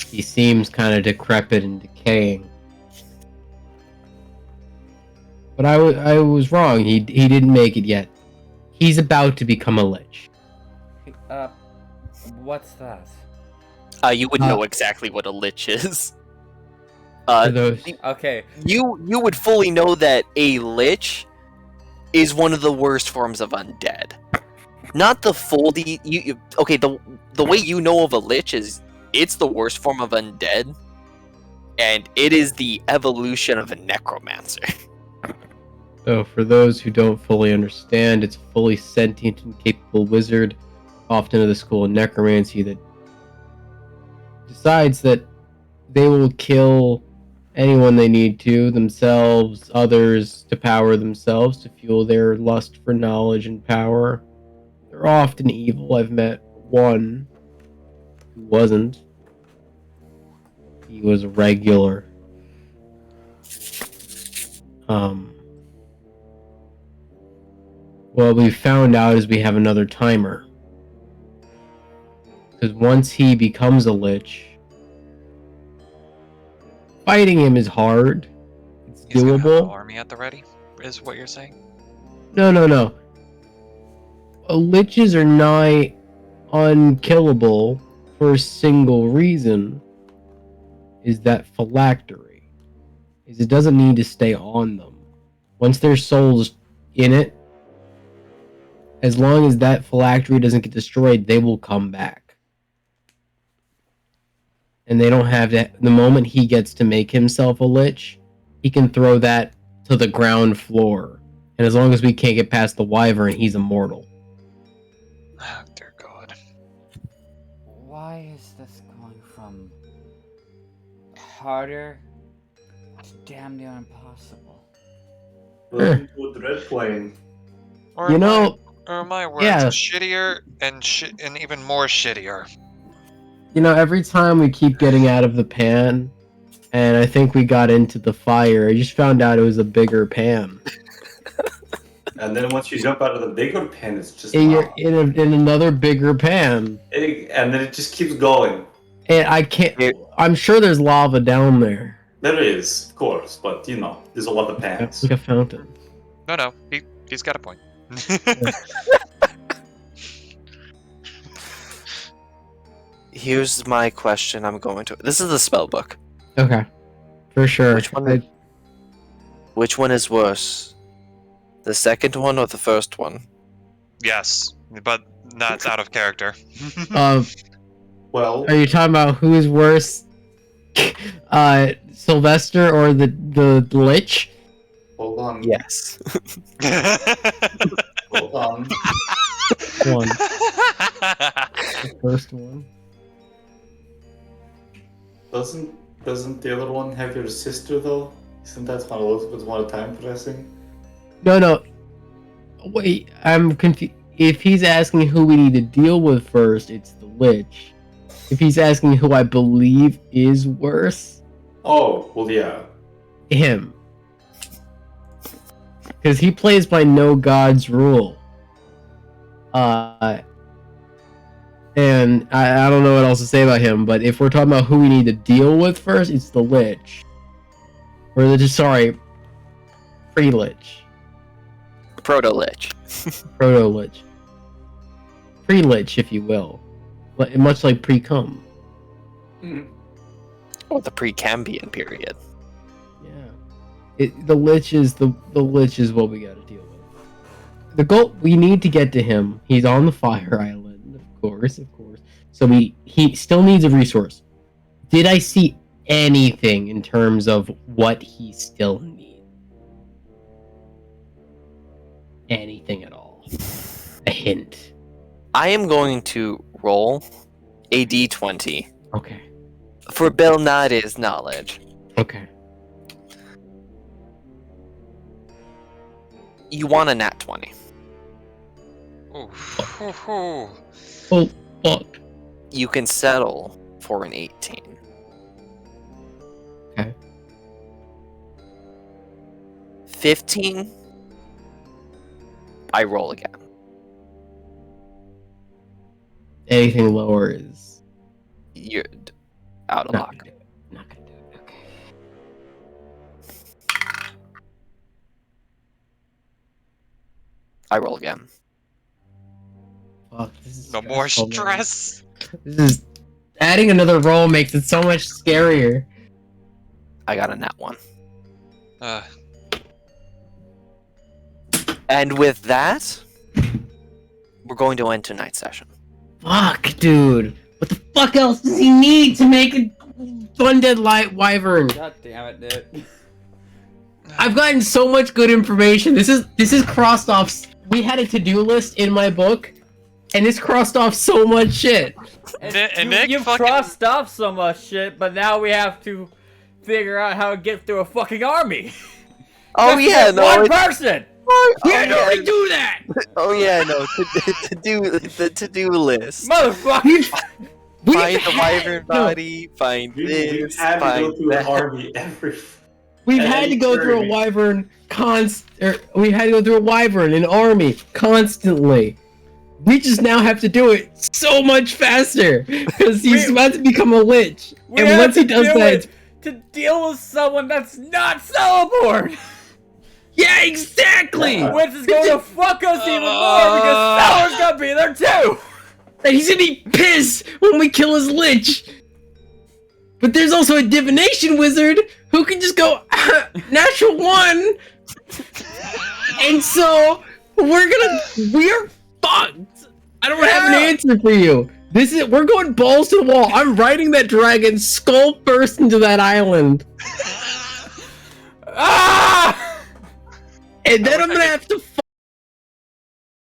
He seems kind of decrepit and decaying. But I was wrong. He didn't make it yet. He's about to become a lich. What's that? You would know exactly what a lich is. For those, Okay, You would fully know that a lich is one of the worst forms of undead. Not the full okay, the way you know of a lich is it's the worst form of undead, and it is the evolution of a necromancer. so for those who don't fully understand, it's a fully sentient and capable wizard, often of the school of necromancy, that decides that they will kill anyone they need to, themselves, others, to power themselves, to fuel their lust for knowledge and power. They're often evil. I've met one who wasn't. He was a regular. What we found out is we have another timer. Because once he becomes a lich, fighting him is hard. It's He's gonna have an doable. army at the ready, is what you're saying? No. Liches are nigh unkillable for a single reason. Is that phylactery. Is it doesn't need to stay on them. Once their soul's in it, as long as that phylactery doesn't get destroyed, they will come back. And they don't have that. The moment he gets to make himself a lich, he can throw that to the ground floor. And as long as we can't get past the wyvern, he's immortal. Oh, dear God. why is this going from harder to damn near impossible? Welcome to a dread plane. Or You in know, or my words, yeah. shittier and even more shittier. every time we keep getting out of the pan, and I think we got into the fire, I just found out it was a bigger pan. And then once you jump out of the bigger pan, it's just And you're lava. in another bigger pan. And then it just keeps going. And I can't. I'm sure there's lava down there. There is, of course, but there's a lot of It's pans. like a fountain. No, he's got a point. Here's my question. This is the spell book. Okay. For sure. Which one is worse? The second one or the first one? Yes, but that's out of character. Well, Are you talking about who is worse? Sylvester or the Lich? hold on. Yes. Hold on. One. The first one. Doesn't the other one have your sister though? Isn't that one a little bit more time pressing? No. Wait, I'm confused. If he's asking who we need to deal with first, it's the Lich. If he's asking who I believe is worse, Oh, well, yeah. him. Because he plays by no god's rule. And I don't know what else to say about him, but if we're talking about who we need to deal with first, it's the Lich. Pre-Lich. Proto-Lich. Proto-Lich. pre-lich, if you will, much like pre-cum. Or the pre-Cambian period. Yeah, the lich is the lich is what we got to deal with. The goal, we need to get to him. He's on the fire island, of course. So he still needs a resource. Did I see anything in terms of what he still needs? Anything at all? A hint. I am going to roll a d20 Okay. for Belnades' knowledge. Okay. You want a nat 20. Ooh. Ooh. Oh, fuck. You can settle for an 18. Okay. 15. I roll again. Anything lower is You're out of not luck. gonna do it. Not gonna do it. Okay. I roll again. Fuck, this is No more stressful, man. stress. This is adding another roll makes it so much scarier. I got a nat 1. Uh, And with that, we're going to end tonight's session. Fuck, dude. What the fuck else does he need to make a undead light wyvern? God damn it, dude. I've gotten so much good information. This is crossed off. We had a to-do list in my book, and it's crossed off so much shit. And Nick You've fucking- crossed off so much shit, but now we have to figure out how to get through a fucking army. Oh Just yeah, with no. one it's- person. Where do we do that? Oh yeah, no. To do the to-do list. Motherfucker. Find the wyvern no, body. Find We've this. had to go Find through an that. army every. We've At had to any go through a journey. wyvern we had to go through a wyvern, an army, constantly. We just now have to do it so much faster because he's about to become a lich. We And have once he to does do that, it to deal with someone that's not Celeborn. yeah, exactly. Which is going to fuck us even more because Celeborn's gonna be there too. And he's gonna be pissed when we kill his lich. But there's also a divination wizard who can just go natural 1. And so we're fucked. I don't have an answer for you. We're going balls to the wall. I'm riding that dragon skull first into that island. Ah! And then I'm gonna have to